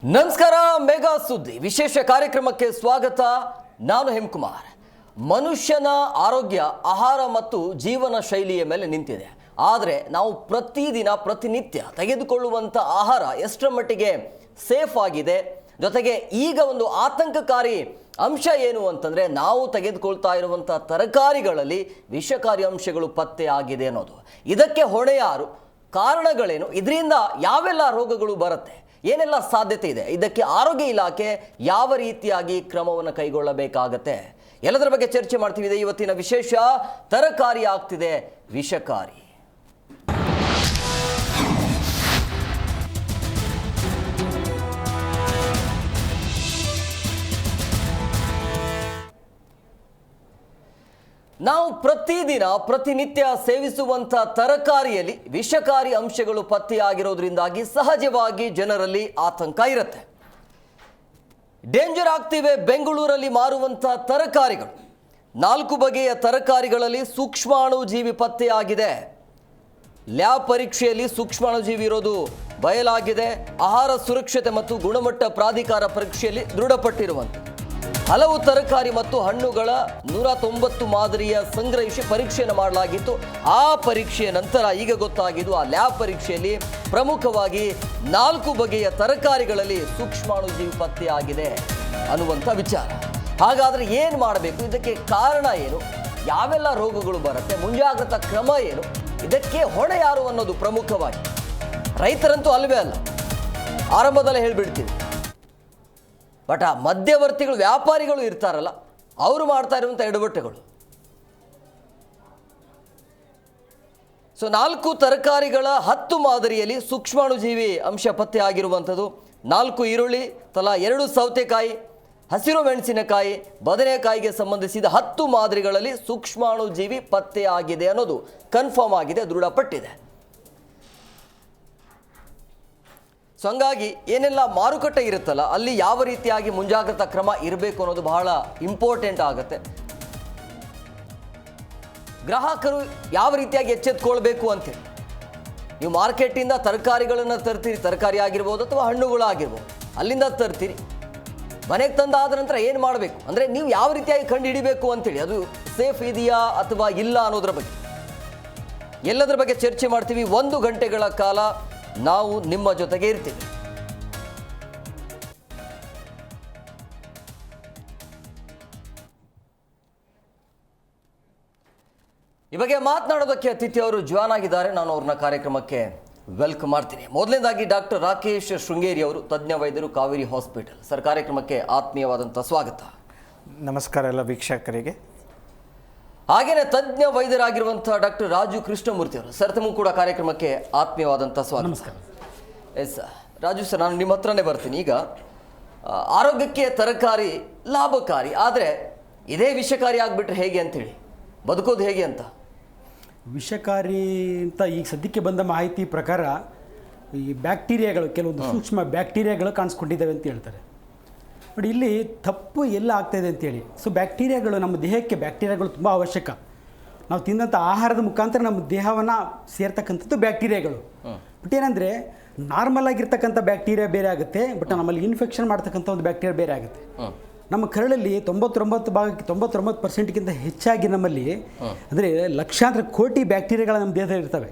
ನಮಸ್ಕಾರ. ಮೆಗಾ ಸುದ್ದಿ ವಿಶೇಷ ಕಾರ್ಯಕ್ರಮಕ್ಕೆ ಸ್ವಾಗತ. ನಾನು ಹೇಮಕುಮಾರ್. ಮನುಷ್ಯನ ಆರೋಗ್ಯ ಆಹಾರ ಮತ್ತು ಜೀವನ ಶೈಲಿಯ ಮೇಲೆ ನಿಂತಿದೆ. ಆದರೆ ನಾವು ಪ್ರತಿನಿತ್ಯ ತೆಗೆದುಕೊಳ್ಳುವಂಥ ಆಹಾರ ಎಷ್ಟರ ಮಟ್ಟಿಗೆ ಸೇಫ್ ಆಗಿದೆ, ಜೊತೆಗೆ ಈಗ ಒಂದು ಆತಂಕಕಾರಿ ಅಂಶ ಏನು ಅಂತಂದರೆ ನಾವು ತೆಗೆದುಕೊಳ್ತಾ ಇರುವಂಥ ತರಕಾರಿಗಳಲ್ಲಿ ವಿಷಕಾರಿ ಅಂಶಗಳು ಪತ್ತೆ ಆಗಿದೆ ಅನ್ನೋದು. ಇದಕ್ಕೆ ಹೊಣೆ ಯಾರು, ಕಾರಣಗಳೇನು, ಇದರಿಂದ ಯಾವೆಲ್ಲ ರೋಗಗಳು ಬರುತ್ತೆ, ಏನೆಲ್ಲ ಸಾಧ್ಯತೆ ಇದೆ, ಇದಕ್ಕೆ ಆರೋಗ್ಯ ಇಲಾಖೆ ಯಾವ ರೀತಿಯಾಗಿ ಕ್ರಮವನ್ನು ಕೈಗೊಳ್ಳಬೇಕಾಗತ್ತೆ, ಎಲ್ಲದರ ಬಗ್ಗೆ ಚರ್ಚೆ ಮಾಡ್ತೀವಿ. ಇವತ್ತಿನ ವಿಶೇಷ ತರಕಾರಿ ಆಗ್ತಿದೆ ವಿಷಕಾರಿ. ನಾವು ಪ್ರತಿನಿತ್ಯ ಸೇವಿಸುವಂಥ ತರಕಾರಿಯಲ್ಲಿ ವಿಷಕಾರಿ ಅಂಶಗಳು ಪತ್ತೆಯಾಗಿರೋದ್ರಿಂದಾಗಿ ಸಹಜವಾಗಿ ಜನರಲ್ಲಿ ಆತಂಕ ಇರುತ್ತೆ. ಡೇಂಜರ್ ಆಗ್ತಿವೆ ಬೆಂಗಳೂರಲ್ಲಿ ಮಾರುವಂಥ ತರಕಾರಿಗಳು. 4 ಬಗೆಯ ತರಕಾರಿಗಳಲ್ಲಿ ಸೂಕ್ಷ್ಮಾಣುಜೀವಿ ಪತ್ತೆಯಾಗಿದೆ. ಲ್ಯಾಬ್ ಪರೀಕ್ಷೆಯಲ್ಲಿ ಸೂಕ್ಷ್ಮಾಣುಜೀವಿ ಇರೋದು ಬಯಲಾಗಿದೆ. ಆಹಾರ ಸುರಕ್ಷತೆ ಮತ್ತು ಗುಣಮಟ್ಟ ಪ್ರಾಧಿಕಾರ ಪರೀಕ್ಷೆಯಲ್ಲಿ ದೃಢಪಟ್ಟಿರುವಂತೆ ಹಲವು ತರಕಾರಿ ಮತ್ತು ಹಣ್ಣುಗಳ 190 ಮಾದರಿಯ ಸಂಗ್ರಹಿಸಿ ಪರೀಕ್ಷೆಯನ್ನು ಮಾಡಲಾಗಿತ್ತು. ಆ ಪರೀಕ್ಷೆಯ ನಂತರ ಈಗ ಗೊತ್ತಾಗಿದ್ದು, ಆ ಲ್ಯಾಬ್ ಪರೀಕ್ಷೆಯಲ್ಲಿ ಪ್ರಮುಖವಾಗಿ 4 ಬಗೆಯ ತರಕಾರಿಗಳಲ್ಲಿ ಸೂಕ್ಷ್ಮಾಣುಜೀವಿ ಪತ್ತೆಯಾಗಿದೆ ಅನ್ನುವಂಥ ವಿಚಾರ. ಹಾಗಾದರೆ ಏನು ಮಾಡಬೇಕು, ಇದಕ್ಕೆ ಕಾರಣ ಏನು, ಯಾವೆಲ್ಲ ರೋಗಗಳು ಬರುತ್ತೆ, ಮುಂಜಾಗ್ರತಾ ಕ್ರಮ ಏನು, ಇದಕ್ಕೆ ಹೊಣೆ ಯಾರು ಅನ್ನೋದು ಪ್ರಮುಖವಾಗಿ. ರೈತರಂತೂ ಅಲ್ವೇ ಅಲ್ಲ, ಆರಂಭದಲ್ಲೇ ಹೇಳಿಬಿಡ್ತೀವಿ. ಬಟ್ ಆ ಮಧ್ಯವರ್ತಿಗಳು, ವ್ಯಾಪಾರಿಗಳು ಇರ್ತಾರಲ್ಲ, ಅವರು ಮಾಡ್ತಾ ಇರುವಂಥ ಎಡವಟ್ಟುಗಳು. ಸೊ 4 ತರಕಾರಿಗಳ 10 ಮಾದರಿಯಲ್ಲಿ ಸೂಕ್ಷ್ಮಾಣುಜೀವಿ ಅಂಶ ಪತ್ತೆ ಆಗಿರುವಂಥದ್ದು. 4 ಈರುಳ್ಳಿ, ತಲಾ 2 ಸೌತೆಕಾಯಿ, ಹಸಿರು ಮೆಣಸಿನಕಾಯಿ, ಬದನೆಕಾಯಿಗೆ ಸಂಬಂಧಿಸಿದ 10 ಮಾದರಿಗಳಲ್ಲಿ ಸೂಕ್ಷ್ಮಾಣುಜೀವಿ ಪತ್ತೆ ಆಗಿದೆ ಅನ್ನೋದು ಕನ್ಫರ್ಮ್ ಆಗಿದೆ, ದೃಢಪಟ್ಟಿದೆ. ಸೊ ಹಂಗಾಗಿ ಏನೆಲ್ಲ ಮಾರುಕಟ್ಟೆ ಇರುತ್ತಲ್ಲ, ಅಲ್ಲಿ ಯಾವ ರೀತಿಯಾಗಿ ಮುಂಜಾಗ್ರತಾ ಕ್ರಮ ಇರಬೇಕು ಅನ್ನೋದು ಬಹಳ ಇಂಪಾರ್ಟೆಂಟ್ ಆಗುತ್ತೆ. ಗ್ರಾಹಕರು ಯಾವ ರೀತಿಯಾಗಿ ಎಚ್ಚೆತ್ಕೊಳ್ಬೇಕು ಅಂತೇಳಿ, ನೀವು ಮಾರ್ಕೆಟಿಂದ ತರಕಾರಿಗಳನ್ನು ತರ್ತೀರಿ, ತರಕಾರಿ ಆಗಿರ್ಬೋದು ಅಥವಾ ಹಣ್ಣುಗಳಾಗಿರ್ಬೋದು, ಅಲ್ಲಿಂದ ತರ್ತೀರಿ. ಮನೆಗೆ ತಂದಾದ ನಂತರ ಏನು ಮಾಡಬೇಕು ಅಂದರೆ, ನೀವು ಯಾವ ರೀತಿಯಾಗಿ ಕಂಡು ಹಿಡಿಬೇಕು ಅಂತೇಳಿ, ಅದು ಸೇಫ್ ಇದೆಯಾ ಅಥವಾ ಇಲ್ಲ ಅನ್ನೋದ್ರ ಬಗ್ಗೆ, ಎಲ್ಲದರ ಬಗ್ಗೆ ಚರ್ಚೆ ಮಾಡ್ತೀವಿ. 1 ಗಂಟೆಗಳ ಕಾಲ ನಾವು ನಿಮ್ಮ ಜೊತೆಗೆ ಇರ್ತೀವಿ. ಈ ಬಗ್ಗೆ ಮಾತನಾಡೋದಕ್ಕೆ ಅತಿಥಿ ಅವರು ಜಾಯ್ನ್ ಆಗಿದ್ದಾರೆ. ನಾನು ಅವ್ರನ್ನ ಕಾರ್ಯಕ್ರಮಕ್ಕೆ ವೆಲ್ಕಮ್ ಮಾಡ್ತೀನಿ. ಮೊದಲನೇದಾಗಿ ಡಾಕ್ಟರ್ ರಾಕೇಶ್ ಶೃಂಗೇರಿ ಅವರು, ತಜ್ಞ ವೈದ್ಯರು, ಕಾವೇರಿ ಹಾಸ್ಪಿಟಲ್ ಸರ್, ಕಾರ್ಯಕ್ರಮಕ್ಕೆ ಆತ್ಮೀಯವಾದಂಥ ಸ್ವಾಗತ. ನಮಸ್ಕಾರ ಎಲ್ಲ ವೀಕ್ಷಕರಿಗೆ. ಹಾಗೇನೆ ತಜ್ಞ ವೈದ್ಯರಾಗಿರುವಂಥ ಡಾಕ್ಟರ್ ರಾಜು ಕೃಷ್ಣಮೂರ್ತಿ ಅವರು ಸರ್, ತಮಗೂ ಕೂಡ ಕಾರ್ಯಕ್ರಮಕ್ಕೆ ಆತ್ಮೀಯವಾದಂಥ ಸ್ವಾಗತ. ನಮಸ್ಕಾರ. ಎಸ್ ರಾಜು ಸರ್, ನಾನು ನಿಮ್ಮ ಹತ್ರನೇ ಬರ್ತೀನಿ. ಈಗ ಆರೋಗ್ಯಕ್ಕೆ ತರಕಾರಿ ಲಾಭಕಾರಿ, ಆದರೆ ಇದೇ ವಿಷಕಾರಿ ಆಗಿಬಿಟ್ರೆ ಹೇಗೆ ಅಂತೇಳಿ, ಬದುಕೋದು ಹೇಗೆ ಅಂತ. ವಿಷಕಾರಿ ಅಂತ ಈಗ ಸದ್ಯಕ್ಕೆ ಬಂದ ಮಾಹಿತಿ ಪ್ರಕಾರ ಈ ಬ್ಯಾಕ್ಟೀರಿಯಾಗಳು, ಕೆಲವೊಂದು ಸೂಕ್ಷ್ಮ ಬ್ಯಾಕ್ಟೀರಿಯಾಗಳು ಕಾಣಿಸ್ಕೊಂಡಿದ್ದಾವೆ ಅಂತ ಹೇಳ್ತಾರೆ. ನೋಡಿ, ಇಲ್ಲಿ ತಪ್ಪು ಎಲ್ಲ ಆಗ್ತಾಯಿದೆ ಅಂತೇಳಿ. ಸೊ ಬ್ಯಾಕ್ಟೀರಿಯಾಗಳು, ನಮ್ಮ ದೇಹಕ್ಕೆ ಬ್ಯಾಕ್ಟೀರಿಯಾಗಳು ತುಂಬ ಅವಶ್ಯಕ. ನಾವು ತಿಂದಂಥ ಆಹಾರದ ಮುಖಾಂತರ ನಮ್ಮ ದೇಹವನ್ನು ಸೇರ್ತಕ್ಕಂಥದ್ದು ಬ್ಯಾಕ್ಟೀರಿಯಾಗಳು. ಬಟ್ ಏನಂದರೆ, ನಾರ್ಮಲ್ ಆಗಿರ್ತಕ್ಕಂಥ ಬ್ಯಾಕ್ಟೀರಿಯಾ ಬೇರೆ ಆಗುತ್ತೆ, ಬಟ್ ನಮ್ಮಲ್ಲಿ ಇನ್ಫೆಕ್ಷನ್ ಮಾಡ್ತಕ್ಕಂಥ ಒಂದು ಬ್ಯಾಕ್ಟೀರಿಯಾ ಬೇರೆ ಆಗುತ್ತೆ. ನಮ್ಮ ಕರಳಲ್ಲಿ 99% ಹೆಚ್ಚಾಗಿ ನಮ್ಮಲ್ಲಿ ಅಂದರೆ ಲಕ್ಷಾಂತರ ಕೋಟಿ ಬ್ಯಾಕ್ಟೀರಿಯಾಗಳು ನಮ್ಮ ದೇಹದಲ್ಲಿ ಇರ್ತವೆ.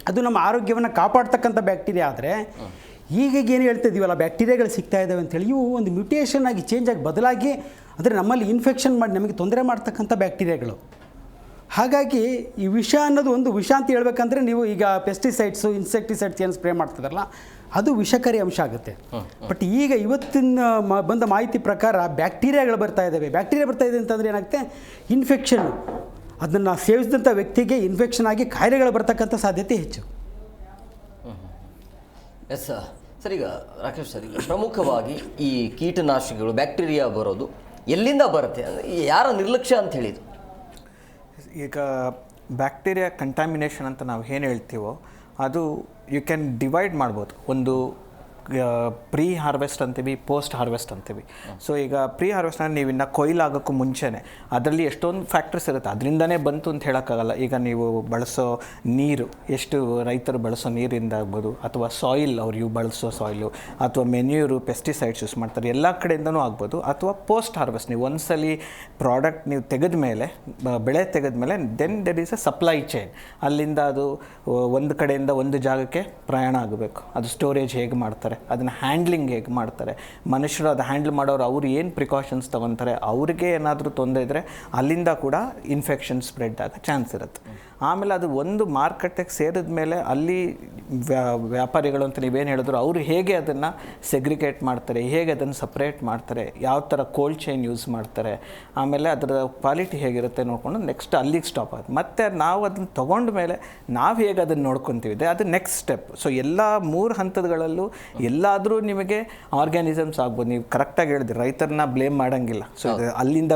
ಅದು ನಮ್ಮ ಆರೋಗ್ಯವನ್ನು ಕಾಪಾಡ್ತಕ್ಕಂಥ ಬ್ಯಾಕ್ಟೀರಿಯಾ. ಆದರೆ ಈಗ ಏನು ಹೇಳ್ತಾ ಇದ್ದೀವಲ್ಲ, ಬ್ಯಾಕ್ಟೀರಿಯಾಗಳು ಸಿಗ್ತಾ ಇದ್ದಾವೆ ಅಂತೇಳಿ, ಇವು ಒಂದು ಮ್ಯೂಟೇಷನ್ ಆಗಿ, ಚೇಂಜ್ ಆಗಿ, ಬದಲಾಗಿ, ಅಂದರೆ ನಮ್ಮಲ್ಲಿ ಇನ್ಫೆಕ್ಷನ್ ಮಾಡಿ ನಮಗೆ ತೊಂದರೆ ಮಾಡ್ತಕ್ಕಂಥ ಬ್ಯಾಕ್ಟೀರಿಯಾಗಳು. ಹಾಗಾಗಿ ಈ ವಿಷ ಅನ್ನೋದು ಒಂದು ವಿಷ ಅಂತ ಹೇಳ್ಬೇಕಂದ್ರೆ, ನೀವು ಈಗ ಪೆಸ್ಟಿಸೈಡ್ಸು, ಇನ್ಸೆಕ್ಟಿಸೈಡ್ಸ್ ಏನು ಸ್ಪ್ರೇ ಮಾಡ್ತಿದಾರಲ್ಲ, ಅದು ವಿಷಕಾರಿ ಅಂಶ ಆಗುತ್ತೆ. ಬಟ್ ಈಗ ಇವತ್ತಿನ ಬಂದ ಮಾಹಿತಿ ಪ್ರಕಾರ ಬ್ಯಾಕ್ಟೀರಿಯಾಗಳು ಬರ್ತಾ ಇದ್ದಾವೆ. ಬ್ಯಾಕ್ಟೀರಿಯಾ ಬರ್ತಾ ಇದೆ ಅಂತಂದರೆ ಏನಾಗುತ್ತೆ, ಇನ್ಫೆಕ್ಷನ್ನು, ಅದನ್ನು ಸೇವಿಸಿದಂಥ ವ್ಯಕ್ತಿಗೆ ಇನ್ಫೆಕ್ಷನ್ ಆಗಿ ಕಾಯಿಲೆಗಳು ಬರ್ತಕ್ಕಂಥ ಸಾಧ್ಯತೆ ಹೆಚ್ಚು. ಎಸ್ ಸರ್, ಈಗ ರಾಕೇಶ್ ಸರ್, ಈಗ ಪ್ರಮುಖವಾಗಿ ಈ ಕೀಟನಾಶಕಗಳು, ಬ್ಯಾಕ್ಟೀರಿಯಾ ಬರೋದು ಎಲ್ಲಿಂದ ಬರುತ್ತೆ, ಯಾರ ನಿರ್ಲಕ್ಷ್ಯ ಅಂತ ಹೇಳಿದ್ದು? ಈಗ ಬ್ಯಾಕ್ಟೀರಿಯಾ ಕಂಟ್ಯಾಮಿನೇಷನ್ ಅಂತ ನಾವು ಏನು ಹೇಳ್ತೀವೋ, ಅದು ಯು ಕ್ಯಾನ್ ಡಿವೈಡ್ ಮಾಡ್ಬೋದು. ಒಂದು ಪ್ರೀ ಹಾರ್ವೆಸ್ಟ್ ಅಂತೀವಿ, ಪೋಸ್ಟ್ ಹಾರ್ವೆಸ್ಟ್ ಅಂತೀವಿ. ಸೊ ಈಗ ಪ್ರೀ ಹಾರ್ವೆಸ್ಟ್ನ ನೀವು ಇನ್ನು ಕೊಯ್ಲಾಗೋಕ್ಕೂ ಮುಂಚೆನೇ ಅದರಲ್ಲಿ ಎಷ್ಟೊಂದು ಫ್ಯಾಕ್ಟ್ರೀಸ್ ಇರುತ್ತೆ, ಅದರಿಂದನೇ ಬಂತು ಅಂತ ಹೇಳೋಕ್ಕಾಗಲ್ಲ. ಈಗ ನೀವು ಬಳಸೋ ನೀರು, ಎಷ್ಟು ರೈತರು ಬಳಸೋ ನೀರಿಂದ ಆಗ್ಬೋದು, ಅಥವಾ ಸಾಯಿಲ್ ಅವ್ರು ಬಳಸೋ ಸಾಯಿಲು, ಅಥವಾ ಮೆನ್ಯೂರು, ಪೆಸ್ಟಿಸೈಡ್ಸ್ ಯೂಸ್ ಮಾಡ್ತಾರೆ, ಎಲ್ಲ ಕಡೆಯಿಂದನೂ ಆಗ್ಬೋದು. ಅಥವಾ ಪೋಸ್ಟ್ ಹಾರ್ವೆಸ್ಟ್, ನೀವು ಒಂದ್ಸಲಿ ಪ್ರಾಡಕ್ಟ್ ನೀವು ತೆಗೆದ ಮೇಲೆ, ಬೆಳೆ ತೆಗೆದ ಮೇಲೆ, then there is a supply chain. ಅಲ್ಲಿಂದ ಅದು ಒಂದು ಕಡೆಯಿಂದ ಒಂದು ಜಾಗಕ್ಕೆ ಪ್ರಯಾಣ ಆಗಬೇಕು. ಅದು ಸ್ಟೋರೇಜ್ ಹೇಗೆ ಮಾಡ್ತಾರೆ, ಅದನ್ನು ಹ್ಯಾಂಡ್ಲಿಂಗ್ ಹೇಗೆ ಮಾಡ್ತಾರೆ, ಮನುಷ್ಯರು ಅದು ಹ್ಯಾಂಡ್ಲ್ ಮಾಡೋರು ಅವ್ರು ಏನು ಪ್ರಿಕಾಷನ್ಸ್ ತೊಗೊತಾರೆ, ಅವ್ರಿಗೆ ಏನಾದರೂ ತೊಂದರೆ ಇದ್ದರೆ ಅಲ್ಲಿಂದ ಕೂಡ ಇನ್ಫೆಕ್ಷನ್ ಸ್ಪ್ರೆಡ್ ಆಗೋ ಚಾನ್ಸ್ ಇರುತ್ತೆ. ಆಮೇಲೆ ಅದು ಒಂದು ಮಾರ್ಕೆಟಿಗೆ ಸೇರಿದ ಮೇಲೆ ಅಲ್ಲಿ ವ್ಯಾಪಾರಿಗಳು ಅಂತ ನೀವೇನು ಹೇಳಿದ್ರು, ಅವರು ಹೇಗೆ ಅದನ್ನು ಸೆಗ್ರಿಗೇಟ್ ಮಾಡ್ತಾರೆ, ಹೇಗೆ ಅದನ್ನು ಸಪ್ರೇಟ್ ಮಾಡ್ತಾರೆ, ಯಾವ ಥರ ಕೋಲ್ಡ್ ಚೈನ್ ಯೂಸ್ ಮಾಡ್ತಾರೆ, ಆಮೇಲೆ ಅದರ ಕ್ವಾಲಿಟಿ ಹೇಗಿರುತ್ತೆ ನೋಡಿಕೊಂಡು ನೆಕ್ಸ್ಟ್ ಅಲ್ಲಿಗೆ ಸ್ಟಾಪ್ ಆಗುತ್ತೆ. ಮತ್ತು ನಾವು ಅದನ್ನು ತೊಗೊಂಡ ಮೇಲೆ ನಾವು ಹೇಗೆ ಅದನ್ನು ನೋಡ್ಕೊತೀವಿ, ಅದು ನೆಕ್ಸ್ಟ್ ಸ್ಟೆಪ್. ಸೊ ಎಲ್ಲ 3 ಹಂತಗಳಲ್ಲೂ ಎಲ್ಲಾದರೂ ನಿಮಗೆ ಆರ್ಗ್ಯಾನಿಸಮ್ಸ್ ಆಗ್ಬೋದು. ನೀವು ಕರೆಕ್ಟಾಗಿ ಹೇಳಿದ್ರಿ, ರೈತರನ್ನ ಬ್ಲೇಮ್ ಮಾಡೋಂಗಿಲ್ಲ. ಸೊ ಇದು ಅಲ್ಲಿಂದ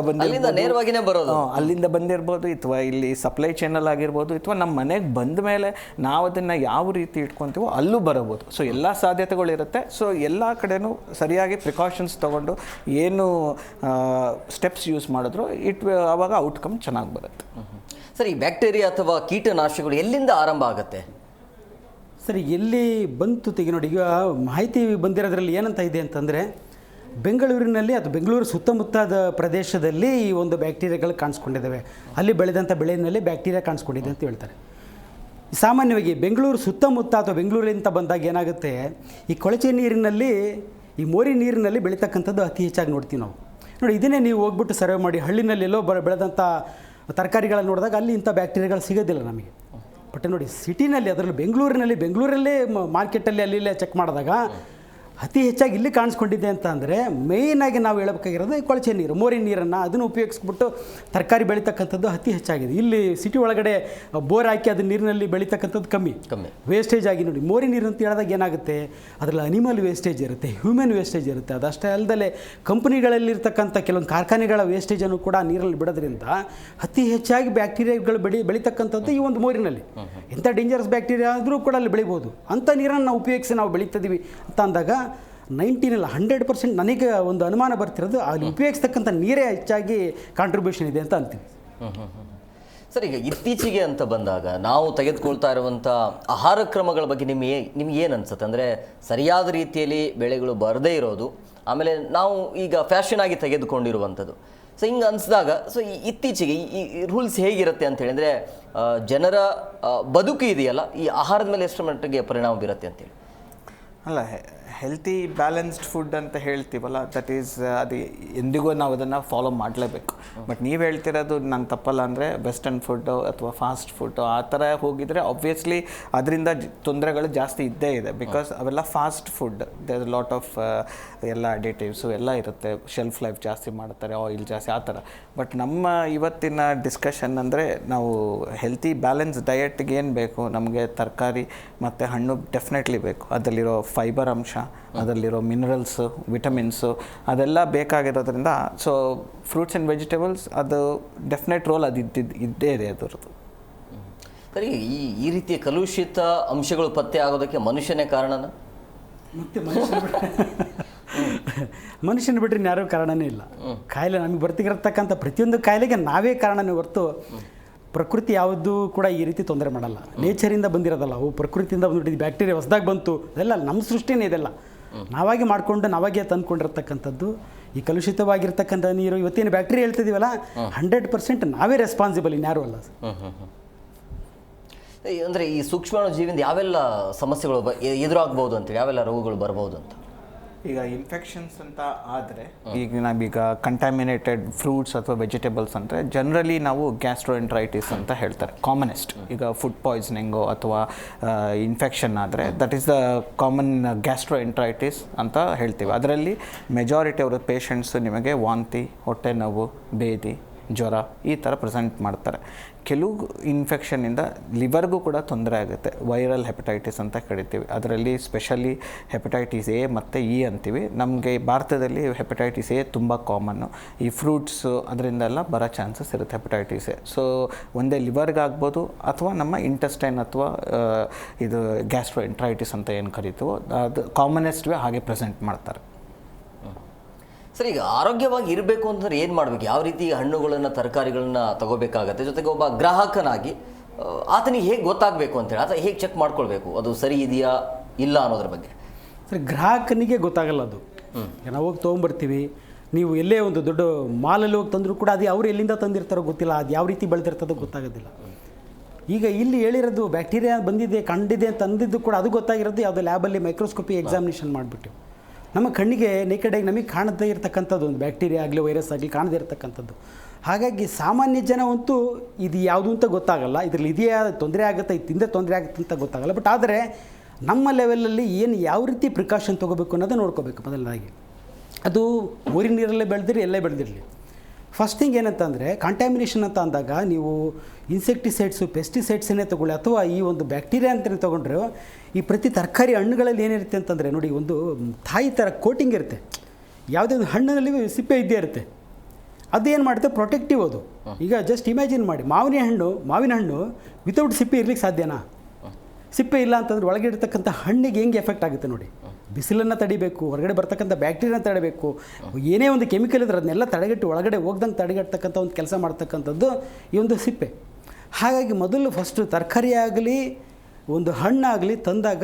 ಬಂದಿರ್ಬೋದು, ಅಥವಾ ಇಲ್ಲಿ ಸಪ್ಲೈ ಚೈನಲ್ಲಿ ಆಗಿರ್ಬೋದು, ಅಥವಾ ನಮ್ಮ ಮನೆಗೆ ಬಂದ ಮೇಲೆ ನಾವು ಅದನ್ನು ಯಾವ ರೀತಿ ಇಟ್ಕೊತೀವೋ ಅಲ್ಲೂ ಬರಬಹುದು. ಸೊ ಎಲ್ಲ ಸಾಧ್ಯತೆಗಳಿರುತ್ತೆ. ಸೊ ಎಲ್ಲ ಕಡೆನೂ ಸರಿಯಾಗಿ ಪ್ರಿಕಾಷನ್ಸ್ ತೊಗೊಂಡು ಏನು ಸ್ಟೆಪ್ಸ್ ಯೂಸ್ ಮಾಡಿದ್ರು ಆವಾಗ ಔಟ್ಕಮ್ ಚೆನ್ನಾಗಿ ಬರುತ್ತೆ. ಸರ್, ಈ ಬ್ಯಾಕ್ಟೀರಿಯಾ ಅಥವಾ ಕೀಟನಾಶಕಗಳು ಎಲ್ಲಿಂದ ಆರಂಭ ಆಗುತ್ತೆ? ಸರಿ, ಎಲ್ಲಿ ಬಂತು ತೆಗಿ ನೋಡಿ. ಈಗ ಮಾಹಿತಿ ಬಂದಿರೋದ್ರಲ್ಲಿ ಏನಂತ ಇದೆ ಅಂತಂದರೆ, ಬೆಂಗಳೂರಿನಲ್ಲಿ ಅಥವಾ ಬೆಂಗಳೂರು ಸುತ್ತಮುತ್ತದ ಪ್ರದೇಶದಲ್ಲಿ ಈ ಒಂದು ಬ್ಯಾಕ್ಟೀರಿಯಾಗಳು ಕಾಣಿಸ್ಕೊಂಡಿದ್ದಾವೆ. ಅಲ್ಲಿ ಬೆಳೆದಂಥ ಬೆಳೆಯಲ್ಲಿ ಬ್ಯಾಕ್ಟೀರಿಯಾ ಕಾಣಿಸ್ಕೊಂಡಿದೆ ಅಂತ ಹೇಳ್ತಾರೆ. ಸಾಮಾನ್ಯವಾಗಿ ಬೆಂಗಳೂರು ಸುತ್ತಮುತ್ತ ಅಥವಾ ಬೆಂಗಳೂರಿಂದ ಬಂದಾಗ ಏನಾಗುತ್ತೆ, ಈ ಕೊಳಚೆ ನೀರಿನಲ್ಲಿ, ಈ ಮೋರಿ ನೀರಿನಲ್ಲಿ ಬೆಳೀತಕ್ಕಂಥದ್ದು ಅತಿ ಹೆಚ್ಚಾಗಿ ನೋಡ್ತೀವಿ ನಾವು. ನೋಡಿ, ಇದನ್ನೇ ನೀವು ಹೋಗ್ಬಿಟ್ಟು ಸರ್ವೆ ಮಾಡಿ ಹಳ್ಳಿನಲ್ಲಿ ಎಲ್ಲೋ ಬೆಳೆದಂಥ ತರಕಾರಿಗಳನ್ನು ನೋಡಿದಾಗ ಅಲ್ಲಿ ಇಂಥ ಬ್ಯಾಕ್ಟೀರಿಯಾಗಳು ಸಿಗೋದಿಲ್ಲ ನಮಗೆ. ಬಟ್ ನೋಡಿ, ಸಿಟಿನಲ್ಲಿ, ಅದರಲ್ಲಿ ಬೆಂಗಳೂರಲ್ಲೇ ಮಾರ್ಕೆಟಲ್ಲಿ ಅಲ್ಲಿ ಇಲ್ಲೇ ಚೆಕ್ ಮಾಡಿದಾಗ ಅತಿ ಹೆಚ್ಚಾಗಿ ಇಲ್ಲಿ ಕಾಣಿಸ್ಕೊಂಡಿದೆ ಅಂತ ಅಂದರೆ, ಮೇಯ್ನಾಗಿ ನಾವು ಹೇಳಬೇಕಾಗಿರೋದು ಈ ಕೊಳಚೆ ನೀರು, ಮೋರಿ ನೀರನ್ನು ಅದನ್ನು ಉಪಯೋಗಿಸ್ಬಿಟ್ಟು ತರಕಾರಿ ಬೆಳೀತಕ್ಕಂಥದ್ದು ಅತಿ ಹೆಚ್ಚಾಗಿದೆ. ಇಲ್ಲಿ ಸಿಟಿ ಒಳಗಡೆ ಬೋರ್ ಹಾಕಿ ಅದು ನೀರಿನಲ್ಲಿ ಬೆಳೀತಕ್ಕಂಥದ್ದು ಕಮ್ಮಿ ವೇಸ್ಟೇಜ್ ಆಗಿ. ನೋಡಿ, ಮೋರಿ ನೀರು ಅಂತ ಹೇಳಿದಾಗ ಏನಾಗುತ್ತೆ, ಅದರಲ್ಲಿ ಅನಿಮಲ್ ವೇಸ್ಟೇಜ್ ಇರುತ್ತೆ, ಹ್ಯೂಮನ್ ವೇಸ್ಟೇಜ್ ಇರುತ್ತೆ. ಅದಷ್ಟೇ ಅಲ್ಲದೆ ಕಂಪ್ನಿಗಳಲ್ಲಿರ್ತಕ್ಕಂಥ ಕೆಲವೊಂದು ಕಾರ್ಖಾನೆಗಳ ವೇಸ್ಟೇಜನ್ನು ಕೂಡ ನೀರಲ್ಲಿ ಬಿಡೋದ್ರಿಂದ ಅತಿ ಹೆಚ್ಚಾಗಿ ಬ್ಯಾಕ್ಟೀರಿಯಾಗಳು ಬೆಳೀತಕ್ಕಂಥದ್ದು ಈ ಒಂದು ಮೋರಿನಲ್ಲಿ. ಎಂಥ ಡೇಂಜರಸ್ ಬ್ಯಾಕ್ಟೀರಿಯಾ ಆದರೂ ಕೂಡ ಅಲ್ಲಿ ಬೆಳಿಬೋದು. ಅಂಥ ನೀರನ್ನು ನಾವು ಉಪಯೋಗಿಸಿ ನಾವು ಬೆಳೀತಿದ್ದೀವಿ ಅಂತ ಅಂದಾಗ 100% ನನಗೆ ಒಂದು ಅನುಮಾನ ಬರ್ತಿರೋದು, ಅಲ್ಲಿ ಉಪಯೋಗಿಸ್ತಕ್ಕಂಥ ನೀರೇ ಹೆಚ್ಚಾಗಿ ಕಾಂಟ್ರಿಬ್ಯೂಷನ್ ಇದೆ ಅಂತ ಅಂತೀನಿ. ಸರ್, ಈಗ ಇತ್ತೀಚೆಗೆ ಅಂತ ಬಂದಾಗ ನಾವು ತೆಗೆದುಕೊಳ್ತಾ ಇರುವಂಥ ಆಹಾರ ಕ್ರಮಗಳ ಬಗ್ಗೆ ನಿಮ್ಗೆ ಏನು ಅನ್ಸುತ್ತೆ? ಅಂದರೆ ಸರಿಯಾದ ರೀತಿಯಲ್ಲಿ ಬೆಳೆಗಳು ಬರದೇ ಇರೋದು, ಆಮೇಲೆ ನಾವು ಈಗ ಫ್ಯಾಷನ್ ಆಗಿ ತೆಗೆದುಕೊಂಡಿರುವಂಥದ್ದು. ಸೊ ಹಿಂಗೆ ಅನಿಸಿದಾಗ, ಸೊ ಇತ್ತೀಚೆಗೆ ಈ ರೂಲ್ಸ್ ಹೇಗಿರುತ್ತೆ ಅಂತ ಹೇಳಿದರೆ, ಜನರ ಬದುಕು ಇದೆಯಲ್ಲ, ಈ ಆಹಾರದ ಮೇಲೆ ಎಷ್ಟು ಮಟ್ಟಿಗೆ ಪರಿಣಾಮ ಬೀರುತ್ತೆ ಅಂತೇಳಿ? ಅಲ್ಲ, ಹೆಲ್ತಿ ಬ್ಯಾಲೆನ್ಸ್ಡ್ ಫುಡ್ ಅಂತ ಹೇಳ್ತೀವಲ್ಲ, ದಟ್ ಈಸ್ ಅದು ಎಂದಿಗೂ ನಾವು ಅದನ್ನು ಫಾಲೋ ಮಾಡಲೇಬೇಕು. ಬಟ್ ನೀವು ಹೇಳ್ತಿರೋದು ನಾನು ತಪ್ಪಲ್ಲ ಅಂದರೆ, ವೆಸ್ಟರ್ನ್ ಫುಡ್ಡು ಅಥವಾ ಫಾಸ್ಟ್ ಫುಡ್ಡು ಆ ಥರ ಹೋಗಿದರೆ ಆಬ್ವಿಯಸ್ಲಿ ಅದರಿಂದ ತೊಂದರೆಗಳು ಜಾಸ್ತಿ ಇದ್ದೇ ಇದೆ. ಬಿಕಾಸ್ ಅವೆಲ್ಲ fast food, there lot of ಎಲ್ಲ ಅಡಿಟಿವ್ಸು ಎಲ್ಲ ಇರುತ್ತೆ, ಶೆಲ್ಫ್ ಲೈಫ್ ಜಾಸ್ತಿ ಮಾಡ್ತಾರೆ, ಆಯಿಲ್ ಜಾಸ್ತಿ ಆ ಥರ. ಬಟ್ ನಮ್ಮ ಇವತ್ತಿನ ಡಿಸ್ಕಷನ್ ಅಂದರೆ, ನಾವು ಹೆಲ್ತಿ ಬ್ಯಾಲೆನ್ಸ್ ಡಯೆಟ್ಗೆ ಏನು ಬೇಕು, ನಮಗೆ ತರಕಾರಿ ಮತ್ತು ಹಣ್ಣು ಡೆಫಿನೆಟ್ಲಿ ಬೇಕು. ಅದರಲ್ಲಿರೋ ಫೈಬರ್ ಅಂಶ, ಅದರಲ್ಲಿರೋ ಮಿನರಲ್ಸು, ವಿಟಮಿನ್ಸು ಅದೆಲ್ಲ ಬೇಕಾಗಿರೋದ್ರಿಂದ, ಸೊ ಫ್ರೂಟ್ಸ್ ಆ್ಯಂಡ್ ವೆಜಿಟೇಬಲ್ಸ್ ಅದು ಡೆಫಿನೆಟ್ ರೋಲ್ ಅದು ಇದ್ದೇ ಇದೆ ಅದರದ್ದು. ಸರಿ, ಈ ರೀತಿಯ ಕಲುಷಿತ ಅಂಶಗಳು ಪತ್ತೆ ಆಗೋದಕ್ಕೆ ಮನುಷ್ಯನೇ ಕಾರಣನ? ಮತ್ತು ಮನುಷ್ಯನ ಬಿಟ್ಟರೆ ಯಾರೂ ಕಾರಣನೇ ಇಲ್ಲ. ಕಾಯಿಲೆ ನಮಗೆ ಬರ್ತಿರತಕ್ಕಂಥ ಪ್ರತಿಯೊಂದು ಕಾಯಿಲೆಗೆ ನಾವೇ ಕಾರಣನೇ ಹೊರತು ಪ್ರಕೃತಿ ಯಾವುದೂ ಕೂಡ ಈ ರೀತಿ ತೊಂದರೆ ಮಾಡಲ್ಲ. ನೇಚರಿಂದ ಬಂದಿರೋದಲ್ಲ, ಪ್ರಕೃತಿಯಿಂದ ಬಂದ್ಬಿಟ್ಟಿದ್ದು ಬ್ಯಾಕ್ಟೀರಿಯಾ ಹೊಸದಾಗಿ ಬಂತು, ಅದೆಲ್ಲ ನಮ್ಮ ಸೃಷ್ಟಿನೇ ಇದೆಲ್ಲ ನಾವಾಗೆ ಮಾಡಿಕೊಂಡು ನಾವಾಗೆ ತಂದ್ಕೊಂಡಿರ್ತಕ್ಕಂಥದ್ದು. ಈ ಕಲುಷಿತವಾಗಿರ್ತಕ್ಕಂಥ ನೀರು, ಇವತ್ತೇನು ಬ್ಯಾಕ್ಟೀರಿಯಾ ಹೇಳ್ತಿದ್ದೀವಲ್ಲ, 100% ನಾವೇ ರೆಸ್ಪಾನ್ಸಿಬಲ್, ಇನ್ಯಾರೂ ಅಲ್ಲ. ಅಂದರೆ ಈ ಸೂಕ್ಷ್ಮಾಣು ಜೀವಿಯಿಂದ ಯಾವೆಲ್ಲ ಸಮಸ್ಯೆಗಳು ಎದುರಾಗ್ಬೋದು ಅಂತೇಳಿ, ಯಾವೆಲ್ಲ ರೋಗಗಳು ಬರ್ಬೋದು ಅಂತ? ಈಗ ಇನ್ಫೆಕ್ಷನ್ಸ್ ಅಂತ ಆದರೆ, ಈಗ ನಾವೀಗ ಕಂಟ್ಯಾಮಿನೇಟೆಡ್ ಫ್ರೂಟ್ಸ್ ಅಥವಾ ವೆಜಿಟೇಬಲ್ಸ್ ಅಂದರೆ ಜನರಲಿ ನಾವು ಗ್ಯಾಸ್ಟ್ರೋಎಂಟ್ರೈಟಿಸ್ ಅಂತ ಹೇಳ್ತಾರೆ, ಕಾಮನೆಸ್ಟ್. ಈಗ ಫುಡ್ ಪಾಯ್ಸನಿಂಗು ಅಥವಾ ಇನ್ಫೆಕ್ಷನ್ ಆದರೆ that is the common gastroenteritis ಅಂತ ಹೇಳ್ತೀವಿ. ಅದರಲ್ಲಿ ಮೆಜಾರಿಟಿ ಅವರ ಪೇಷಂಟ್ಸು ನಿಮಗೆ ವಾಂತಿ, ಹೊಟ್ಟೆ ನೋವು, ಬೇದಿ, ಜ್ವರ ಈ ಥರ ಪ್ರೆಸೆಂಟ್ ಮಾಡ್ತಾರೆ. ಕೆಲವು ಇನ್ಫೆಕ್ಷನ್ನಿಂದ ಲಿವರ್ಗೂ ಕೂಡ ತೊಂದರೆ ಆಗುತ್ತೆ. ವೈರಲ್ ಹೆಪಟೈಟಿಸ್ ಅಂತ ಕರಿತೀವಿ. ಅದರಲ್ಲಿ ಸ್ಪೆಷಲಿ ಹೆಪಟೈಟಿಸ್ ಎ ಮತ್ತು ಇ ಅಂತೀವಿ. ನಮಗೆ ಭಾರತದಲ್ಲಿ ಹೆಪಟೈಟಿಸ್ ಎ ತುಂಬ ಕಾಮನ್ನು. ಈ ಫ್ರೂಟ್ಸು ಅದರಿಂದೆಲ್ಲ ಬರೋ ಚಾನ್ಸಸ್ ಇರುತ್ತೆ ಹೆಪಟೈಟಿಸ್ ಎ. ಸೊ ಒಂದೇ ಲಿವರ್ಗಾಗ್ಬೋದು ಅಥವಾ ನಮ್ಮ ಇಂಟೆಸ್ಟೈನ್ ಅಥವಾ ಇದು ಗ್ಯಾಸ್ಟ್ರೋಎಂಟ್ರೈಟಿಸ್ ಅಂತ ಏನು ಕರಿತೀವೋ ಅದು ಕಾಮನೆಸ್ಟ್ ವೇ ಹಾಗೆ ಪ್ರೆಸೆಂಟ್ ಮಾಡ್ತಾರೆ. ಸರ್, ಈಗ ಆರೋಗ್ಯವಾಗಿ ಇರಬೇಕು ಅಂತಂದ್ರೆ ಏನು ಮಾಡಬೇಕು? ಯಾವ ರೀತಿ ಹಣ್ಣುಗಳನ್ನು ತರಕಾರಿಗಳನ್ನ ತಗೋಬೇಕಾಗತ್ತೆ? ಜೊತೆಗೆ ಒಬ್ಬ ಗ್ರಾಹಕನಾಗಿ ಆತನಿಗೆ ಹೇಗೆ ಗೊತ್ತಾಗಬೇಕು ಅಂತೇಳಿ, ಆತ ಹೇಗೆ ಚೆಕ್ ಮಾಡ್ಕೊಳ್ಬೇಕು ಅದು ಸರಿ ಇದೆಯಾ ಇಲ್ಲ ಅನ್ನೋದ್ರ ಬಗ್ಗೆ? ಸರ್, ಗ್ರಾಹಕನಿಗೆ ಗೊತ್ತಾಗಲ್ಲ ಅದು. ನಾವು ಹೋಗಿ ತೊಗೊಂಬರ್ತೀವಿ, ನೀವು ಎಲ್ಲೇ ಒಂದು ದೊಡ್ಡ ಮಾಲಲ್ಲಿ ಹೋಗಿ ತಂದರೂ ಕೂಡ ಅದು ಅವ್ರು ಎಲ್ಲಿಂದ ತಂದಿರ್ತಾರೋ ಗೊತ್ತಿಲ್ಲ, ಅದು ಯಾವ ರೀತಿ ಬೆಳೆದಿರ್ತದೋ ಗೊತ್ತಾಗೋದಿಲ್ಲ. ಈಗ ಇಲ್ಲಿ ಹೇಳಿರೋದು ಬ್ಯಾಕ್ಟೀರಿಯಾ ಬಂದಿದೆ ಕಂಡಿದೆ ಅಂತ ಅಂದಿದ್ದು ಕೂಡ ಅದು ಗೊತ್ತಾಗಿರೋದು ಯಾವುದೋ ಲ್ಯಾಬಲ್ಲಿ ಮೈಕ್ರೋಸ್ಕೋಪಿ ಎಕ್ಸಾಮಿನೇಷನ್ ಮಾಡಿಬಿಟ್ಟು. ನಮ್ಮ ಕಣ್ಣಿಗೆ ನೇಕಡೆಗೆ ನಮಗೆ ಕಾಣದೇ ಇರತಕ್ಕಂಥದ್ದು ಒಂದು ಬ್ಯಾಕ್ಟೀರಿಯಾ ಆಗಲಿ ವೈರಸ್ ಆಗಲಿ ಕಾಣದೇ ಇರತಕ್ಕಂಥದ್ದು. ಹಾಗಾಗಿ ಸಾಮಾನ್ಯ ಜನವಂತೂ ಇದು ಯಾವುದು ಅಂತ ಗೊತ್ತಾಗಲ್ಲ, ಇದರಲ್ಲಿ ಇದೆಯಾ ತೊಂದರೆ ಆಗುತ್ತೆ, ಇದು ತಿಂದರೆ ತೊಂದರೆ ಆಗುತ್ತೆ ಅಂತ ಗೊತ್ತಾಗಲ್ಲ. ಬಟ್ ಆದರೆ ನಮ್ಮ ಲೆವೆಲಲ್ಲಿ ಏನು ಯಾವ ರೀತಿ ಪ್ರಿಕಾಷನ್ ತೊಗೋಬೇಕು ಅನ್ನೋದು ನೋಡ್ಕೋಬೇಕು. ಮೊದಲನೇದಾಗಿ ಅದು ಊರಿನ ನೀರಲ್ಲೇ ಬೆಳೆದಿರಿ ಎಲ್ಲೇ ಬೆಳೆದಿರಲಿ, ಫಸ್ಟ್ ಥಿಂಗ್ ಏನಂತಂದರೆ ಕಾಂಟ್ಯಾಮಿನೇಷನ್ ಅಂತ ಅಂದಾಗ ನೀವು ಇನ್ಸೆಕ್ಟಿಸೈಡ್ಸು ಪೆಸ್ಟಿಸೈಡ್ಸನ್ನೇ ತೊಗೊಳ್ಳಿ ಅಥವಾ ಈ ಒಂದು ಬ್ಯಾಕ್ಟೀರಿಯಾ ಅಂತಲೇ ತೊಗೊಂಡ್ರೆ ಈ ಪ್ರತಿ ತರಕಾರಿ ಹಣ್ಣುಗಳಲ್ಲಿ ಏನಿರುತ್ತೆ ಅಂತಂದರೆ ನೋಡಿ, ಒಂದು ತಾಯಿ ಥರ ಕೋಟಿಂಗ್ ಇರುತ್ತೆ. ಯಾವುದೇ ಒಂದು ಹಣ್ಣಿನಲ್ಲಿ ಸಿಪ್ಪೆ ಇದ್ದೇ ಇರುತ್ತೆ. ಅದೇನು ಮಾಡುತ್ತೆ ಪ್ರೊಟೆಕ್ಟಿವ್ ಅದು. ಈಗ ಜಸ್ಟ್ ಇಮ್ಯಾಜಿನ್ ಮಾಡಿ, ಮಾವಿನ ಹಣ್ಣು ವಿತೌಟ್ ಸಿಪ್ಪೆ ಇರ್ಲಿಕ್ಕೆ ಸಾಧ್ಯನಾ? ಸಿಪ್ಪೆ ಇಲ್ಲ ಅಂತಂದ್ರೆ ಒಳಗೆ ಇರ್ತಕ್ಕಂಥ ಹಣ್ಣಿಗೆ ಹೆಂಗೆ ಎಫೆಕ್ಟ್ ಆಗುತ್ತೆ ನೋಡಿ. ಬಿಸಿಲನ್ನು ತಡಿಬೇಕು, ಹೊರಗಡೆ ಬರ್ತಕ್ಕಂಥ ಬ್ಯಾಕ್ಟೀರಿಯಾನ ತಡಿಬೇಕು, ಏನೇ ಒಂದು ಕೆಮಿಕಲ್ ಇದ್ರೆ ಅದನ್ನೆಲ್ಲ ತಡೆಗಟ್ಟು ಒಳಗಡೆ ಹೋಗ್ದಂಗೆ ತಡೆಗಟ್ಟತಕ್ಕಂಥ ಒಂದು ಕೆಲಸ ಮಾಡ್ತಕ್ಕಂಥದ್ದು ಈ ಒಂದು ಸಿಪ್ಪೆ. ಹಾಗಾಗಿ ಮೊದಲು ಫಸ್ಟು ತರಕಾರಿ ಆಗಲಿ ಒಂದು ಹಣ್ಣಾಗಲಿ ತಂದಾಗ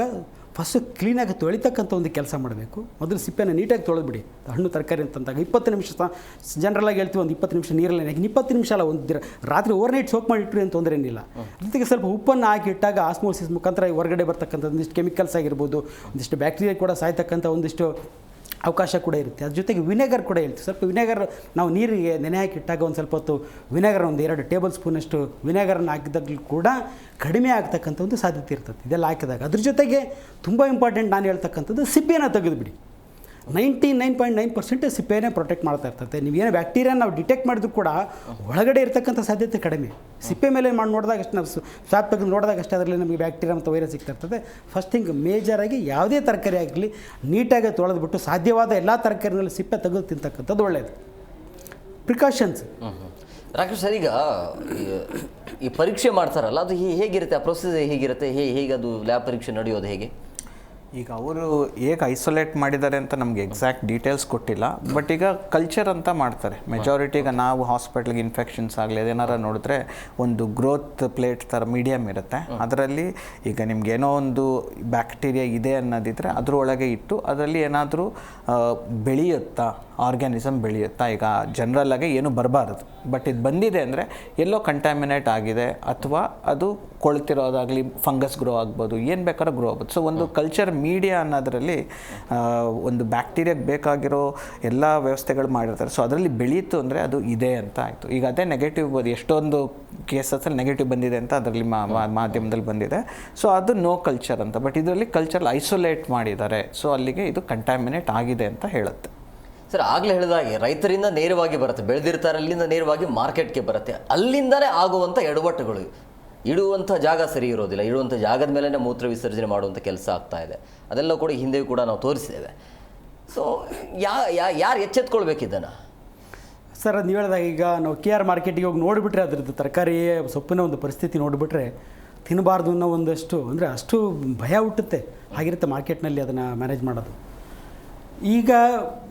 ಫಸ್ಟು ಕ್ಲೀನಾಗಿ ತೊಳಿತಕ್ಕಂಥ ಒಂದು ಕೆಲಸ ಮಾಡಬೇಕು. ಮೊದಲು ಸಿಪ್ಪೆನ ನೀಟಾಗಿ ತೊಳೆದ್ಬಿಡಿ. ಹಣ್ಣು ತರಕಾರಿ ಅಂತಂದಾಗ 20 ನಿಮಿಷ ಜನರಲ್ಲಾಗಿ ಹೇಳ್ತೀವಿ, ಒಂದು 20 ನಿಮಿಷ ನೀರಲ್ಲಿ ನೆನೆ. 20 ನಿಮಿಷ ಅಲ್ಲ, ಒಂದು ರಾತ್ರಿ ಓವರ್ನೈಟ್ ಸೋಕ್ ಮಾಡಿಟ್ರಿ ಅಂತ ತೊಂದರೆ ಏನಿಲ್ಲ. ಜೊತೆಗೆ ಸ್ವಲ್ಪ ಉಪ್ಪನ್ನು ಹಾಕಿ ಇಟ್ಟಾಗ ಆಸ್ಮೋಸಿಸ್ ಮುಖಾಂತರ ಹೊರಗಡೆ ಬರ್ತಕ್ಕಂಥ ಒಂದಿಷ್ಟು ಕೆಮಿಕಲ್ಸ್ ಆಗಿರ್ಬೋದು, ಒಂದಿಷ್ಟು ಬ್ಯಾಕ್ಟೀರಿಯಾ ಕೂಡ ಸಾಯ್ತಕ್ಕಂಥ ಒಂದಿಷ್ಟು ಅವಕಾಶ ಕೂಡ ಇರುತ್ತೆ. ಅದ್ರ ಜೊತೆಗೆ ವಿನೆಗರ್ ಕೂಡ ಹೇಳ್ತೀವಿ. ಸ್ವಲ್ಪ ವಿನೆಗರ್ ನಾವು ನೀರಿಗೆ ನೆನೆ ಹಾಕಿ ಇಟ್ಟಾಗ ಒಂದು ಸ್ವಲ್ಪ ಹೊತ್ತು ವಿನೆಗರ್ ಒಂದು 2 ಟೇಬಲ್ ಸ್ಪೂನಷ್ಟು ವಿನೆಗರನ್ನು ಹಾಕಿದಾಗಲೂ ಕೂಡ ಕಡಿಮೆ ಆಗ್ತಕ್ಕಂಥ ಒಂದು ಸಾಧ್ಯತೆ ಇರ್ತದೆ ಇದೆಲ್ಲ ಹಾಕಿದಾಗ. ಅದ್ರ ಜೊತೆಗೆ ತುಂಬ ಇಂಪಾರ್ಟೆಂಟ್ ನಾನು ಹೇಳ್ತಕ್ಕಂಥದ್ದು ಸಿಪ್ಪೆಯನ್ನು ತೆಗೆದುಬಿಡಿ. 99.9% ಸಿಪ್ಪೆನೇ ಪ್ರೊಟೆಕ್ಟ್ ಮಾಡ್ತಾ ಇರ್ತದೆ. ನೀವೇನೋ ಬ್ಯಾಕ್ಟೀರಿಯಾ ನಾವು ಡಿಟೆಕ್ಟ್ ಮಾಡಿದ್ರು ಕೂಡ ಒಳಗಡೆ ಇರ್ತಕ್ಕಂಥ ಸಾಧ್ಯತೆ ಕಡಿಮೆ. ಸಿಪ್ಪೆ ಮೇಲೆ ಮಾಡಿ ನೋಡಿದಾಗ ಅಷ್ಟು ನಾವು ಸ್ವಾಪ್ ತೆಗೆದು ನೋಡಿದಾಗ ಅಷ್ಟೇ ಅದರಲ್ಲಿ ನಮಗೆ ಬ್ಯಾಕ್ಟೀರಿಯಾ ಮತ್ತು ವೈರಸ್ ಸಿಗ್ತಾ ಇರ್ತದೆ. ಫಸ್ಟ್ ಥಿಂಗ್ ಮೇಜರಾಗಿ ಯಾವುದೇ ತರಕಾರಿ ಆಗಲಿ ನೀಟಾಗಿ ತೊಳೆದ್ಬಿಟ್ಟು ಸಾಧ್ಯವಾದ ಎಲ್ಲ ತರಕಾರಿನಲ್ಲಿ ಸಿಪ್ಪೆ ತೆಗೆದು ತಿಂತಕ್ಕಂಥದ್ದು ಒಳ್ಳೆಯದು. ಪ್ರಿಕಾಷನ್ಸ್. ರಾಕೇಶ್ ಸರ್, ಈಗ ಈ ಪರೀಕ್ಷೆ ಮಾಡ್ತಾರಲ್ಲ ಅದು ಹೇಗಿರುತ್ತೆ? ಆ ಪ್ರೊಸೆಸ್ ಹೇಗಿರುತ್ತೆ? ಹೇಗೆ ಅದು ಲ್ಯಾಬ್ ಪರೀಕ್ಷೆ ನಡೆಯೋದು ಹೇಗೆ? ಈಗ ಅವರು ಹೇಗೆ ಐಸೋಲೇಟ್ ಮಾಡಿದ್ದಾರೆ ಅಂತ ನಮಗೆ ಎಕ್ಸಾಕ್ಟ್ ಡೀಟೇಲ್ಸ್ ಕೊಟ್ಟಿಲ್ಲ. ಬಟ್ ಈಗ ಕಲ್ಚರ್ ಅಂತ ಮಾಡ್ತಾರೆ ಮೆಜಾರಿಟಿ. ಈಗ ನಾವು ಹಾಸ್ಪಿಟ್ಲಿಗೆ ಇನ್ಫೆಕ್ಷನ್ಸ್ ಆಗಲಿ ಅದೇನಾರ ನೋಡಿದ್ರೆ ಒಂದು ಗ್ರೋತ್ ಪ್ಲೇಟ್ ಥರ ಮೀಡಿಯಮ್ ಇರುತ್ತೆ. ಅದರಲ್ಲಿ ಈಗ ನಿಮ್ಗೆ ಏನೋ ಒಂದು ಬ್ಯಾಕ್ಟೀರಿಯಾ ಇದೆ ಅನ್ನೋದಿದ್ರೆ ಅದರೊಳಗೆ ಇಟ್ಟು ಅದರಲ್ಲಿ ಏನಾದರೂ ಬೆಳೆಯುತ್ತಾ, ಆರ್ಗ್ಯಾನಿಸಮ್ ಬೆಳೆಯುತ್ತಾ. ಈಗ ಜನರಲ್ಲಾಗಿ ಏನು ಬರಬಾರದು, ಬಟ್ ಇದು ಬಂದಿದೆ ಅಂದರೆ ಎಲ್ಲೋ ಕಂಟ್ಯಾಮಿನೇಟ್ ಆಗಿದೆ ಅಥವಾ ಅದು ಕೊಳ್ತಿರೋದಾಗಲಿ ಫಂಗಸ್ ಗ್ರೋ ಆಗ್ಬೋದು, ಏನು ಬೇಕಾದ್ರೂ ಗ್ರೋ ಆಗ್ಬೋದು. ಸೊ ಒಂದು ಕಲ್ಚರ್ ಮೀಡಿಯಾ ಅನ್ನೋದರಲ್ಲಿ ಒಂದು ಬ್ಯಾಕ್ಟೀರಿಯಾಗೆ ಬೇಕಾಗಿರೋ ಎಲ್ಲ ವ್ಯವಸ್ಥೆಗಳು ಮಾಡಿರ್ತಾರೆ. ಸೊ ಅದರಲ್ಲಿ ಬೆಳೀತು ಅಂದರೆ ಅದು ಇದೆ ಅಂತ ಆಯಿತು. ಈಗ ಅದೇ ನೆಗೆಟಿವ್ ಎಷ್ಟೊಂದು ಕೇಸಸಲ್ಲಿ ನೆಗೆಟಿವ್ ಬಂದಿದೆ ಅಂತ ಅದರಲ್ಲಿ ಮಾಧ್ಯಮದಲ್ಲಿ ಬಂದಿದೆ. ಸೊ ಅದು ನೋ ಕಲ್ಚರ್ ಅಂತ. ಬಟ್ ಇದರಲ್ಲಿ ಕಲ್ಚರ್ ಐಸೋಲೇಟ್ ಮಾಡಿದ್ದಾರೆ. ಸೊ ಅಲ್ಲಿಗೆ ಇದು ಕಂಟ್ಯಾಮಿನೇಟ್ ಆಗಿದೆ ಅಂತ ಹೇಳುತ್ತೆ. ಸರ್, ಆಗಲೇ ಹೇಳಿದಾಗೆ ರೈತರಿಂದ ನೇರವಾಗಿ ಬರುತ್ತೆ, ಬೆಳೆದಿರ್ತಾರೆ ಅಲ್ಲಿಂದ ನೇರವಾಗಿ ಮಾರ್ಕೆಟ್ಗೆ ಬರುತ್ತೆ. ಅಲ್ಲಿಂದಲೇ ಆಗುವಂಥ ಎಡವಟ್ಟುಗಳು, ಇಡುವಂಥ ಜಾಗ ಸರಿ ಇರೋದಿಲ್ಲ, ಇಡುವಂಥ ಜಾಗದ ಮೇಲೇ ಮೂತ್ರ ವಿಸರ್ಜನೆ ಮಾಡುವಂಥ ಕೆಲಸ ಆಗ್ತಾ ಇದೆ. ಅದೆಲ್ಲ ಕೂಡ ಹಿಂದೆ ಕೂಡ ನಾವು ತೋರಿಸಿದ್ದೇವೆ. ಸೊ ಯಾರು ಎಚ್ಚೆತ್ಕೊಳ್ಬೇಕು ಇದನ್ನು? ಸರ್, ಅದು ನೀವು ಹೇಳಿದಾಗ ಈಗ ನಾವು KR ಮಾರ್ಕೆಟಿಗೆ ಹೋಗಿ ನೋಡಿಬಿಟ್ರೆ ಅದರದ್ದು ತರಕಾರಿ ಸೊಪ್ಪಿನ ಒಂದು ಪರಿಸ್ಥಿತಿ ನೋಡಿಬಿಟ್ರೆ ತಿನ್ನಬಾರ್ದು ಅನ್ನೋ ಒಂದಷ್ಟು ಅಂದರೆ ಅಷ್ಟು ಭಯ ಹುಟ್ಟುತ್ತೆ. ಹಾಗಿರುತ್ತೆ ಮಾರ್ಕೆಟ್ನಲ್ಲಿ ಅದನ್ನು ಮ್ಯಾನೇಜ್ ಮಾಡೋದು. ಈಗ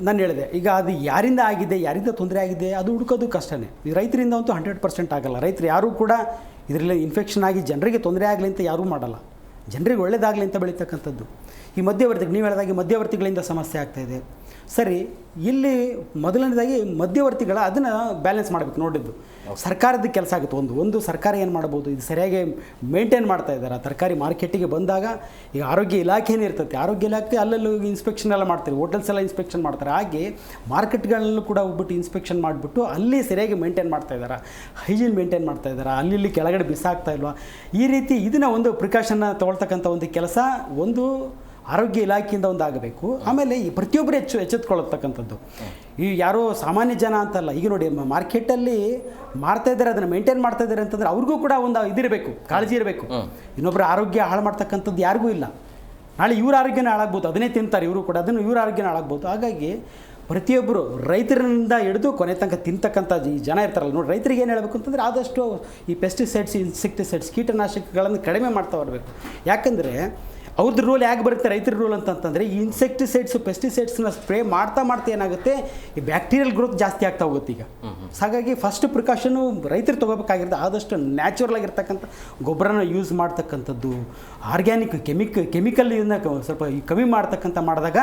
ನಾನು ಹೇಳಿದೆ, ಈಗ ಅದು ಯಾರಿಂದ ಆಗಿದೆ, ಯಾರಿಂದ ತೊಂದರೆ ಆಗಿದೆ ಅದು ಹುಡುಕೋದು ಕಷ್ಟನೇ. ಈ ರೈತರಿಂದ ಅಂತೂ 100% ಆಗಲ್ಲ. ರೈತರು ಯಾರೂ ಕೂಡ ಇದರಲ್ಲಿ ಇನ್ಫೆಕ್ಷನ್ ಆಗಿ ಜನರಿಗೆ ತೊಂದರೆ ಆಗಲಿ ಅಂತ ಯಾರೂ ಮಾಡಲ್ಲ. ಜನರಿಗೆ ಒಳ್ಳೇದಾಗಲಿ ಅಂತ ಬೆಳೀತಕ್ಕಂಥದ್ದು. ಈ ಮಧ್ಯವರ್ತಿಗಳು, ನೀವು ಹೇಳಿದಾಗೆ ಮಧ್ಯವರ್ತಿಗಳಿಂದ ಸಮಸ್ಯೆ ಆಗ್ತಾಯಿದೆ. ಸರಿ, ಇಲ್ಲಿ ಮೊದಲನೇದಾಗಿ ಮಧ್ಯವರ್ತಿಗಳ ಅದನ್ನು ಬ್ಯಾಲೆನ್ಸ್ ಮಾಡಬೇಕು. ನೋಡಿದ್ದು ಸರ್ಕಾರದ ಕೆಲಸ ಆಗುತ್ತೆ. ಒಂದು ಸರ್ಕಾರ ಏನು ಮಾಡ್ಬೋದು, ಇದು ಸರಿಯಾಗಿ ಮೇಂಟೈನ್ ಮಾಡ್ತಾ ಇದ್ದಾರೆ. ತರಕಾರಿ ಮಾರ್ಕೆಟಿಗೆ ಬಂದಾಗ ಈಗ ಆರೋಗ್ಯ ಇಲಾಖೆನೇ ಇರ್ತೈತೆ. ಆರೋಗ್ಯ ಇಲಾಖೆ ಅಲ್ಲಲ್ಲೂ ಇನ್ಸ್ಪೆಕ್ಷನ್ ಎಲ್ಲ ಮಾಡ್ತಾರೆ, ಹೋಟೆಲ್ಸ್ ಎಲ್ಲ ಇನ್ಸ್ಪೆಕ್ಷನ್ ಮಾಡ್ತಾರೆ. ಹಾಗೆ ಮಾರ್ಕೆಟ್ಗಳಲ್ಲೂ ಕೂಡ ಹೋಗ್ಬಿಟ್ಟು ಇನ್ಸ್ಪೆಕ್ಷನ್ ಮಾಡಿಬಿಟ್ಟು ಅಲ್ಲಿ ಸರಿಯಾಗಿ ಮೇಂಟೈನ್ ಮಾಡ್ತಾ ಇದ್ದಾರೆ, ಹೈಜೀನ್ ಮೇಂಟೈನ್ ಮಾಡ್ತಾ ಇದ್ದಾರೆ, ಅಲ್ಲಿ ಕೆಳಗಡೆ ಬಿಸಾಕ್ತಾ ಇಲ್ವಾ, ಈ ರೀತಿ ಇದನ್ನು ಒಂದು ಪ್ರಿಕಾಷನ್ನ ತೊಗೊಳ್ತಕ್ಕಂಥ ಒಂದು ಕೆಲಸ ಒಂದು ಆರೋಗ್ಯ ಇಲಾಖೆಯಿಂದ ಒಂದು ಆಗಬೇಕು. ಆಮೇಲೆ ಈ ಪ್ರತಿಯೊಬ್ಬರು ಎಚ್ಚೆತ್ಕೊಳ್ಳತಕ್ಕಂಥದ್ದು. ಈ ಯಾರೋ ಸಾಮಾನ್ಯ ಜನ ಅಂತಲ್ಲ, ಈಗ ನೋಡಿ ಮಾರ್ಕೆಟಲ್ಲಿ ಮಾರ್ತಾ ಇದ್ದಾರೆ, ಅದನ್ನು ಮೇಂಟೈನ್ ಮಾಡ್ತಾ ಇದ್ದಾರೆ ಅಂತಂದರೆ ಅವ್ರಿಗೂ ಕೂಡ ಒಂದು ಇದಿರಬೇಕು, ಕಾಳಜಿ ಇರಬೇಕು. ಇನ್ನೊಬ್ಬರ ಆರೋಗ್ಯ ಹಾಳು ಮಾಡ್ತಕ್ಕಂಥದ್ದು ಯಾರಿಗೂ ಇಲ್ಲ. ನಾಳೆ ಇವ್ರ ಆರೋಗ್ಯನ ಹಾಳಾಗ್ಬೋದು, ಅದನ್ನೇ ತಿಂತಾರೆ ಇವರು ಕೂಡ, ಅದನ್ನು ಇವ್ರ ಆರೋಗ್ಯನ ಹಾಳಾಗ್ಬೋದು. ಹಾಗಾಗಿ ಪ್ರತಿಯೊಬ್ಬರು ರೈತರಿಂದ ಹಿಡಿದು ಕೊನೆ ತನಕ ತಿಂತಕ್ಕಂಥ ಈ ಜನ ಇರ್ತಾರಲ್ಲ ನೋಡಿ, ರೈತರಿಗೆ ಏನು ಹೇಳಬೇಕು ಅಂತಂದರೆ ಆದಷ್ಟು ಈ ಪೆಸ್ಟಿಸೈಡ್ಸ್, ಇನ್ಸೆಕ್ಟಿಸೈಡ್ಸ್, ಕೀಟನಾಶಕಗಳನ್ನು ಕಡಿಮೆ ಮಾಡ್ತಾ ಬರಬೇಕು. ಯಾಕಂದರೆ ಅವ್ರದ್ದು ರೂಲ್ ಯಾಕೆ ಬರುತ್ತೆ ರೈತರ ರೂಲ್ ಅಂತಂತಂದರೆ, ಈ ಇನ್ಸೆಕ್ಟಿಸೈಡ್ಸು ಪೆಸ್ಟಿಸೈಡ್ಸ್ನ ಸ್ಪ್ರೇ ಮಾಡ್ತಾ ಏನಾಗುತ್ತೆ, ಈ ಬ್ಯಾಕ್ಟೀರಿಯಲ್ ಗ್ರೋತ್ ಜಾಸ್ತಿ ಆಗ್ತಾ ಹೋಗುತ್ತೆ ಈಗ. ಹಾಗಾಗಿ ಫಸ್ಟ್ ಪ್ರಿಕಾಷನು ರೈತರು ತೊಗೋಬೇಕಾಗಿರೋದು ಆದಷ್ಟು ನ್ಯಾಚುರಲ್ ಆಗಿರ್ತಕ್ಕಂಥ ಗೊಬ್ಬರನ ಯೂಸ್ ಮಾಡ್ತಕ್ಕಂಥದ್ದು, ಆರ್ಗ್ಯಾನಿಕ್ ಕೆಮಿಕಲಿಂದ ಸ್ವಲ್ಪ ಕಮ್ಮಿ ಮಾಡಿದಾಗ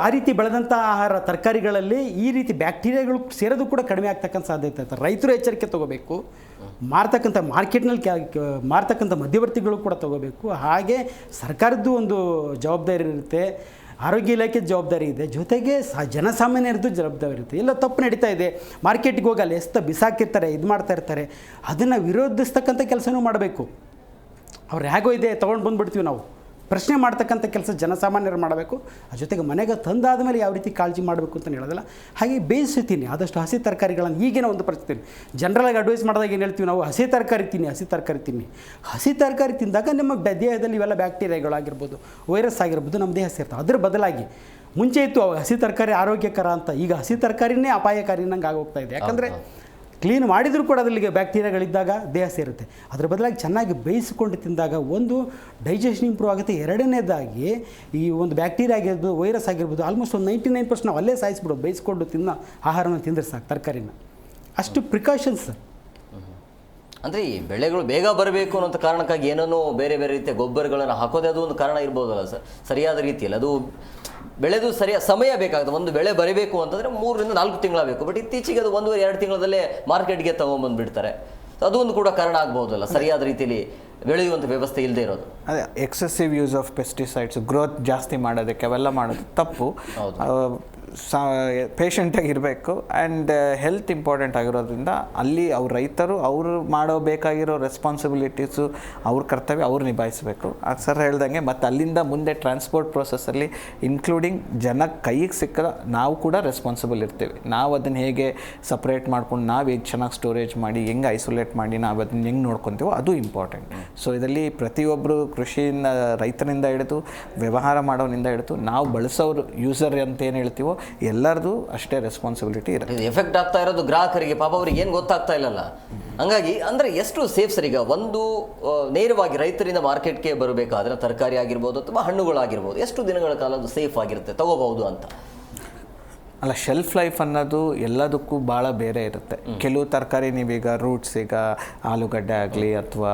ಆ ರೀತಿ ಬೆಳೆದಂಥ ಆಹಾರ ತರಕಾರಿಗಳಲ್ಲಿ ಈ ರೀತಿ ಬ್ಯಾಕ್ಟೀರಿಯಾಗಳು ಸೇರೋದು ಕೂಡ ಕಡಿಮೆ ಆಗ್ತಕ್ಕಂಥ ಸಾಧ್ಯತೆ ಇರ್ತದೆ. ರೈತರು ಎಚ್ಚರಿಕೆ ತೊಗೋಬೇಕು, ಮಾರ್ತಕ್ಕಂಥ ಮಾರ್ಕೆಟ್ನಲ್ಲಿ ಮಾರ್ತಕ್ಕಂಥ ಮಧ್ಯವರ್ತಿಗಳು ಕೂಡ ತೊಗೋಬೇಕು. ಹಾಗೆ ಸರ್ಕಾರದ್ದು ಒಂದು ಜವಾಬ್ದಾರಿ ಇರುತ್ತೆ, ಆರೋಗ್ಯ ಇಲಾಖೆ ಜವಾಬ್ದಾರಿ ಇದೆ, ಜೊತೆಗೆ ಜನಸಾಮಾನ್ಯರದ್ದು ಜವಾಬ್ದಾರಿ ಇರುತ್ತೆ. ಎಲ್ಲ ತಪ್ಪು ನಡೀತಾ ಇದೆ, ಮಾರ್ಕೆಟಿಗೆ ಹೋಗಿ ಅಲ್ಲಿ ಬಿಸಾಕಿರ್ತಾರೆ, ಇದು ಮಾಡ್ತಾ ಇರ್ತಾರೆ, ಅದನ್ನು ವಿರೋಧಿಸ್ತಕ್ಕಂಥ ಕೆಲಸನೂ ಮಾಡಬೇಕು. ಅವ್ರು ಹೇಗೋ ಇದೆ ತೊಗೊಂಡು ಬಂದುಬಿಡ್ತೀವಿ ನಾವು, ಪ್ರಶ್ನೆ ಮಾಡ್ತಕ್ಕಂಥ ಕೆಲಸ ಜನಸಾಮಾನ್ಯರು ಮಾಡಬೇಕು. ಆ ಜೊತೆಗೆ ಮನೆಗೆ ತಂದಾದ ಮೇಲೆ ಯಾವ ರೀತಿ ಕಾಳಜಿ ಮಾಡಬೇಕು ಅಂತ ಹೇಳೋದಿಲ್ಲ. ಹಾಗೆ ಬೇಯಿಸ್ತೀನಿ ಆದಷ್ಟು ಹಸಿ ತರಕಾರಿಗಳನ್ನು. ಈಗಿನ ಒಂದು ಪರಿಸ್ಥಿತಿ ಜನರಲಾಗಿ ಅಡ್ವೈಸ್ ಮಾಡಿದಾಗ ಏನು ಹೇಳ್ತೀವಿ ನಾವು, ಹಸಿ ತರಕಾರಿ ತಿನ್ನಿ. ಹಸಿ ತರಕಾರಿ ತಿಂದಾಗ ನಮ್ಮ ದೇಹದಲ್ಲಿ ಇವೆಲ್ಲ ಬ್ಯಾಕ್ಟೀರಿಯಾಗಳಾಗಿರ್ಬೋದು, ವೈರಸ್ ಆಗಿರ್ಬೋದು ನಮ್ಮ ದೇಹ ಸೇರ್ತವೆ. ಅದ್ರ ಬದಲಾಗಿ ಮುಂಚೆ ಇತ್ತು ಹಸಿ ತರಕಾರಿ ಆರೋಗ್ಯಕರ ಅಂತ, ಈಗ ಹಸಿ ತರಕಾರಿನೇ ಅಪಾಯಕಾರಿ ನಂಗೆ ಆಗೋಗ್ತಾ ಇದೆ. ಯಾಕಂದರೆ ಕ್ಲೀನ್ ಮಾಡಿದರೂ ಕೂಡ ಅದರಲ್ಲಿಗೆ ಬ್ಯಾಕ್ಟೀರಿಯಾಗಳಿದ್ದಾಗ ದೇಹ ಸೇರುತ್ತೆ. ಅದರ ಬದಲಾಗಿ ಚೆನ್ನಾಗಿ ಬೇಯಿಸಿಕೊಂಡು ತಿಂದಾಗ ಒಂದು ಡೈಜೆಷನ್ ಇಂಪ್ರೂವ್ ಆಗುತ್ತೆ. ಎರಡನೇದಾಗಿ ಈ ಒಂದು ಬ್ಯಾಕ್ಟೀರಿಯಾ ಆಗಿರ್ಬೋದು, ವೈರಸ್ ಆಗಿರ್ಬೋದು, ಆಲ್ಮೋಸ್ಟ್ ಒಂದು 99% ನಾವು ಅಲ್ಲೇ ಸಾಯಿಸ್ಬಿಡೋದು, ಬೇಯಿಸ್ಕೊಂಡು ತಿನ್ನೋ ಆಹಾರವನ್ನು ತಿಂದರೆ ಸಾಕು, ತರಕಾರಿನ. ಅಷ್ಟು ಪ್ರಿಕಾಷನ್ಸ್ ಸರ್. ಅಂದರೆ ಈ ಬೆಳೆಗಳು ಬೇಗ ಬರಬೇಕು ಅನ್ನೋಂಥ ಕಾರಣಕ್ಕಾಗಿ ಏನೇನೋ ಬೇರೆ ರೀತಿಯ ಗೊಬ್ಬರಗಳನ್ನು ಹಾಕೋದೇ ಅದು ಒಂದು ಕಾರಣ ಇರ್ಬೋದಲ್ಲ ಸರ್, ಸರಿಯಾದ ರೀತಿಯಲ್ಲಿ ಅದು ಬೆಳೆದು ಸರಿಯಾದ ಸಮಯ ಬೇಕಾಗುತ್ತೆ. ಒಂದು ಬೆಳೆ ಬರಬೇಕು ಅಂತಂದರೆ 3 ರಿಂದ 4 ತಿಂಗಳ ಬೇಕು. ಬಟ್ ಇತ್ತೀಚೆಗೆ ಅದು 1-2 ತಿಂಗಳಲ್ಲೇ ಮಾರ್ಕೆಟ್ಗೆ ತೊಗೊಂಬಂದುಬಿಡ್ತಾರೆ. ಅದೊಂದು ಕೂಡ ಕಾರಣ ಆಗ್ಬೋದಲ್ಲ, ಸರಿಯಾದ ರೀತಿಯಲ್ಲಿ ಬೆಳೆಯುವಂಥ ವ್ಯವಸ್ಥೆ ಇಲ್ಲದೆ ಇರೋದು. ಅದೇ excessive use of pesticides, growth ಜಾಸ್ತಿ ಮಾಡೋದಕ್ಕೆ ಅವೆಲ್ಲ ಮಾಡೋದು ತಪ್ಪು. ಪೇಷಂಟಾಗಿರಬೇಕು ಆ್ಯಂಡ್ ಹೆಲ್ತ್ ಇಂಪಾರ್ಟೆಂಟ್ ಆಗಿರೋದ್ರಿಂದ ಅಲ್ಲಿ ಅವ್ರ ರೈತರು ಅವರು ಮಾಡಬೇಕಾಗಿರೋ ರೆಸ್ಪಾನ್ಸಿಬಿಲಿಟೀಸು, ಅವ್ರ ಕರ್ತವ್ಯ ಅವ್ರು ನಿಭಾಯಿಸಬೇಕು. ಅದು ಸರ್ ಹೇಳ್ದಂಗೆ ಮತ್ತು ಅಲ್ಲಿಂದ ಮುಂದೆ ಟ್ರಾನ್ಸ್ಪೋರ್ಟ್ ಪ್ರೊಸೆಸ್ಸಲ್ಲಿ ಇನ್ಕ್ಲೂಡಿಂಗ್ ಜನಕ್ಕೆ ಕೈಗೆ ಸಿಕ್ಕದ ನಾವು ಕೂಡ ರೆಸ್ಪಾನ್ಸಿಬಲ್ ಇರ್ತೀವಿ. ನಾವು ಅದನ್ನು ಹೇಗೆ ಸಪ್ರೇಟ್ ಮಾಡ್ಕೊಂಡು ನಾವು ಹೇಗೆ ಚೆನ್ನಾಗಿ ಸ್ಟೋರೇಜ್ ಮಾಡಿ, ಹೆಂಗೆ ಐಸೋಲೇಟ್ ಮಾಡಿ ನಾವು ಅದನ್ನು ಹೆಂಗೆ ನೋಡ್ಕೊತೀವೋ ಅದು ಇಂಪಾರ್ಟೆಂಟ್. ಸೊ ಇದರಲ್ಲಿ ಪ್ರತಿಯೊಬ್ಬರು ಕೃಷಿಯಿಂದ, ರೈತನಿಂದ ಹಿಡಿದು ವ್ಯವಹಾರ ಮಾಡೋನಿಂದ ಹಿಡಿದು ನಾವು ಬಳಸೋರು ಯೂಸರ್ ಅಂತ ಏನು ಹೇಳ್ತೀವೋ ಎಲ್ಲರದು ಅಷ್ಟೇ ರೆಸ್ಪಾನ್ಸಿಬಿಲಿಟಿ ಇರುತ್ತೆ. ಎಫೆಕ್ಟ್ ಆಗ್ತಾ ಇರೋದು ಗ್ರಾಹಕರಿಗೆ, ಪಾಪ ಅವ್ರಿಗೆ ಏನು ಗೊತ್ತಾಗ್ತಾ ಇಲ್ಲಲ್ಲ. ಹಂಗಾಗಿ ಅಂದರೆ ಎಷ್ಟು ಸೇಫ್ ಸರ್, ಈಗ ಒಂದು ನೇರವಾಗಿ ರೈತರಿಂದ ಮಾರ್ಕೆಟ್ಗೆ ಬರಬೇಕಾದ್ರೆ ತರಕಾರಿ ಆಗಿರ್ಬೋದು ಅಥವಾ ಹಣ್ಣುಗಳಾಗಿರ್ಬೋದು, ಎಷ್ಟು ದಿನಗಳ ಕಾಲ ಅದು ಸೇಫ್ ಆಗಿರುತ್ತೆ, ತಗೋಬಹುದು ಅಂತ? ಅಲ್ಲ, ಶೆಲ್ಫ್ ಲೈಫ್ ಅನ್ನೋದು ಎಲ್ಲದಕ್ಕೂ ಭಾಳ ಬೇರೆ ಇರುತ್ತೆ. ಕೆಲವು ತರಕಾರಿ ನೀವೀಗ ರೂಟ್ಸ್, ಈಗ ಆಲೂಗಡ್ಡೆ ಆಗಲಿ ಅಥವಾ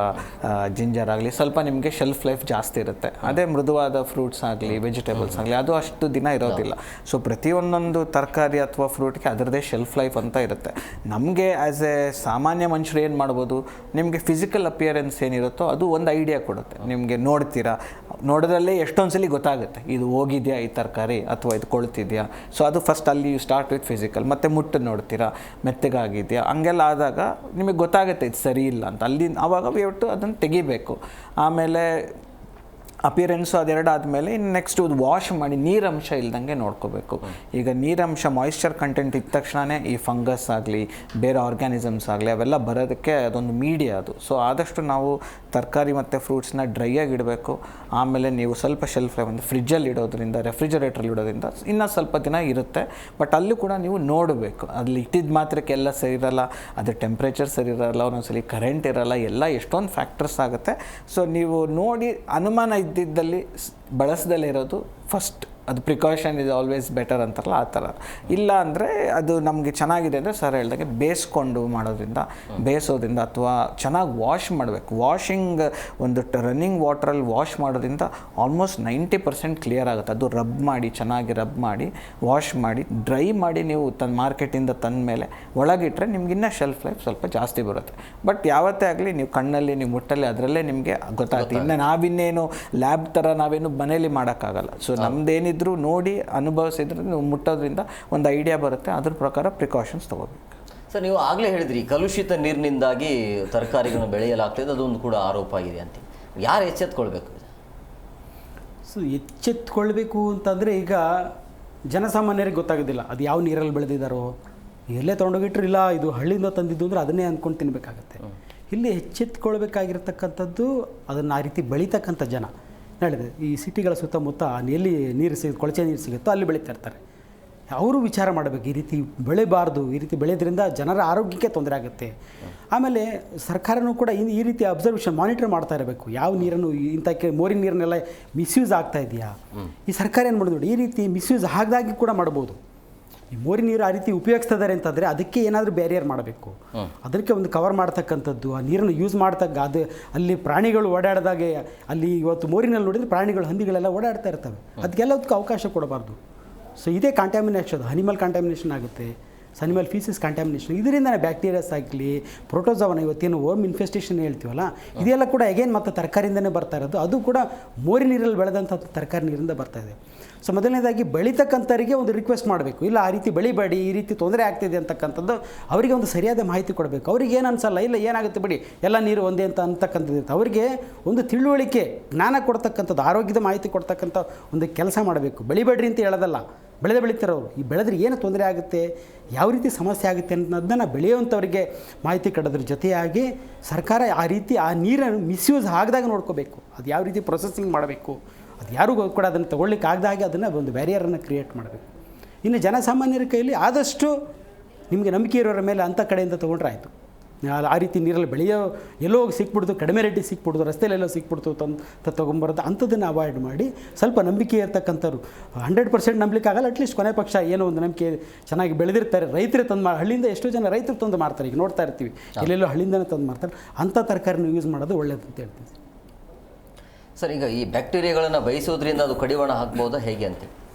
ಜಿಂಜರ್ ಆಗಲಿ ಸ್ವಲ್ಪ ನಿಮಗೆ ಶೆಲ್ಫ್ ಲೈಫ್ ಜಾಸ್ತಿ ಇರುತ್ತೆ. ಅದೇ ಮೃದುವಾದ ಫ್ರೂಟ್ಸ್ ಆಗಲಿ, ವೆಜಿಟೇಬಲ್ಸ್ ಆಗಲಿ ಅದು ಅಷ್ಟು ದಿನ ಇರೋದಿಲ್ಲ. ಸೊ ಪ್ರತಿಯೊಂದೊಂದು ತರಕಾರಿ ಅಥವಾ ಫ್ರೂಟ್ಗೆ ಅದರದ್ದೇ ಶೆಲ್ಫ್ ಲೈಫ್ ಅಂತ ಇರುತ್ತೆ. ನಮಗೆ ಆ್ಯಸ್ ಎ ಸಾಮಾನ್ಯ ಮನುಷ್ಯರು ಏನು ಮಾಡ್ಬೋದು, ನಿಮಗೆ ಫಿಸಿಕಲ್ ಅಪಿಯರೆನ್ಸ್ ಏನಿರುತ್ತೋ ಅದು ಒಂದು ಐಡಿಯಾ ಕೊಡುತ್ತೆ. ನಿಮಗೆ ನೋಡೋದ್ರಲ್ಲೇ ಎಷ್ಟೊಂದು ಸಲ ಗೊತ್ತಾಗುತ್ತೆ ಇದು ಹೋಗಿದೆಯಾ ಈ ತರಕಾರಿ ಅಥವಾ ಇದು ಕೊಳ್ತಿದೆಯಾ. ಸೊ ಅದು ಫಸ್ಟ್ ಅಲ್ಲಿ ಯು ಸ್ಟಾರ್ಟ್ ವಿತ್ ಫಿಸಿಕಲ್. ಮತ್ತು ಮುಟ್ಟು ನೋಡ್ತೀರಾ ಮೆತ್ತಗಾಗಿದೆಯಾ, ಹಂಗೆಲ್ಲ ಆದಾಗ ನಿಮಗೆ ಗೊತ್ತಾಗುತ್ತೆ ಇದು ಸರಿ ಇಲ್ಲ ಅಂತ. ಅಲ್ಲಿ ಆವಾಗ ಬಿಟ್ಟು ಅದನ್ನು ತೆಗಿಬೇಕು. ಆಮೇಲೆ ಅಪಿಯರೆನ್ಸು ಅದೆರಡು ಆದಮೇಲೆ ಇನ್ನು ನೆಕ್ಸ್ಟ್ ವಾಶ್ ಮಾಡಿ ನೀರಂಶ ಇಲ್ದಂಗೆ ನೋಡ್ಕೋಬೇಕು. ಈಗ ನೀರಂಶ ಮಾಯಿಶ್ಚರ್ ಕಂಟೆಂಟ್ ಇದ್ದ ತಕ್ಷಣವೇ ಈ ಫಂಗಸ್ ಆಗಲಿ ಬೇರೆ ಆರ್ಗ್ಯಾನಿಸಮ್ಸ್ ಆಗಲಿ ಅವೆಲ್ಲ ಬರೋದಕ್ಕೆ ಅದೊಂದು ಮೀಡಿಯಾ ಅದು. ಸೊ ಆದಷ್ಟು ನಾವು ತರಕಾರಿ ಮತ್ತು ಫ್ರೂಟ್ಸ್ನ ಡ್ರೈ ಆಗಿ ಇಡಬೇಕು. ಆಮೇಲೆ ನೀವು ಸ್ವಲ್ಪ ಶೆಲ್ಫ್ ಲೈಫ್ ಅಂದರೆ ಫ್ರಿಜ್ಜಲ್ಲಿ ಇಡೋದ್ರಿಂದ, ರೆಫ್ರಿಜರೇಟ್ರಲ್ಲಿ ಇಡೋದ್ರಿಂದ ಇನ್ನೂ ಸ್ವಲ್ಪ ದಿನ ಇರುತ್ತೆ. ಬಟ್ ಅಲ್ಲೂ ಕೂಡ ನೀವು ನೋಡಬೇಕು, ಅಲ್ಲಿ ಇಟ್ಟಿದ್ದ ಮಾತ್ರಕ್ಕೆ ಎಲ್ಲ ಸರಿ ಇರಲ್ಲ, ಅದ್ರ ಟೆಂಪ್ರೇಚರ್ ಸರಿ ಇರಲ್ಲ, ಒಂದೊಂದ್ಸಲಿ ಕರೆಂಟ್ ಇರಲ್ಲ, ಎಲ್ಲ ಎಷ್ಟೊಂದು ಫ್ಯಾಕ್ಟರ್ಸ್ ಆಗುತ್ತೆ. ಸೊ ನೀವು ನೋಡಿ ಅನುಮಾನ ಇದ್ದಿದ್ದಲ್ಲಿ ಬಳಸದಲ್ಲೇ ಇರೋದು ಫಸ್ಟ್. ಅದು ಪ್ರಿಕಾಷನ್ ಇಸ್ ಆಲ್ವೇಸ್ ಬೆಟರ್ ಅಂತಾರಲ್ಲ ಆ ಥರ. ಇಲ್ಲ ಅಂದರೆ ಅದು ನಮಗೆ ಚೆನ್ನಾಗಿದೆ ಅಂದರೆ ಸರ್ ಹೇಳ್ದಾಗೆ ಬೇಯಿಸ್ಕೊಂಡು ಬೇಯಿಸೋದ್ರಿಂದ ಅಥವಾ ಚೆನ್ನಾಗಿ ವಾಶ್ ಮಾಡಬೇಕು. ವಾಷಿಂಗ್ ಒಂದು ರನ್ನಿಂಗ್ ವಾಟ್ರಲ್ಲಿ ವಾಶ್ ಮಾಡೋದ್ರಿಂದ ಆಲ್ಮೋಸ್ಟ್ 90% ಕ್ಲಿಯರ್ ಆಗುತ್ತೆ. ಅದು ಚೆನ್ನಾಗಿ ರಬ್ ಮಾಡಿ ವಾಶ್ ಮಾಡಿ ಡ್ರೈ ಮಾಡಿ ನೀವು ಮಾರ್ಕೆಟಿಂದ ತಂದ ಮೇಲೆ ಒಳಗಿಟ್ರೆ ನಿಮ್ಗಿನ್ನ ಶೆಲ್ಫ್ ಲೈಫ್ ಸ್ವಲ್ಪ ಜಾಸ್ತಿ ಬರುತ್ತೆ. ಬಟ್ ಯಾವತ್ತೇ ಆಗಲಿ ನೀವು ಕಣ್ಣಲ್ಲಿ, ನೀವು ಮುಟ್ಟಲ್ಲಿ ಅದರಲ್ಲೇ ನಿಮಗೆ ಗೊತ್ತಾಗುತ್ತೆ. ಇನ್ನು ನಾವಿನ್ನೇನು ಲ್ಯಾಬ್ ಥರ ನಾವೇನು ಮನೇಲಿ ಮಾಡೋಕ್ಕಾಗಲ್ಲ. ಸೊ ನಮ್ದೇನಿದ್ರು ನೋಡಿ ಅನುಭವಿಸಿದ್ರೆ ನೀವು ಮುಟ್ಟೋದ್ರಿಂದ ಒಂದು ಐಡಿಯಾ ಬರುತ್ತೆ. ಅದ್ರ ಪ್ರಕಾರ ಪ್ರಿಕಾಷನ್ಸ್ ತೊಗೋಬೇಕು. ಸರ್, ನೀವು ಆಗಲೇ ಹೇಳಿದ್ರಿ ಕಲುಷಿತ ನೀರಿನಿಂದಾಗಿ ತರಕಾರಿಗಳನ್ನು ಬೆಳೆಯಲಾಗ್ತದೆ, ಅದೊಂದು ಕೂಡ ಆರೋಪ ಆಗಿದೆ ಅಂತ. ಯಾರು ಎಚ್ಚೆತ್ಕೊಳ್ಬೇಕು? ಸೊ ಎಚ್ಚೆತ್ಕೊಳ್ಬೇಕು ಅಂತಂದರೆ ಈಗ ಜನಸಾಮಾನ್ಯರಿಗೆ ಗೊತ್ತಾಗೋದಿಲ್ಲ ಅದು ಯಾವ ನೀರಲ್ಲಿ ಬೆಳೆದಿದ್ದಾರೋ, ಎಲ್ಲೇ ತೊಗೊಂಡೋಗಿಟ್ರು ಇಲ್ಲ ಇದು ಹಳ್ಳಿಯಿಂದ ತಂದಿದ್ದು ಅಂದರೆ ಅದನ್ನೇ ಅಂದ್ಕೊಂಡು ತಿನ್ನಬೇಕಾಗತ್ತೆ. ಇಲ್ಲಿ ಎಚ್ಚೆತ್ಕೊಳ್ಬೇಕಾಗಿರ್ತಕ್ಕಂಥದ್ದು ಅದನ್ನು ಆ ರೀತಿ ಬೆಳೀತಕ್ಕಂಥ ಜನ. ಹೇಳಿದೆ ಈ ಸಿಟಿಗಳ ಸುತ್ತಮುತ್ತ ಎಲ್ಲಿ ನೀರು ಕೊಳಚೆ ನೀರು ಸಿಗುತ್ತೋ ಅಲ್ಲಿ ಬೆಳೀತಾ ಇರ್ತಾರೆ. ಅವರು ವಿಚಾರ ಮಾಡಬೇಕು, ಈ ರೀತಿ ಬೆಳೆಬಾರ್ದು, ಈ ರೀತಿ ಬೆಳೆಯೋದ್ರಿಂದ ಜನರ ಆರೋಗ್ಯಕ್ಕೆ ತೊಂದರೆ ಆಗುತ್ತೆ. ಆಮೇಲೆ ಸರ್ಕಾರನೂ ಕೂಡ ಈ ರೀತಿ ಅಬ್ಸರ್ವೇಷನ್ ಮಾನಿಟರ್ ಮಾಡ್ತಾ ಇರಬೇಕು. ಯಾವ ನೀರನ್ನು ಇಂಥ ಮೋರಿನ ನೀರನ್ನೆಲ್ಲ ಮಿಸ್ಯೂಸ್ ಆಗ್ತಾ ಇದೆಯಾ, ಈ ಸರ್ಕಾರ ಏನು ಮಾಡೋದು ನೋಡಿ, ಈ ರೀತಿ ಮಿಸ್ಯೂಸ್ ಆಗದಾಗಿ ಕೂಡ ಮಾಡ್ಬೋದು. ಈ ಮೋರಿ ನೀರು ಆ ರೀತಿ ಉಪಯೋಗಿಸ್ತಿದ್ದಾರೆ ಅಂತಂದರೆ ಅದಕ್ಕೆ ಏನಾದರೂ ಬ್ಯಾರಿಯರ್ ಮಾಡಬೇಕು, ಅದಕ್ಕೆ ಒಂದು ಕವರ್ ಮಾಡ್ತಕ್ಕಂಥದ್ದು. ಆ ನೀರನ್ನು ಯೂಸ್ ಮಾಡ್ತಕ್ಕ ಅದು ಅಲ್ಲಿ ಪ್ರಾಣಿಗಳು ಓಡಾಡಿದಾಗೆ, ಅಲ್ಲಿ ಇವತ್ತು ಮೋರಿನಲ್ಲಿ ನೋಡಿದರೆ ಪ್ರಾಣಿಗಳು ಹಂದಿಗಳೆಲ್ಲ ಓಡಾಡ್ತಾ ಇರ್ತವೆ, ಅದಕ್ಕೆಲ್ಲದಕ್ಕೂ ಅವಕಾಶ ಕೊಡಬಾರ್ದು. ಸೊ ಇದೇ ಕಾಂಟ್ಯಾಮಿನೇಷನ್, ಅನಿಮಲ್ ಕಾಂಟ್ಯಾಮಿನೇಷನ್ ಆಗುತ್ತೆ, ಅನಿಮಲ್ ಫೀಸಸ್ ಕಾಂಟ್ಯಾಮಿನೇಷನ್. ಇದರಿಂದನೇ ಬ್ಯಾಕ್ಟೀರಿಯಾಸ್ ಆಗಲಿ, ಪ್ರೋಟೋಜೋವನ ಇವತ್ತೇನು ವರ್ಮ್ ಇನ್ಫೆಸ್ಟೇಷನ್ ಹೇಳ್ತೀವಲ್ಲ, ಇದೆಲ್ಲ ಕೂಡ ಅಗೇನ್ ಮತ್ತು ತರಕಾರಿಯಿಂದನೇ ಬರ್ತಾ ಇರೋದು. ಅದು ಕೂಡ ಮೋರಿ ನೀರಲ್ಲಿ ಬೆಳೆದಂಥ ತರಕಾರಿ ನೀರಿಂದ ಬರ್ತಾ ಇದೆ. ಸೊ ಮೊದಲನೇದಾಗಿ ಬೆಳೀತಕ್ಕಂಥವರಿಗೆ ಒಂದು ರಿಕ್ವೆಸ್ಟ್ ಮಾಡಬೇಕು, ಇಲ್ಲ ಆ ರೀತಿ ಬೆಳಿಬೇಡಿ, ಈ ರೀತಿ ತೊಂದರೆ ಆಗ್ತಿದೆ ಅಂತಕ್ಕಂಥದ್ದು ಅವರಿಗೆ ಒಂದು ಸರಿಯಾದ ಮಾಹಿತಿ ಕೊಡಬೇಕು. ಅವ್ರಿಗೆ ಏನು ಅನ್ಸಲ್ಲ, ಇಲ್ಲ ಏನಾಗುತ್ತೆ ಬಿಡಿ ಎಲ್ಲ ನೀರು ಒಂದೇ ಅಂತ ಅಂತಕ್ಕಂಥದ್ದು ಇರುತ್ತೆ. ಅವರಿಗೆ ಒಂದು ತಿಳುವಳಿಕೆ ಜ್ಞಾನ ಕೊಡ್ತಕ್ಕಂಥದ್ದು, ಆರೋಗ್ಯದ ಮಾಹಿತಿ ಕೊಡ್ತಕ್ಕಂಥ ಒಂದು ಕೆಲಸ ಮಾಡಬೇಕು. ಬೆಳಿಬೇಡ್ರಿ ಅಂತ ಹೇಳೋದಲ್ಲ, ಬೆಳೆದಿರ್ತಾರೆ ಈ ಬೆಳೆದ್ರೆ ಏನು ತೊಂದರೆ ಆಗುತ್ತೆ, ಯಾವ ರೀತಿ ಸಮಸ್ಯೆ ಆಗುತ್ತೆ ಅನ್ನೋದನ್ನು ಬೆಳೆಯುವಂಥವ್ರಿಗೆ ಮಾಹಿತಿ ಕೊಡೋದ್ರ ಜೊತೆಯಾಗಿ ಸರ್ಕಾರ ಆ ರೀತಿ ಆ ನೀರನ್ನು ಮಿಸ್ಯೂಸ್ ಆಗದಾಗ ನೋಡ್ಕೋಬೇಕು. ಅದು ಯಾವ ರೀತಿ ಪ್ರೊಸೆಸಿಂಗ್ ಮಾಡಬೇಕು, ಅದು ಯಾರಿಗೂ ಕೂಡ ಅದನ್ನು ತೊಗೊಳ್ಳಿಕ್ಕೆ ಆಗದಾಗೆ ಅದನ್ನು ಒಂದು ಬ್ಯಾರಿಯರನ್ನು ಕ್ರಿಯೇಟ್ ಮಾಡಬೇಕು. ಇನ್ನು ಜನಸಾಮಾನ್ಯರ ಕೈಯಲ್ಲಿ ಆದಷ್ಟು ನಿಮಗೆ ನಂಬಿಕೆ ಇರೋರ ಮೇಲೆ ಅಂಥ ಕಡೆಯಿಂದ ತೊಗೊಂಡ್ರೆ ಆಯಿತು. ಆ ರೀತಿ ನೀರಲ್ಲಿ ಬೆಳೆಯೋ ಎಲ್ಲೋ ಸಿಕ್ಬಿಡ್ತು, ಕಡಿಮೆ ರೇಟಿಗೆ ಸಿಕ್ಬಿಡ್ತು, ರಸ್ತೆಯಲ್ಲೆಲ್ಲೋ ಸಿಕ್ಬಿಡ್ತು ತೊಗೊಂಬರೋದು ಅಂಥದ್ದನ್ನು ಅವಾಯ್ಡ್ ಮಾಡಿ ಸ್ವಲ್ಪ ನಂಬಿಕೆ ಇರ್ತಕ್ಕಂಥವ್ರು 100% ನಂಬಲಿಕ್ಕಾಗಲ್ಲ, ಅಟ್ಲೀಸ್ಟ್ ಕೊನೆ ಪಕ್ಷ ಏನೋ ಒಂದು ನಂಬಿಕೆ ಚೆನ್ನಾಗಿ ಬೆಳೆದಿರ್ತಾರೆ, ರೈತರೇ ತಂದು ಹಳ್ಳಿಯಿಂದ ಎಷ್ಟೋ ಜನ ರೈತರು ತಂದು ಮಾರ್ತಾರೆ. ಈಗ ನೋಡ್ತಾ ಇರ್ತೀವಿ ಎಲ್ಲೆಲ್ಲೋ ಹಳ್ಳಿಯಿಂದನೇ ತಂದು ಮಾರ್ತಾರೆ. ಅಂಥ ತರಕಾರಿನ ಯೂಸ್ ಮಾಡೋದು ಒಳ್ಳೆಯದು ಅಂತ ಹೇಳ್ತೀವಿ ಸರ್. ಈಗ ಈ ಬ್ಯಾಕ್ಟೀರಿಯಾಗಳನ್ನು ಬಯಸೋದ್ರಿಂದ ಅದು ಕಡಿವಾಣ ಹಾಕ್ಬೋದಾ ಹೇಗೆ ಅಂತ?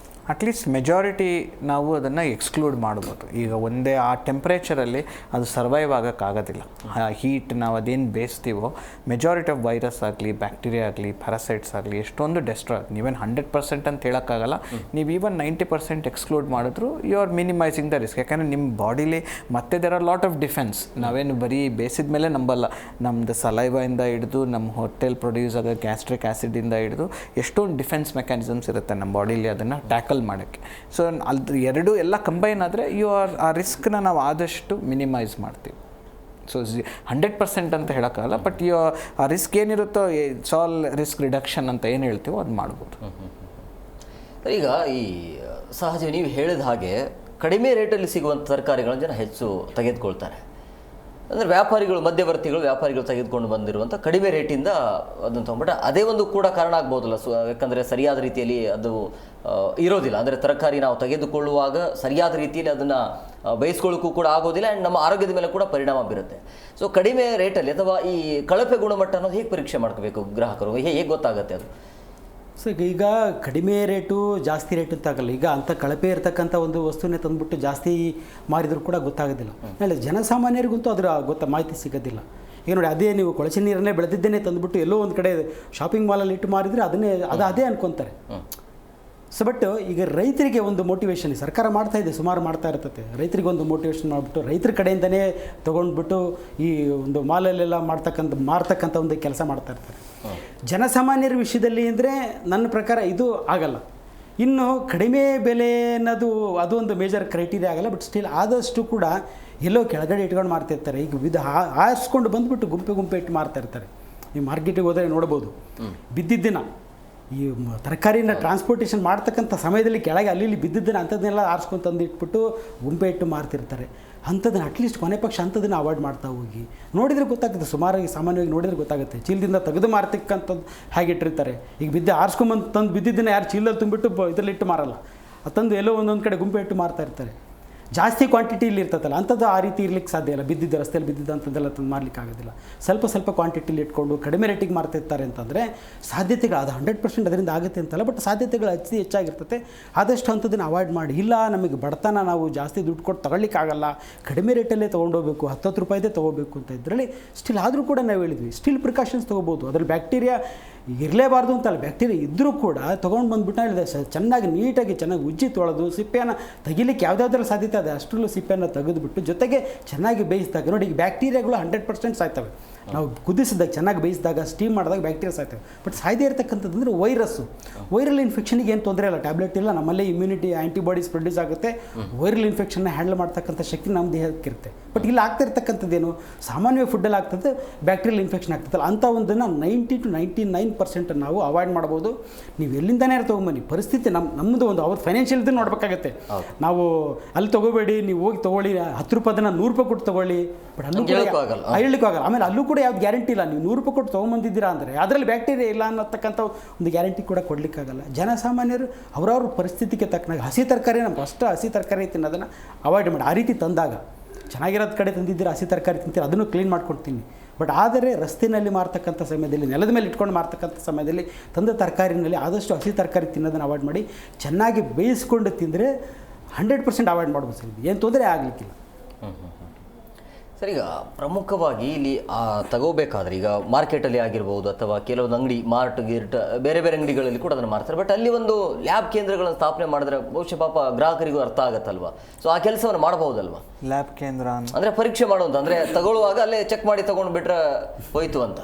ಅಟ್ಲೀಸ್ಟ್ ಮೆಜಾರಿಟಿ ನಾವು ಅದನ್ನು ಎಕ್ಸ್ಕ್ಲೂಡ್ ಮಾಡ್ಬೋದು. ಈಗ ಒಂದೇ ಆ ಟೆಂಪ್ರೇಚರಲ್ಲಿ ಅದು ಸರ್ವೈವ್ ಆಗೋಕ್ಕಾಗೋದಿಲ್ಲ. ಆ ಹೀಟ್ ನಾವು ಅದೇನು ಬೇಯಿಸ್ತೀವೋ ಮೆಜಾರಿಟಿ ಆಫ್ ವೈರಸ್ ಆಗಲಿ, ಬ್ಯಾಕ್ಟೀರಿಯಾ ಆಗಲಿ, ಪ್ಯಾರಾಸೈಟ್ಸ್ ಆಗಲಿ ಎಷ್ಟೊಂದು ಡೆಸ್ಟ್ರಾಯ್. ನೀವೇನು 100% ಅಂತ ಹೇಳೋಕ್ಕಾಗಲ್ಲ. ನೀವು ಈವನ್ 90% ಎಕ್ಸ್ಕ್ಲೂಡ್ ಮಾಡಿದ್ರು you are minimising the risk. ಯಾಕಂದರೆ ನಿಮ್ಮ ಬಾಡಿಲಿ ಮತ್ತೆ there are lot of defence. ನಾವೇನು ಬರೀ ಬೇಯಿಸಿದ ಮೇಲೆ ನಂಬಲ್ಲ, ನಮ್ಮದು ಸಲೈವಿಂದ ಹಿಡಿದು ನಮ್ಮ ಹೊಟ್ಟೆಲ್ ಪ್ರೊಡ್ಯೂಸ್ ಆಗೋ ಗ್ಯಾಸ್ಟ್ರಿಕ್ ಆ್ಯಸಿಡಿಂದ ಹಿಡಿದು ಎಷ್ಟೊಂದು ಡಿಫೆನ್ಸ್ ಮೆಕ್ಯಾನಿಸಮ್ಸ್ ಇರುತ್ತೆ ನಮ್ಮ ಬಾಡಿಲಿ ಅದನ್ನು ಟ್ಯಾಕಲ್ ಮಾಡೋಕ್ಕೆ. ಸೊ ಅದು ಎರಡು ಎಲ್ಲ ಕಂಬೈನ್ ಆದರೆ ಆ ರಿಸ್ಕ್ನ ನಾವು ಆದಷ್ಟು ಮಿನಿಮೈಸ್ ಮಾಡ್ತೀವಿ. ಸೊ 100% ಅಂತ ಹೇಳೋಕ್ಕಾಗಲ್ಲ, ಬಟ್ ಆ ರಿಸ್ಕ್ ಏನಿರುತ್ತೋ ಇಟ್ಸ್ ಆಲ್ ರಿಸ್ಕ್ ರಿಡಕ್ಷನ್ ಅಂತ ಏನು ಹೇಳ್ತೀವೋ ಅದು ಮಾಡ್ಬೋದು. ಈಗ ಈ ಸಹಜ ನೀವು ಹೇಳಿದ ಹಾಗೆ ಕಡಿಮೆ ರೇಟಲ್ಲಿ ಸಿಗುವಂಥ ತರಕಾರಿಗಳನ್ನು ಜನ ಹೆಚ್ಚು ತೆಗೆದುಕೊಳ್ತಾರೆ. ಅಂದರೆ ವ್ಯಾಪಾರಿಗಳು ತೆಗೆದುಕೊಂಡು ಬಂದಿರುವಂಥ ಕಡಿಮೆ ರೇಟಿಂದ ಅದನ್ನು ತೊಗೊಂಡ್ಬಿಟ್ಟು ಅದೇ ಒಂದು ಕೂಡ ಕಾರಣ ಆಗ್ಬೋದಲ್ಲ. ಯಾಕಂದರೆ ಸರಿಯಾದ ರೀತಿಯಲ್ಲಿ ಅದು ಇರೋದಿಲ್ಲ. ಅಂದರೆ ತರಕಾರಿ ನಾವು ತೆಗೆದುಕೊಳ್ಳುವಾಗ ಸರಿಯಾದ ರೀತಿಯಲ್ಲಿ ಅದನ್ನು ಬೇಯಿಸ್ಕೊಳ್ಳೋಕ್ಕೂ ಕೂಡ ಆಗೋದಿಲ್ಲ, ಆ್ಯಂಡ್ ನಮ್ಮ ಆರೋಗ್ಯದ ಮೇಲೆ ಕೂಡ ಪರಿಣಾಮ ಬೀರುತ್ತೆ. ಸೊ ಕಡಿಮೆ ರೇಟಲ್ಲಿ ಅಥವಾ ಈ ಕಳಪೆ ಗುಣಮಟ್ಟ ಅನ್ನೋದು ಹೇಗೆ ಪರೀಕ್ಷೆ ಮಾಡ್ಕೋಬೇಕು ಗ್ರಾಹಕರು, ಹೇಗೆ ಗೊತ್ತಾಗುತ್ತೆ ಅದು? ಸೊ ಈಗ ಕಡಿಮೆ ರೇಟು ಜಾಸ್ತಿ ರೇಟ್ ಅಂತ ಆಗಲ್ಲ. ಈಗ ಅಂಥ ಕಳಪೆ ಇರತಕ್ಕಂಥ ಒಂದು ವಸ್ತುವನ್ನೇ ತಂದುಬಿಟ್ಟು ಜಾಸ್ತಿ ಮಾರಿದರೂ ಕೂಡ ಗೊತ್ತಾಗೋದಿಲ್ಲ. ನಾಳೆ ಜನಸಾಮಾನ್ಯರಿಗಂತೂ ಅದರ ಮಾಹಿತಿ ಸಿಗೋದಿಲ್ಲ. ಈಗ ನೋಡಿ, ಅದೇ ನೀವು ಕೊಳಚೆ ನೀರನ್ನೇ ಬೆಳೆದಿದ್ದೇನೆ ತಂದುಬಿಟ್ಟು ಎಲ್ಲೋ ಒಂದು ಕಡೆ ಶಾಪಿಂಗ್ ಮಾಲಲ್ಲಿ ಇಟ್ಟು ಮಾರಿದರೆ ಅದೇ ಅನ್ಕೊತಾರೆ. ಸೊ ಬಟ್ ಈಗ ರೈತರಿಗೆ ಒಂದು ಮೋಟಿವೇಶನ್ ಸರ್ಕಾರ ಮಾಡ್ತಾ ಇದೆ, ಸುಮಾರು ಮಾಡ್ತಾ ಇರ್ತದೆ. ರೈತರಿಗೆ ಒಂದು ಮೋಟಿವೇಶನ್ ಮಾಡಿಬಿಟ್ಟು ರೈತರ ಕಡೆಯಿಂದನೇ ತೊಗೊಂಡ್ಬಿಟ್ಟು ಈ ಒಂದು ಮಾಲಲ್ಲೆಲ್ಲ ಮಾರ್ತಕ್ಕಂಥ ಒಂದು ಕೆಲಸ ಮಾಡ್ತಾ ಇರ್ತಾರೆ. ಜನಸಾಮಾನ್ಯರ ವಿಷಯದಲ್ಲಿ ಅಂದರೆ ನನ್ನ ಪ್ರಕಾರ ಇದು ಆಗಲ್ಲ. ಇನ್ನು ಕಡಿಮೆ ಬೆಲೆ ಅನ್ನೋದು ಅದು ಒಂದು ಮೇಜರ್ ಕ್ರೈಟೀರಿಯಾ ಆಗಲ್ಲ. ಬಟ್ ಸ್ಟಿಲ್ ಆದಷ್ಟು ಕೂಡ ಎಲ್ಲೋ ಕೆಳಗಡೆ ಇಟ್ಕೊಂಡು ಮಾರ್ತಿರ್ತಾರೆ. ಈಗ ಆರಿಸ್ಕೊಂಡು ಬಂದುಬಿಟ್ಟು ಗುಂಪೆ ಇಟ್ಟು ಮಾರ್ತಾ ಇರ್ತಾರೆ. ನೀವು ಮಾರ್ಕೆಟಿಗೆ ಹೋದರೆ ನೋಡ್ಬೋದು, ಬಿದ್ದಿದ್ದಿನ ಈ ತರಕಾರಿನ ಟ್ರಾನ್ಸ್ಪೋರ್ಟೇಷನ್ ಮಾಡ್ತಕ್ಕಂಥ ಸಮಯದಲ್ಲಿ ಕೆಳಗೆ ಅಲ್ಲಿ ಬಿದ್ದಿದ್ದನ್ನು ಅಂಥದ್ದನ್ನೆಲ್ಲ ಆರಿಸ್ಕೊಂಡು ತಂದು ಇಟ್ಬಿಟ್ಟು ಗುಂಪೆ ಇಟ್ಟು ಮಾರ್ತಿರ್ತಾರೆ. ಅಂಥದ್ದನ್ನು ಅಟ್ಲೀಸ್ಟ್ ಕೊನೆ ಪಕ್ಷ ಅಂಥದ್ದನ್ನು ಅವಾಯ್ಡ್ ಮಾಡ್ತಾ ಹೋಗಿ ನೋಡಿದರೆ ಗೊತ್ತಾಗುತ್ತೆ. ಸಾಮಾನ್ಯವಾಗಿ ನೋಡಿದರೆ ಗೊತ್ತಾಗುತ್ತೆ. ಚೀಲದಿಂದ ತೆಗೆದು ಮಾರ್ತಕ್ಕಂಥದ್ದು ಹೇಗೆ ಇಟ್ಟಿರ್ತಾರೆ. ಈಗ ಆರಿಸ್ಕೊಂಬಂದು ತಂದು ಬಿದ್ದಿದ್ದನ್ನು ಯಾರು ಚೀಲದಲ್ಲಿ ತುಂಬಿಟ್ಟು ಇದರಲ್ಲಿ ಇಟ್ಟು ಮಾರಲ್ಲ, ಅದು ತಂದು ಎಲ್ಲೋ ಒಂದೊಂದು ಕಡೆ ಗುಂಪೆ ಇಟ್ಟು ಮಾರ್ತಾ ಇರ್ತಾರೆ. ಜಾಸ್ತಿ ಕ್ವಾಂಟಿಟಿಲಿ ಇರ್ತದಲ್ಲ ಅಂಥದ್ದು ಆ ರೀತಿ ಇರ್ಲಿಕ್ಕೆ ಸಾಧ್ಯ ಇಲ್ಲ. ಬಿದ್ದಿದ್ದು ರಸ್ತೆಯಲ್ಲಿ ಬಿದ್ದಿದ್ದು ಅಂಥದ್ದೆಲ್ಲ ತಂದು ಮಾರ್ಲಿಕ್ಕೆ ಆಗೋದಿಲ್ಲ. ಸ್ವಲ್ಪ ಕ್ವಾಂಟಿಟಿಲಿ ಇಟ್ಕೊಂಡು ಕಡಿಮೆ ರೇಟಿಗೆ ಮಾರ್ತಿರ್ತಾರೆ ಅಂತಂದರೆ ಸಾಧ್ಯತೆಗಳು ಅದು 100% ಅದರಿಂದ ಆಗುತ್ತೆ ಅಂತಲ್ಲ, ಬಟ್ ಸಾಧ್ಯತೆಗಳು ಹೆಚ್ಚಾಗಿರ್ತದೆ. ಆದಷ್ಟು ಅಂಥದ್ದನ್ನು ಅವಾಯ್ಡ್ ಮಾಡಿ. ಇಲ್ಲ ನಮಗೆ ಬಡತನ, ನಾವು ಜಾಸ್ತಿ ದುಡ್ಡು ಕೊಟ್ಟು ತಗೊಳ್ಳಿಕ್ಕಾಗಲ್ಲ, ಕಡಿಮೆ ರೇಟಲ್ಲೇ ತೊಗೊಂಡೋಗ್ಬೇಕು, 10 ರೂಪಾಯಿದೇ ತೊಗೋಬೇಕು ಅಂತ ಇದರಲ್ಲಿ ಸ್ಟಿಲ್ ಆದರೂ ಕೂಡ ನಾವು ಹೇಳಿದ್ವಿ ಸ್ಟಿಲ್ ಪ್ರಿಕಾಷನ್ಸ್ ತೊಗೋಬೋದು. ಅದ್ರಲ್ಲಿ ಬ್ಯಾಕ್ಟೀರಿಯಾ ಇರಲೇಬಾರ್ದು ಅಂತಲ್ಲ, ಬ್ಯಾಕ್ಟೀರಿಯಾ ಇದ್ದರೂ ಕೂಡ ತೊಗೊಂಡು ಬಂದುಬಿಟ್ಟು ಹೇಳಿದೆ ಚೆನ್ನಾಗಿ ನೀಟಾಗಿ ಚೆನ್ನಾಗಿ ಉಜ್ಜಿ ತೊಳೆದು ಸಿಪ್ಪೆಯನ್ನು ತೆಗಿಲಿಕ್ಕೆ ಯಾವುದಾದ್ರೂ ಸಾಧ್ಯತೆ ಇದೆ ಅಷ್ಟರಲ್ಲೂ ಸಿಪ್ಪೆಯನ್ನು ತೆಗೆದುಬಿಟ್ಟು ಜೊತೆಗೆ ಚೆನ್ನಾಗಿ ಬೇಯಿಸಿದಾಗ ನೋಡಿ, ಈಗ ಬ್ಯಾಕ್ಟೀರಿಯಾಗಳು 100% ಸಾಯ್ತವೆ. ನಾವು ಕುದಿಸಿದಾಗ ಚೆನ್ನಾಗಿ ಬೇಯಿಸಿದಾಗ ಸ್ಟೀಮ್ ಮಾಡಿದಾಗ ಬ್ಯಾಕ್ಟೀರಿಯಾ ಸಾಯ್ತವೆ. ಬಟ್ ಸಾಯ್ದೇ ಇರತಕ್ಕಂಥದ್ದು ಅಂದರೆ ವೈರಲ್ ಇನ್ಫೆಕ್ಷನ್ಗೆ ಏನು ತೊಂದರೆ ಇಲ್ಲ, ಟ್ಯಾಬ್ಲೆಟ್ ಇಲ್ಲ, ನಮ್ಮಲ್ಲಿ ಇಮ್ಯುನಿಟಿ ಆ್ಯಂಟಿಬಾಡೀಸ್ ಪ್ರೊಡ್ಯೂಸ್ ಆಗುತ್ತೆ, ವೈರಲ್ ಇನ್ಫೆಕ್ಷನ್ನ ಹ್ಯಾಂಡಲ್ ಮಾಡ್ತಕ್ಕಂಥ ಶಕ್ತಿ ನಮ್ಮ ದೇಹಕ್ಕೆ ಇರುತ್ತೆ. ಬಟ್ ಇಲ್ಲಿ ಆಗ್ತಿರ್ತಕ್ಕಂಥದ್ದೇನು ಸಾಮಾನ್ಯ ಫುಡ್ಡಲ್ಲಿ ಆಗ್ತದೆ, ಬ್ಯಾಕ್ಟೀರಿಯಲ್ ಇನ್ಫೆಕ್ಷನ್ ಆಗ್ತದಲ್ಲ, ಅಂಥ ಒಂದನ್ನು 90 to 99% ನಾವು ಅವಾಯ್ಡ್ ಮಾಡ್ಬೋದು. ನೀವು ಎಲ್ಲಿಂದನೇ ತೊಗೊಂಬನ್ನಿ, ಪರಿಸ್ಥಿತಿ ನಮ್ಮದು ಒಂದು ಅವ್ರ ಫೈನಾನ್ಷಿಯಲ್ ಇದನ್ನು ನೋಡಬೇಕಾಗತ್ತೆ. ನಾವು ಅಲ್ಲಿ ತೊಗೋಬೇಡಿ, ನೀವು ಹೋಗಿ ತೊಗೊಳ್ಳಿ, 10 ರೂಪಾಯಿನ 100 ರೂಪಾಯಿ ಕೊಟ್ಟು ತೊಗೊಳ್ಳಿ, ಬಟ್ ಅಲ್ಲೂ ಕೂಡ ಹೇಳಲಿಕ್ಕಾಗಲ್ಲ. ಆಮೇಲೆ ಅಲ್ಲೂ ಕೂಡ ಯಾವ್ದು ಗ್ಯಾರಂಟಿ ಇಲ್ಲ, ನೀವು 100 ರೂಪಾಯಿ ಕೊಟ್ಟು ತೊಗೊಂಬಂದಿದ್ದೀರಾ ಅಂದರೆ ಅದರಲ್ಲಿ ಬ್ಯಾಕ್ಟೀರಿಯಾ ಇಲ್ಲ ಅನ್ನತಕ್ಕಂಥ ಒಂದು ಗ್ಯಾರಂಟಿ ಕೂಡ ಕೊಡಲಿಕ್ಕಾಗಲ್ಲ. ಜನಸಾಮಾನ್ಯರು ಅವರವ್ರ ಪರಿಸ್ಥಿತಿಗೆ ತಕ್ಕನಾಗ ಹಸಿ ತರಕಾರಿ, ನಮ್ಗೆ ಅಷ್ಟು ಹಸಿ ತರಕಾರಿ ತಿನ್ನೋದನ್ನು ಅವಾಯ್ಡ್ ಮಾಡಿ. ಆ ರೀತಿ ತಂದಾಗ ಚೆನ್ನಾಗಿರೋದು ಕಡೆ ತಂದಿದ್ದೀರಾ, ಹಸಿ ತರಕಾರಿ ತಿಂತೀರ, ಅದನ್ನು ಕ್ಲೀನ್ ಮಾಡ್ಕೊಡ್ತೀನಿ. ಬಟ್ ಆದರೆ ರಸ್ತೆಯಲ್ಲಿ ಮಾರ್ತಕ್ಕಂಥ ಸಮಯದಲ್ಲಿ, ನೆಲದ ಮೇಲೆ ಇಟ್ಕೊಂಡು ಮಾರ್ತಕ್ಕಂಥ ಸಮಯದಲ್ಲಿ ತಂದ ತರಕಾರಿನಲ್ಲಿ ಆದಷ್ಟು ಹಸಿ ತರಕಾರಿ ತಿನ್ನೋದನ್ನು ಅವಾಯ್ಡ್ ಮಾಡಿ ಚೆನ್ನಾಗಿ ಬೇಯಿಸ್ಕೊಂಡು ತಿಂದರೆ 100% ಅವಾಯ್ಡ್ ಮಾಡ್ಬೋದು ಸರ್. ಏನು ತೊಂದರೆ ಆಗಲಿಕ್ಕಿಲ್ಲ. ಸರ್, ಈಗ ಪ್ರಮುಖವಾಗಿ ಇಲ್ಲಿ ತಗೋಬೇಕಾದ್ರೆ ಈಗ ಮಾರ್ಕೆಟಲ್ಲಿ ಆಗಿರ್ಬೋದು ಅಥವಾ ಕೆಲವೊಂದು ಅಂಗಡಿ ಗಿರ್ಟ್ ಬೇರೆ ಬೇರೆ ಅಂಗಡಿಗಳಲ್ಲಿ ಕೂಡ ಅದನ್ನು ಮಾರ್ತಾರೆ. ಬಟ್ ಅಲ್ಲಿ ಒಂದು ಲ್ಯಾಬ್ ಕೇಂದ್ರಗಳನ್ನು ಸ್ಥಾಪನೆ ಮಾಡಿದ್ರೆ ಬಹುಶಃ ಪಾಪ ಗ್ರಾಹಕರಿಗೂ ಅರ್ಥ ಆಗತ್ತಲ್ವಾ? ಸೊ ಆ ಕೆಲಸವನ್ನು ಮಾಡಬಹುದಲ್ವಾ? ಲ್ಯಾಬ್ ಕೇಂದ್ರ ಅಂದರೆ ಪರೀಕ್ಷೆ ಮಾಡುವಂತ, ಅಂದರೆ ತಗೊಳ್ಳುವಾಗ ಅಲ್ಲೇ ಚೆಕ್ ಮಾಡಿ ತಗೊಂಡು ಬಿಟ್ರೆ ಹೋಯ್ತು ಅಂತ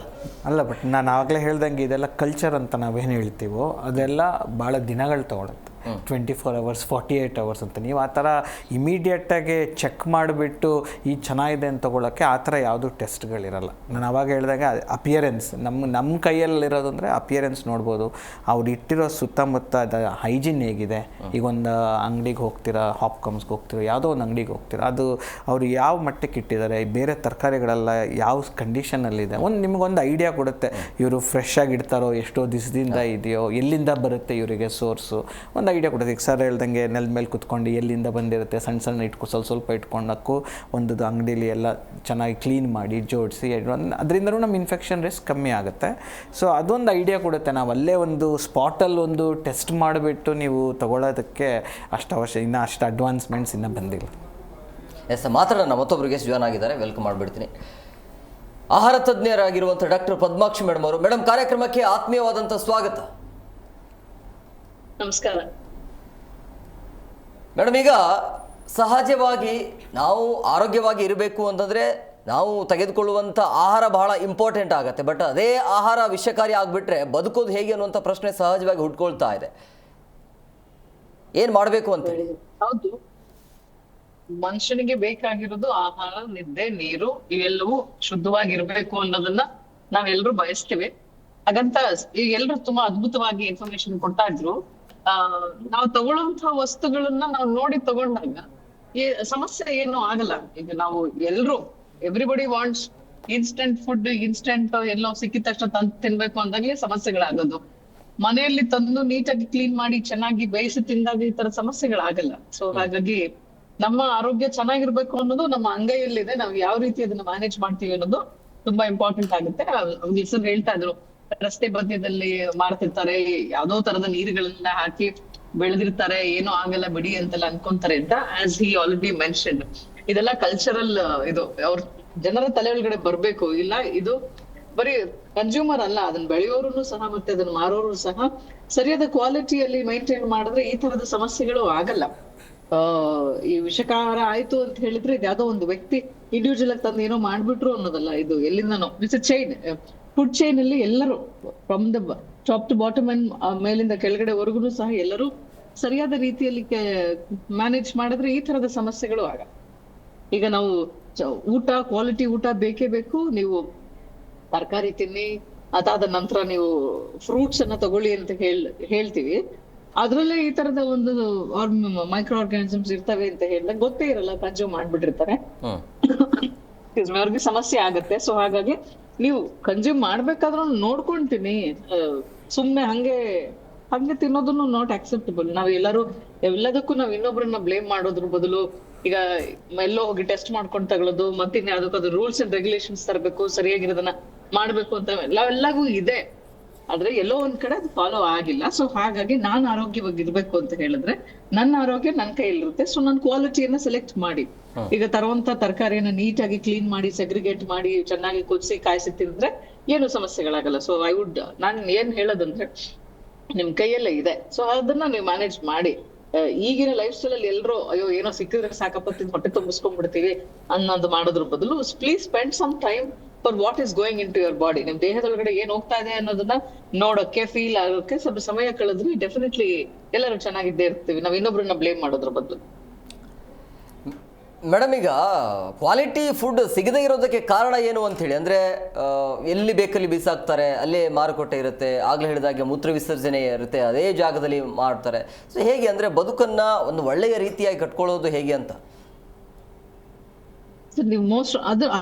ಅಲ್ಲ. ಬಟ್ ನಾನು ಆವಾಗಲೇ ಹೇಳ್ದಂಗೆ ಇದೆಲ್ಲ ಕಲ್ಚರ್ ಅಂತ ನಾವೇನು ಹೇಳ್ತೀವೋ ಅದೆಲ್ಲ ಭಾಳ ದಿನಗಳು ತಗೊಳುತ್ತೆ. 24 hours 48 hours ಅಂತ. ನೀವು ಆ ಥರ ಇಮಿಡಿಯೇಟಾಗಿ ಚೆಕ್ ಮಾಡಿಬಿಟ್ಟು ಈ ಚೆನ್ನಾಗಿದೆ ಅಂತ ತೊಗೊಳಕ್ಕೆ ಆ ಥರ ಯಾವುದೂ ಟೆಸ್ಟ್ಗಳಿರಲ್ಲ. ನಾನು ಅವಾಗ ಹೇಳಿದಾಗ ಅಪಿಯರೆನ್ಸ್ ನಮ್ಮ ಕೈಯಲ್ಲಿರೋದು ಅಂದರೆ ಅಪಿಯರೆನ್ಸ್ ನೋಡ್ಬೋದು, ಅವ್ರು ಇಟ್ಟಿರೋ ಸುತ್ತಮುತ್ತ ಹೈಜಿನ್ ಹೇಗಿದೆ. ಈಗ ಒಂದು ಅಂಗಡಿಗೆ ಹೋಗ್ತೀರಾ, ಹಾಪ್ಕಾಮ್ಸ್ಗೆ ಹೋಗ್ತೀರಾ, ಯಾವುದೋ ಒಂದು ಅಂಗಡಿಗೆ ಹೋಗ್ತೀರಾ, ಅದು ಅವರು ಯಾವ ಮಟ್ಟಕ್ಕೆ ಇಟ್ಟಿದ್ದಾರೆ, ಬೇರೆ ತರಕಾರಿಗಳೆಲ್ಲ ಯಾವ ಕಂಡೀಷನಲ್ಲಿದೆ, ನಿಮಗೊಂದು ಐಡಿಯಾ ಕೊಡುತ್ತೆ. ಇವರು ಫ್ರೆಶ್ ಆಗಿ ಇಡ್ತಾರೋ, ಎಷ್ಟೋ ದಿವಸದಿಂದ ಇದೆಯೋ, ಎಲ್ಲಿಂದ ಬರುತ್ತೆ ಇವರಿಗೆ ಸೋರ್ಸು, ಒಂದು ಐಡಿಯಾ ಕೊಡುತ್ತೆ. ಈಗ ಸರ್ ಹೇಳ್ದಂಗೆ ನೆಲದ ಮೇಲೆ ಕುತ್ಕೊಂಡು ಎಲ್ಲಿಂದ ಬಂದಿರುತ್ತೆ, ಸಣ್ಣ ಸಣ್ಣ ಸ್ವಲ್ಪ ಇಟ್ಕೊಂಡಕ್ಕೂ ಒಂದು ಅಂಗಡಿಲಿ ಎಲ್ಲ ಚೆನ್ನಾಗಿ ಕ್ಲೀನ್ ಮಾಡಿ ಜೋಡಿಸಿ, ಅದರಿಂದಲೂ ನಮ್ಮ ಇನ್ಫೆಕ್ಷನ್ ರಿಸ್ಕ್ ಕಮ್ಮಿ ಆಗುತ್ತೆ. ಸೊ ಅದೊಂದು ಐಡಿಯಾ ಕೊಡುತ್ತೆ. ನಾವು ಅಲ್ಲೇ ಒಂದು ಸ್ಪಾಟಲ್ಲಿ ಒಂದು ಟೆಸ್ಟ್ ಮಾಡಿಬಿಟ್ಟು ನೀವು ತಗೊಳ್ಳೋದಕ್ಕೆ ಇನ್ನೂ ಅಷ್ಟು ಅಡ್ವಾನ್ಸ್ಮೆಂಟ್ಸ್ ಇನ್ನೂ ಬಂದಿಲ್ಲ. ಎಸ್, ಮಾತಾಡೋಣ. ಮತ್ತೊಬ್ಬರಿಗೆ ಜಾಯ್ನ್ ಆಗಿದ್ದಾರೆ, ವೆಲ್ಕಮ್ ಮಾಡಿಬಿಡ್ತೀನಿ. ಆಹಾರ ತಜ್ಞರಾಗಿರುವಂಥ ಡಾಕ್ಟರ್ ಪದ್ಮಾಕ್ಷಿ ಮೇಡಮ್ ಅವರು. ಮೇಡಮ್, ಕಾರ್ಯಕ್ರಮಕ್ಕೆ ಆತ್ಮೀಯವಾದಂಥ ಸ್ವಾಗತ. ನಮಸ್ಕಾರ ಮೇಡಮ್. ಈಗ ಸಹಜವಾಗಿ ನಾವು ಆರೋಗ್ಯವಾಗಿ ಇರಬೇಕು ಅಂತಂದರೆ ನಾವು ತೆಗೆದುಕೊಳ್ಳುವಂಥ ಆಹಾರ ಬಹಳ ಇಂಪಾರ್ಟೆಂಟ್ ಆಗುತ್ತೆ. ಬಟ್ ಅದೇ ಆಹಾರ ವಿಷಕಾರಿ ಆಗಿಬಿಟ್ರೆ ಬದುಕೋದು ಹೇಗೆ ಅನ್ನುವಂಥ ಪ್ರಶ್ನೆ ಸಹಜವಾಗಿ ಹುಟ್ಕೊಳ್ತಾ ಇದೆ. ಏನು ಮಾಡಬೇಕು ಅಂತ? ಹೌದು, ಮನುಷ್ಯನಿಗೆ ಬೇಕಾಗಿರೋದು ಆಹಾರ, ನಿದ್ದೆ, ನೀರು, ಇವೆಲ್ಲವೂ ಶುದ್ಧವಾಗಿರ್ಬೇಕು ಅನ್ನೋದನ್ನ ನಾವೆಲ್ಲರೂ ಬಯಸ್ತೀವಿ. ಹಾಗಂತ ಈಗ ಎಲ್ಲರೂ ತುಂಬಾ ಅದ್ಭುತವಾಗಿ ಇನ್ಫಾರ್ಮೇಶನ್ ಕೊಡ್ತಾ ಇದ್ರು. ನಾವು ತಗೊಳ್ಳುವಂತಹ ವಸ್ತುಗಳನ್ನ ನಾವು ನೋಡಿ ತಗೊಂಡಾಗ ಸಮಸ್ಯೆ ಏನು ಆಗಲ್ಲ. ಈಗ ನಾವು everybody wants instant food, instant ಎಲ್ಲೋ ಸಿಕ್ಕಿದ ತಕ್ಷಣ ತಂದು ತಿನ್ಬೇಕು ಅಂದಾಗಲೇ ಸಮಸ್ಯೆಗಳಾಗೋದು. ಮನೆಯಲ್ಲಿ ತಂದು ನೀಟಾಗಿ ಕ್ಲೀನ್ ಮಾಡಿ ಚೆನ್ನಾಗಿ ಬೇಯಿಸಿ ತಿಂದಾಗ ಈ ತರ ಸಮಸ್ಯೆಗಳಾಗಲ್ಲ. ಸೊ ಹಾಗಾಗಿ ನಮ್ಮ ಆರೋಗ್ಯ ಚೆನ್ನಾಗಿರ್ಬೇಕು ಅನ್ನೋದು ನಮ್ಮ ಅಂಗೈಯಲ್ಲಿದೆ. ನಾವು ಯಾವ ರೀತಿ ಅದನ್ನ ಮ್ಯಾನೇಜ್ ಮಾಡ್ತೀವಿ ಅನ್ನೋದು ತುಂಬಾ ಇಂಪಾರ್ಟೆಂಟ್ ಆಗುತ್ತೆ. ಹೆಸರು ಹೇಳ್ತಾ ಇದ್ರು, ರಸ್ತೆ ಮಧ್ಯದಲ್ಲಿ ಮಾರ್ತಿರ್ತಾರೆ, ಯಾವ್ದೋ ತರದ ನೀರುಗಳನ್ನ ಹಾಕಿ ಬೆಳೆದಿರ್ತಾರೆ, ಏನೋ ಆಗಲ್ಲ ಬಿಡಿ ಅಂತೆಲ್ಲ ಅನ್ಕೊಂತಾರೆ ಅಂತ. ಆಸ್ ಹಿ ಆಲ್ರೆಡಿ ಮೆನ್ಷನ್ಡ್, ಇದೆಲ್ಲ ಕಲ್ಚರಲ್ ಇದು ಅವ್ರ ಜನರ ತಲೆ ಒಳಗಡೆ ಬರ್ಬೇಕು. ಇಲ್ಲ, ಇದು ಬರೀ ಕನ್ಸ್ಯೂಮರ್ ಅಲ್ಲ, ಅದನ್ನ ಬೆಳೆಯೋರು ಸಹ ಮತ್ತೆ ಅದನ್ನ ಮಾರೋರು ಸಹ ಸರಿಯಾದ ಕ್ವಾಲಿಟಿಯಲ್ಲಿ ಮೈಂಟೈನ್ ಮಾಡಿದ್ರೆ ಈ ತರದ ಸಮಸ್ಯೆಗಳು ಆಗಲ್ಲ. ಈ ವಿಷಕಾರ ಆಯ್ತು ಅಂತ ಹೇಳಿದ್ರೆ ಇದು ಯಾವ್ದೋ ಒಂದು ವ್ಯಕ್ತಿ ಇಂಡಿವಿಜುವಲ್ ಆಗಿ ತಂದು ಏನೋ ಮಾಡ್ಬಿಟ್ರು ಅನ್ನೋದಲ್ಲ. ಇದು ಎಲ್ಲಿಂದನೋ it's a chain. Food chain ಅಲ್ಲಿ ಎಲ್ಲರೂ from the top to bottom and ಮೇಲಿಂದ ಕೆಳಗಡೆವರೆಗೂ ಸಹ ಎಲ್ಲರೂ ಸರಿಯಾದ ರೀತಿಯಲ್ಲಿ ಮ್ಯಾನೇಜ್ ಮಾಡಿದ್ರೆ ಈ ತರದ ಸಮಸ್ಯೆಗಳು ಆಗ. ಈಗ ನಾವು ಊಟ, ಕ್ವಾಲಿಟಿ ಊಟ ಬೇಕೇ ಬೇಕು. ನೀವು ತರಕಾರಿ ತಿನ್ನಿ, ಅದಾದ ನಂತರ ನೀವು ಫ್ರೂಟ್ಸ್ ಅನ್ನ ತಗೊಳ್ಳಿ ಅಂತ ಹೇಳ್ತೀವಿ. ಅದ್ರಲ್ಲೇ ಈ ತರದ ಒಂದು ಮೈಕ್ರೋ ಆರ್ಗಾನಿಸಮ್ಸ್ ಇರ್ತವೆ ಅಂತ ಹೇಳಿದಾಗ ಗೊತ್ತೇ ಇರಲ್ಲ, ಕನ್ಸ್ಯೂಮ್ ಮಾಡ್ಬಿಟ್ಟಿರ್ತಾರೆ, ಅವ್ರಿಗೆ ಸಮಸ್ಯೆ ಆಗತ್ತೆ. ಸೊ ಹಾಗಾಗಿ ನೀವು ಕನ್ಸ್ಯೂಮ್ ಮಾಡ್ಬೇಕಾದ್ರೂ ನೋಡ್ಕೊಂತೀನಿ. ಸುಮ್ನೆ ಹಂಗೆ ತಿನ್ನೋದನ್ನು ನಾಟ್ ಅಕ್ಸೆಪ್ಟಬಲ್. ನಾವ್ ಎಲ್ಲದಕ್ಕೂ ನಾವ್ ಇನ್ನೊಬ್ರನ್ನ ಬ್ಲೇಮ್ ಮಾಡೋದ್ರ ಬದಲು ಈಗ ಎಲ್ಲೋ ಹೋಗಿ ಟೆಸ್ಟ್ ಮಾಡ್ಕೊಂಡು ತಗೊಳ್ಳೋದು, ಮತ್ತೆ ಯಾವ್ದಕ್ಕಾದ್ರು ರೂಲ್ಸ್ ಅಂಡ್ ರೆಗ್ಯುಲೇಷನ್ಸ್ ತರಬೇಕು, ಸರಿಯಾಗಿರೋದನ್ನ ಮಾಡ್ಬೇಕು ಅಂತ ಎಲ್ಲವೂ ಇದೆ. ಆದ್ರೆ ಎಲ್ಲೋ ಒಂದ್ ಕಡೆ ಅದು ಫಾಲೋ ಆಗಿಲ್ಲ. ಸೊ ಹಾಗಾಗಿ ನಾನ್ ಆರೋಗ್ಯವಾಗಿ ಇರ್ಬೇಕು ಅಂತ ಹೇಳಿದ್ರೆ ನನ್ನ ಆರೋಗ್ಯ ನನ್ನ ಕೈಯಲ್ಲಿರುತ್ತೆ. ಸೊ ನಾನು ಕ್ವಾಲಿಟಿಯನ್ನ ಸೆಲೆಕ್ಟ್ ಮಾಡಿ, ಈಗ ತರುವಂತ ತರಕಾರಿಯನ್ನ ನೀಟಾಗಿ ಕ್ಲೀನ್ ಮಾಡಿ, ಸೆಗ್ರಿಗೇಟ್ ಮಾಡಿ, ಚೆನ್ನಾಗಿ ಕುದಿಸಿ ಕಾಯಿಸಿ ತಿಂದ್ರೆ ಏನು ಸಮಸ್ಯೆಗಳಾಗಲ್ಲ. ಸೊ ನಾನು ಏನ್ ಹೇಳೋದಂದ್ರೆ ನಿಮ್ ಕೈಯಲ್ಲೇ ಇದೆ, ಸೊ ಅದನ್ನ ನೀವು ಮ್ಯಾನೇಜ್ ಮಾಡಿ. ಈಗಿನ ಲೈಫ್ ಸ್ಟೈಲ್ ಅಲ್ಲಿ ಎಲ್ರು ಅಯ್ಯೋ ಏನೋ ಸಿಕ್ಕಿದ್ರೆ ಸಾಕಪ್ಪ ತಿಂದು ಹೊಟ್ಟೆ ತುಂಬಿಸ್ಕೊಂಡ್ಬಿಡ್ತೀವಿ ಅನ್ನೋದು ಮಾಡೋದ್ರ ಬದಲು please spend some time for what is going in to your body. ನಿಮ್ ದೇಹದೊಳಗಡೆ ಏನ್ ಹೋಗ್ತಾ ಇದೆ ಅನ್ನೋದನ್ನ ನೋಡೋಕೆ, ಫೀಲ್ ಆಗೋಕೆ ಸ್ವಲ್ಪ ಸಮಯ ಕಳೆದ್ರಿ ಡೆಫಿನೆಟ್ಲಿ ಎಲ್ಲರೂ ಚೆನ್ನಾಗಿದ್ದೇ ಇರ್ತೀವಿ, ನಾವ್ ಇನ್ನೊಬ್ರನ್ನ ಬ್ಲೇಮ್ ಮಾಡೋದ್ರ ಬದಲು. ಮೇಡಮ್, ಈಗ ಕ್ವಾಲಿಟಿ ಫುಡ್ ಸಿಗದೇ ಇರೋದಕ್ಕೆ ಕಾರಣ ಏನು ಅಂತ ಹೇಳಿ ಅಂದರೆ ಎಲ್ಲಿ ಬೇಕಲ್ಲಿ ಬಿಸಾಕ್ತಾರೆ, ಅಲ್ಲೇ ಮಾರುಕಟ್ಟೆ ಇರುತ್ತೆ, ಆಗಲೇ ಹೇಳಿದಾಗೆ ಮೂತ್ರ ವಿಸರ್ಜನೆ ಇರುತ್ತೆ, ಅದೇ ಜಾಗದಲ್ಲಿ ಮಾಡ್ತಾರೆ. ಸೊ ಹೇಗೆ ಅಂದರೆ ಬದುಕನ್ನು ಒಂದು ಒಳ್ಳೆಯ ರೀತಿಯಾಗಿ ಕಟ್ಕೊಳ್ಳೋದು ಹೇಗೆ ಅಂತ? ನೀವು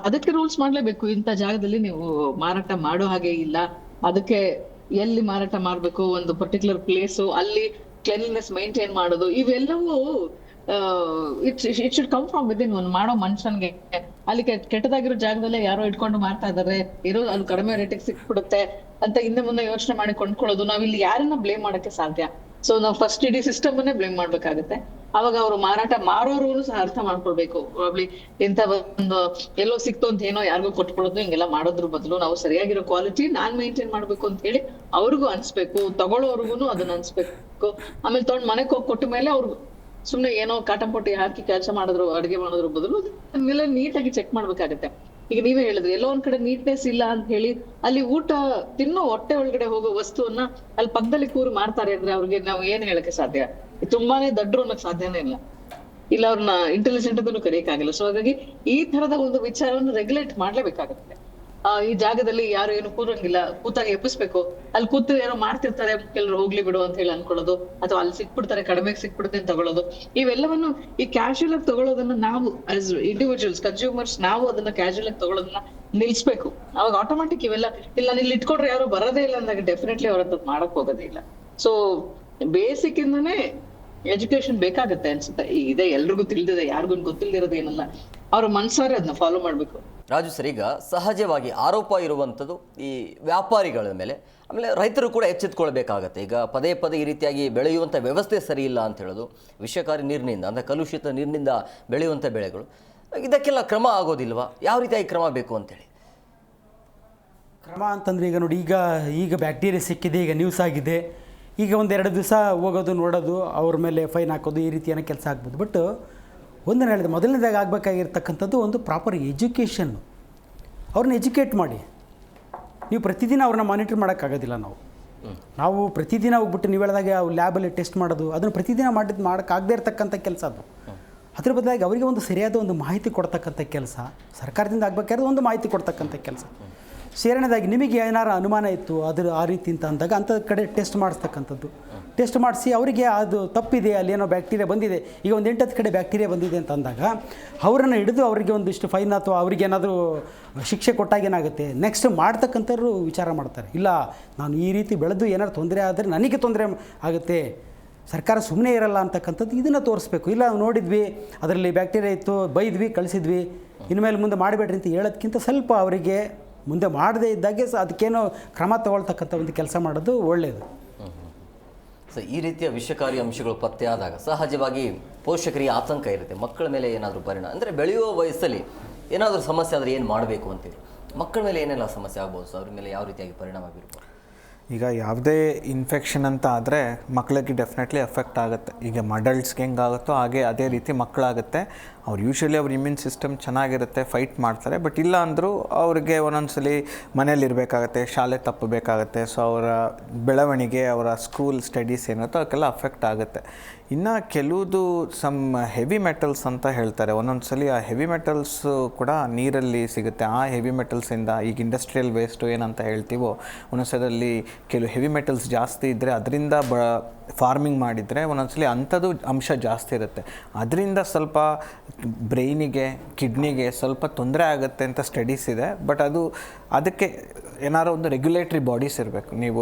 ಅದಕ್ಕೆ ರೂಲ್ಸ್ ಮಾಡ್ಲೇಬೇಕು. ಇಂಥ ಜಾಗದಲ್ಲಿ ನೀವು ಮಾರಾಟ ಮಾಡೋ ಹಾಗೆ ಇಲ್ಲ, ಅದಕ್ಕೆ ಎಲ್ಲಿ ಮಾರಾಟ ಮಾಡ್ಬೇಕು, ಒಂದು ಪರ್ಟಿಕ್ಯುಲರ್ ಪ್ಲೇಸು, ಅಲ್ಲಿ ಕ್ಲೆನ್ಲಿನೆಸ್ ಮೈಂಟೈನ್ ಮಾಡೋದು, ಇವೆಲ್ಲವೂ it should come from within. ಒಂದು ಮಾಡೋ ಮನುಷ್ಯನ್ಗೆ ಅಲ್ಲಿ ಕೆಟ್ಟದಾಗಿರೋ ಜಾಗದಲ್ಲೇ ಯಾರೋ ಇಟ್ಕೊಂಡು ಮಾಡ್ತಾ ಇದಾರೆ, ಅದು ಕಡಿಮೆ ರೇಟಿಗೆ ಸಿಕ್ಬಿಡುತ್ತೆ ಅಂತ ಹಿಂದೆ ಮುಂದೆ ಯೋಚನೆ ಮಾಡಿ ಕೊಂಡ್ಕೊಳ್ಳೋದು. ನಾವಿಲ್ಲಿ ಯಾರನ್ನ ಬ್ಲೇಮ್ ಮಾಡಕ್ಕೆ ಸಾಧ್ಯ? ಸೊ ನಾವು ಫಸ್ಟ್ ಇಡೀ ಸಿಸ್ಟಮ್ ಅನ್ನೇ ಬ್ಲೇಮ್ ಮಾಡ್ಬೇಕಾಗತ್ತೆ. ಅವಾಗ ಅವರು ಮಾರಾಟ ಮಾರೋರು ಸಹ ಅರ್ಥ ಮಾಡ್ಕೊಳ್ಬೇಕು. ಪ್ರಾಬ್ಲಿ ಇಂಥ ಒಂದು ಎಲ್ಲೋ ಸಿಕ್ತು ಅಂತ ಏನೋ ಯಾರಿಗೂ ಕೊಟ್ಬಿಡೋದು, ಹಿಂಗೆಲ್ಲ ಮಾಡೋದ್ರ ಬದಲು ನಾವು ಸರಿಯಾಗಿರೋ ಕ್ವಾಲಿಟಿ ನಾನ್ ಮೇಂಟೈನ್ ಮಾಡ್ಬೇಕು ಅಂತ ಹೇಳಿ ಅವ್ರಿಗೂ ಅನ್ಸ್ಬೇಕು, ತಗೊಳ್ಳೋರ್ಗುನು ಅದನ್ನ ಅನ್ಸ್ಬೇಕು. ಆಮೇಲೆ ತಗೊಂಡ್ ಮನೆಗೆ ಹೋಗಿ ಕೊಟ್ಟ ಮೇಲೆ ಅವ್ರು ಸುಮ್ನೆ ಏನೋ ಕಾಟಂಪೊಟ್ಟಿ ಹಾಕಿ ಕೆಲಸ ಮಾಡಿದ್ರು, ಅಡುಗೆ ಮಾಡೋದ್ರ ಬದಲು ಅದನ್ನೆಲ್ಲ ನೀಟಾಗಿ ಚೆಕ್ ಮಾಡ್ಬೇಕಾಗತ್ತೆ. ಈಗ ನೀವೇ ಹೇಳಿದ್ರಿ, ಎಲ್ಲೋ ಒಂದ್ ಕಡೆ ನೀಟ್ನೆಸ್ ಇಲ್ಲ ಅಂತ ಹೇಳಿ ಅಲ್ಲಿ ಊಟ ತಿನ್ನೋ ಹೊಟ್ಟೆ ಒಳಗಡೆ ಹೋಗೋ ವಸ್ತುವನ್ನ ಅಲ್ಲಿ ಪಕ್ಕದಲ್ಲಿ ಕೂರು ಮಾಡ್ತಾರೆ ಅಂದ್ರೆ ಅವ್ರಿಗೆ ನಾವು ಏನ್ ಹೇಳಕ್ಕೆ ಸಾಧ್ಯ? ತುಂಬಾನೇ ದಡ್ರು ಅನ್ನೋಕ್ ಸಾಧ್ಯನೇ ಇಲ್ಲ ಅವ್ರನ್ನ ಇಂಟೆಲಿಜೆಂಟ್ ಅದನ್ನು ಕರೆಯಕ್ಕಾಗಿಲ್ಲ. ಸೊ ಹಾಗಾಗಿ ಈ ತರದ ಒಂದು ವಿಚಾರವನ್ನು ರೆಗ್ಯುಲೇಟ್ ಮಾಡ್ಲೇಬೇಕಾಗತ್ತೆ. ಈ ಜಾಗದಲ್ಲಿ ಯಾರು ಏನು ಕೂರಂಗಿಲ್ಲ, ಕೂತಾಗ ಎಪ್ಪಿಸ್ಬೇಕು. ಅಲ್ಲಿ ಕೂತು ಏನೋ ಮಾಡ್ತಿರ್ತಾರೆ, ಕೆಲವರು ಹೋಗ್ಲಿ ಬಿಡು ಅಂತ ಹೇಳಿ ಅನ್ಕೊಳ್ಳೋದು, ಅಥವಾ ಅಲ್ಲಿ ಸಿಕ್ಬಿಡ್ತಾರೆ ಕಡಿಮೆಗೆ ಸಿಕ್ಬಿಡುತ್ತೆ ಅಂತ ತಗೊಳ್ಳೋದು, ಇವೆಲ್ಲವನ್ನು ಈ ಕ್ಯಾಶುಯಲ್ ಆಗಿ ತಗೊಳ್ಳೋದನ್ನ ನಾವು ಆಸ್ ಇಂಡಿವಿಜುವಲ್ಸ್ ಕನ್ಸ್ಯೂಮರ್ಸ್ ನಾವು ಅದನ್ನ ಕ್ಯಾಶುಯಲ್ ಆಗಿ ತಗೊಳ್ಳೋದನ್ನ ನಿಲ್ಸ್ಬೇಕು. ಅವಾಗ ಆಟೋಮೆಟಿಕ್ ಇವೆಲ್ಲ ಇಲ್ಲ, ನಾನು ಇಲ್ಲಿ ಇಟ್ಕೊಂಡ್ರೆ ಯಾರು ಬರೋದೇ ಇಲ್ಲ ಅಂದಾಗ ಡೆಫಿನೆಟ್ಲಿ ಅವ್ರ ಹತ್ರ ಮಾಡಕ್ ಹೋಗೋದೇ ಇಲ್ಲ. ಸೊ ಬೇಸಿಕ್ ಇಂದಾನೇ ಎಜುಕೇಶನ್ ಬೇಕಾಗತ್ತೆ ಅನ್ಸುತ್ತೆ. ಇದೆ ಎಲ್ರಿಗೂ ತಿಳಿದಿದೆ, ಯಾರಿಗೂ ಗೊತ್ತಿಲ್ದಿರೋದು ಏನಲ್ಲ, ಅವ್ರ ಮನ್ಸಾರೆ ಅದನ್ನ ಫಾಲೋ ಮಾಡ್ಬೇಕು. ರಾಜು ಸರ್, ಈಗ ಸಹಜವಾಗಿ ಆರೋಪ ಇರುವಂಥದ್ದು ಈ ವ್ಯಾಪಾರಿಗಳ ಮೇಲೆ, ಆಮೇಲೆ ರೈತರು ಕೂಡ ಎಚ್ಚೆತ್ಕೊಳ್ಬೇಕಾಗತ್ತೆ. ಈಗ ಪದೇ ಪದೇ ಈ ರೀತಿಯಾಗಿ ಬೆಳೆಯುವಂಥ ವ್ಯವಸ್ಥೆ ಸರಿ ಇಲ್ಲ ಅಂತ ಹೇಳೋದು, ವಿಷಕಾರಿ ನೀರಿನಿಂದ ಅಂದರೆ ಕಲುಷಿತ ನೀರಿನಿಂದ ಬೆಳೆಯುವಂಥ ಬೆಳೆಗಳು, ಇದಕ್ಕೆಲ್ಲ ಕ್ರಮ ಆಗೋದಿಲ್ವಾ? ಯಾವ ರೀತಿಯಾಗಿ ಕ್ರಮ ಬೇಕು ಅಂತೇಳಿ? ಕ್ರಮ ಅಂತಂದರೆ ಈಗ ನೋಡಿ, ಈಗ ಬ್ಯಾಕ್ಟೀರಿಯಾ ಸಿಕ್ಕಿದೆ, ಈಗ ನ್ಯೂಸ್ ಆಗಿದೆ, ಈಗ ಒಂದೆರಡು ದಿವಸ ಹೋಗೋದು ನೋಡೋದು, ಅವ್ರ ಮೇಲೆ ಫೈನ್ ಹಾಕೋದು, ಈ ರೀತಿಯ ಕೆಲಸ ಆಗ್ಬೋದು. ಬಟ್ ಒಂದನ್ನು ಹೇಳಿದೆ, ಮೊದಲನೇದಾಗಿ ಆಗಬೇಕಾಗಿರ್ತಕ್ಕಂಥದ್ದು ಒಂದು ಪ್ರಾಪರ್ ಎಜುಕೇಷನ್ನು. ಅವ್ರನ್ನ ಎಜುಕೇಟ್ ಮಾಡಿ. ನೀವು ಪ್ರತಿದಿನ ಅವ್ರನ್ನ ಮಾನಿಟ್ರ್ ಮಾಡೋಕ್ಕಾಗೋದಿಲ್ಲ. ನಾವು ಪ್ರತಿದಿನ ಹೋಗ್ಬಿಟ್ಟು ನೀವು ಹೇಳಿದಾಗೆ ಅವು ಲ್ಯಾಬಲ್ಲಿ ಟೆಸ್ಟ್ ಮಾಡೋದು, ಅದನ್ನು ಪ್ರತಿದಿನ ಮಾಡೋಕ್ಕಾಗದೇ ಇರತಕ್ಕಂಥ ಕೆಲಸ ಅದು. ಅದ್ರ ಬದಲಾಗಿ ಅವರಿಗೆ ಒಂದು ಸರಿಯಾದ ಒಂದು ಮಾಹಿತಿ ಕೊಡ್ತಕ್ಕಂಥ ಕೆಲಸ ಸರ್ಕಾರದಿಂದ ಆಗಬೇಕಾದ್ರೆ ಒಂದು ಮಾಹಿತಿ ಕೊಡ್ತಕ್ಕಂಥ ಕೆಲಸ. ಸೇರಣದಾಗಿ ನಿಮಗೆ ಏನಾರು ಅನುಮಾನ ಇತ್ತು ಆ ರೀತಿ ಅಂತ ಅಂದಾಗ ಅಂಥ ಕಡೆ ಟೆಸ್ಟ್ ಮಾಡಿಸ್ತಕ್ಕಂಥದ್ದು, ಟೆಸ್ಟ್ ಮಾಡಿಸಿ ಅವರಿಗೆ ಅದು ತಪ್ಪಿದೆ, ಅಲ್ಲಿ ಏನೋ ಬ್ಯಾಕ್ಟೀರಿಯಾ ಬಂದಿದೆ, ಈಗ ಒಂದು 8-10 ಕಡೆ ಬ್ಯಾಕ್ಟೀರಿಯಾ ಬಂದಿದೆ ಅಂತ ಅಂದಾಗ ಅವರನ್ನು ಹಿಡಿದು ಅವರಿಗೆ ಒಂದಿಷ್ಟು ಫೈನ್ ಅಥವಾ ಅವ್ರಿಗೇನಾದರೂ ಶಿಕ್ಷೆ ಕೊಟ್ಟಾಗೇನಾಗುತ್ತೆ, ನೆಕ್ಸ್ಟ್ ಮಾಡ್ತಕ್ಕಂಥವ್ರು ವಿಚಾರ ಮಾಡ್ತಾರೆ. ಇಲ್ಲ, ನಾನು ಈ ರೀತಿ ಬೆಳೆದು ಏನಾದ್ರು ತೊಂದರೆ ಆದರೆ ನನಗೆ ತೊಂದರೆ ಆಗುತ್ತೆ, ಸರ್ಕಾರ ಸುಮ್ಮನೆ ಇರಲ್ಲ ಅಂತಕ್ಕಂಥದ್ದು ಇದನ್ನು ತೋರಿಸ್ಬೇಕು. ಇಲ್ಲ ನೋಡಿದ್ವಿ ಅದರಲ್ಲಿ ಬ್ಯಾಕ್ಟೀರಿಯಾ ಇತ್ತು, ಬೈದ್ವಿ, ಕಳಿಸಿದ್ವಿ, ಇನ್ಮೇಲೆ ಮುಂದೆ ಮಾಡಬೇಡ್ರಿ ಅಂತ ಹೇಳೋದಕ್ಕಿಂತ ಸ್ವಲ್ಪ ಅವರಿಗೆ ಮುಂದೆ ಮಾಡದೇ ಇದ್ದಾಗೆ ಅದಕ್ಕೇನೋ ಕ್ರಮ ತಗೊಳ್ತಕ್ಕಂಥ ಒಂದು ಕೆಲಸ ಮಾಡೋದು ಒಳ್ಳೆಯದು. ಸೊ ಈ ರೀತಿಯ ವಿಷಕಾರಿ ಅಂಶಗಳು ಪತ್ತೆ ಆದಾಗ ಸಹಜವಾಗಿ ಪೋಷಕರಿಗೆ ಆತಂಕ ಇರುತ್ತೆ, ಮಕ್ಕಳ ಮೇಲೆ ಏನಾದರೂ ಪರಿಣಾಮ ಅಂದರೆ ಬೆಳೆಯುವ ವಯಸ್ಸಲ್ಲಿ ಏನಾದರೂ ಸಮಸ್ಯೆ ಆದರೆ ಏನು ಮಾಡಬೇಕು ಅಂತೇಳಿ, ಮಕ್ಕಳ ಮೇಲೆ ಏನೆಲ್ಲ ಸಮಸ್ಯೆ ಆಗ್ಬೋದು, ಸೊ ಅವ್ರ ಮೇಲೆ ಯಾವ ರೀತಿಯಾಗಿ ಪರಿಣಾಮ ಬೀರ್ಬೋದು? ಈಗ ಯಾವುದೇ ಇನ್ಫೆಕ್ಷನ್ ಅಂತ ಆದರೆ ಮಕ್ಕಳಿಗೆ ಡೆಫಿನೆಟ್ಲಿ ಎಫೆಕ್ಟ್ ಆಗುತ್ತೆ. ಈಗ ಅಡಲ್ಟ್ಸ್ಗೆ ಹೆಂಗಾಗುತ್ತೋ ಹಾಗೆ ಅದೇ ರೀತಿ ಮಕ್ಕಳಾಗುತ್ತೆ. ಅವ್ರು ಯೂಶ್ವಲಿ ಅವ್ರ ಇಮ್ಯೂನ್ ಸಿಸ್ಟಮ್ ಚೆನ್ನಾಗಿರುತ್ತೆ, ಫೈಟ್ ಮಾಡ್ತಾರೆ. ಬಟ್ ಇಲ್ಲ ಅಂದರೂ ಅವ್ರಿಗೆ ಒಂದೊಂದ್ಸಲಿ ಮನೇಲಿರಬೇಕಾಗತ್ತೆ, ಶಾಲೆ ತಪ್ಪಬೇಕಾಗತ್ತೆ. ಸೊ ಅವರ ಬೆಳವಣಿಗೆ, ಅವರ ಸ್ಕೂಲ್ ಸ್ಟಡೀಸ್ ಏನಿರುತ್ತೋ ಅದಕ್ಕೆಲ್ಲ ಅಫೆಕ್ಟ್ ಆಗುತ್ತೆ. ಇನ್ನು ಕೆಲವುದು ಸಮ್ ಹೆವಿ ಮೆಟಲ್ಸ್ ಅಂತ ಹೇಳ್ತಾರೆ. ಒಂದೊಂದು ಸಲ ಆ ಹೆವಿ ಮೆಟಲ್ಸು ಕೂಡ ನೀರಲ್ಲಿ ಸಿಗುತ್ತೆ. ಆ ಹೆವಿ ಮೆಟಲ್ಸಿಂದ ಈಗ ಇಂಡಸ್ಟ್ರಿಯಲ್ ವೇಸ್ಟು ಏನಂತ ಹೇಳ್ತೀವೋ, ಒಂದೊಂದ್ಸಲಿ ಕೆಲವು ಹೆವಿ ಮೆಟಲ್ಸ್ ಜಾಸ್ತಿ ಇದ್ದರೆ ಅದರಿಂದ ಫಾರ್ಮಿಂಗ್ ಮಾಡಿದರೆ ಒಂದೊಂದ್ಸಲಿ ಅಂಥದ್ದು ಅಂಶ ಜಾಸ್ತಿ ಇರುತ್ತೆ. ಅದರಿಂದ ಸ್ವಲ್ಪ ಬ್ರೈನಿಗೆ, ಕಿಡ್ನಿಗೆ ಸ್ವಲ್ಪ ತೊಂದರೆ ಆಗುತ್ತೆ ಅಂತ ಸ್ಟಡೀಸ್ ಇದೆ. ಬಟ್ ಅದಕ್ಕೆ ಏನಾರು ಒಂದು ರೆಗ್ಯುಲೇಟ್ರಿ ಬಾಡೀಸ್ ಇರಬೇಕು. ನೀವು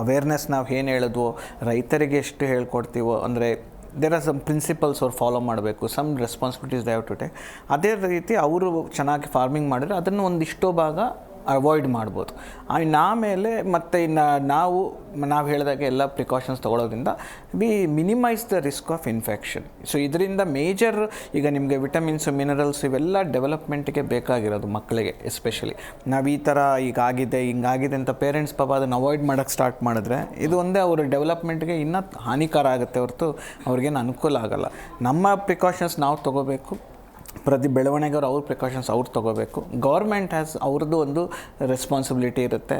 ಅವೇರ್ನೆಸ್ ನಾವು ಏನು ಹೇಳಿದ್ವೋ, ರೈತರಿಗೆ ಎಷ್ಟು ಹೇಳ್ಕೊಡ್ತೀವೋ, ಅಂದರೆ ದೇರ್ ಆರ್ ಸಮ್ ಪ್ರಿನ್ಸಿಪಲ್ಸ್ ಅವ್ರು ಫಾಲೋ ಮಾಡಬೇಕು, some responsibilities they have to take. ಅದೇ ರೀತಿ ಅವರು ಚೆನ್ನಾಗಿ ಫಾರ್ಮಿಂಗ್ ಮಾಡಿದ್ರೆ ಅದನ್ನು ಒಂದಿಷ್ಟೋ ಭಾಗ ಅವಾಯ್ಡ್ ಮಾಡ್ಬೋದು. ಆಮೇಲೆ ಮತ್ತು ನಾವು ಹೇಳಿದಾಗೆ ಎಲ್ಲ ಪ್ರಿಕಾಷನ್ಸ್ ತೊಗೊಳೋದ್ರಿಂದ we minimise the risk of infection. So ಇದರಿಂದ ಮೇಜರ್ ಈಗ ನಿಮಗೆ ವಿಟಮಿನ್ಸು ಮಿನರಲ್ಸ್ ಇವೆಲ್ಲ ಡೆವಲಪ್ಮೆಂಟ್ಗೆ ಬೇಕಾಗಿರೋದು ಮಕ್ಕಳಿಗೆ ಎಸ್ಪೆಷಲಿ. ನಾವು ಈ ಥರ ಹಿಂಗಾಗಿದೆ ಅಂತ ಪೇರೆಂಟ್ಸ್ ಪಾಪ ಅದನ್ನು ಅವಾಯ್ಡ್ ಮಾಡೋಕ್ಕೆ ಸ್ಟಾರ್ಟ್ ಮಾಡಿದ್ರೆ ಇದು ಒಂದೇ ಅವ್ರ ಡೆವಲಪ್ಮೆಂಟ್ಗೆ ಇನ್ನೂ ಹಾನಿಕಾರ ಆಗುತ್ತೆ ಹೊರತು ಅವ್ರಿಗೇನು ಅನುಕೂಲ ಆಗೋಲ್ಲ. ನಮ್ಮ ಪ್ರಿಕಾಷನ್ಸ್ ನಾವು ತೊಗೋಬೇಕು, ಪ್ರತಿ ಬೆಳವಣಿಗೆಯವರು ಅವ್ರ ಪ್ರಿಕಾಷನ್ಸ್ ಅವ್ರು ತೊಗೋಬೇಕು. ಗೌರ್ಮೆಂಟ್ ಹ್ಯಾಸ್ ಅವ್ರದ್ದು ಒಂದು ರೆಸ್ಪಾನ್ಸಿಬಿಲಿಟಿ ಇರುತ್ತೆ.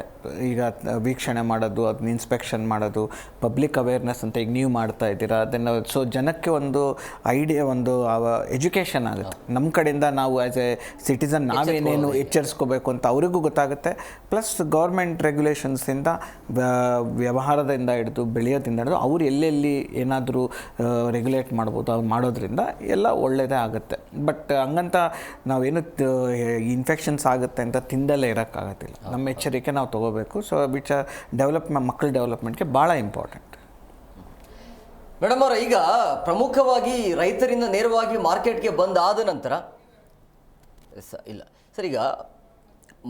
ಈಗ ವೀಕ್ಷಣೆ ಮಾಡೋದು, ಅದನ್ನ ಇನ್ಸ್ಪೆಕ್ಷನ್ ಮಾಡೋದು, ಪಬ್ಲಿಕ್ ಅವೇರ್ನೆಸ್ ಅಂತ ಈಗ ನೀವು ಮಾಡ್ತಾ ಇದ್ದೀರಾ ಅದನ್ನು. ಸೊ ಜನಕ್ಕೆ ಒಂದು ಐಡಿಯಾ, ಒಂದು ಎಜುಕೇಷನ್ ಆಗುತ್ತೆ. ನಮ್ಮ ಕಡೆಯಿಂದ ನಾವು ಆ್ಯಸ್ ಎ ಸಿಟಿಸನ್ ನಾವೇನೇನು ಎಚ್ಚರಿಸ್ಕೋಬೇಕು ಅಂತ ಅವರಿಗೂ ಗೊತ್ತಾಗುತ್ತೆ. ಪ್ಲಸ್ ಗೌರ್ಮೆಂಟ್ ರೆಗ್ಯುಲೇಷನ್ಸಿಂದ, ವ್ಯವಹಾರದಿಂದ ಹಿಡಿದು ಬೆಳೆಯೋದ್ರಿಂದ ಹಿಡಿದು ಅವ್ರು ಎಲ್ಲೆಲ್ಲಿ ಏನಾದರೂ ರೆಗ್ಯುಲೇಟ್ ಮಾಡ್ಬೋದು ಅವ್ರು ಮಾಡೋದ್ರಿಂದ ಎಲ್ಲ ಒಳ್ಳೆಯದೇ ಆಗುತ್ತೆ. ಬಟ್ ಹಂಗಂತ ನಾವೇನು ಇನ್ಫೆಕ್ಷನ್ಸ್ ಆಗುತ್ತೆ ಅಂತ ತಿಂದಲೇ ಇರೋಕ್ಕಾಗತ್ತಿಲ್ಲ. ನಮ್ಮ ಎಚ್ಚರಿಕೆ ನಾವು ತೊಗೋಬೇಕು. ಸೊ ಮಕ್ಕಳ ಡೆವಲಪ್ಮೆಂಟ್ಗೆ ಭಾಳ ಇಂಪಾರ್ಟೆಂಟ್. ಮೇಡಮ್ ಅವರ, ಈಗ ಪ್ರಮುಖವಾಗಿ ರೈತರಿಂದ ನೇರವಾಗಿ ಮಾರ್ಕೆಟ್ಗೆ ಬಂದಾದ ನಂತರ ಇಲ್ಲ ಸರ್, ಈಗ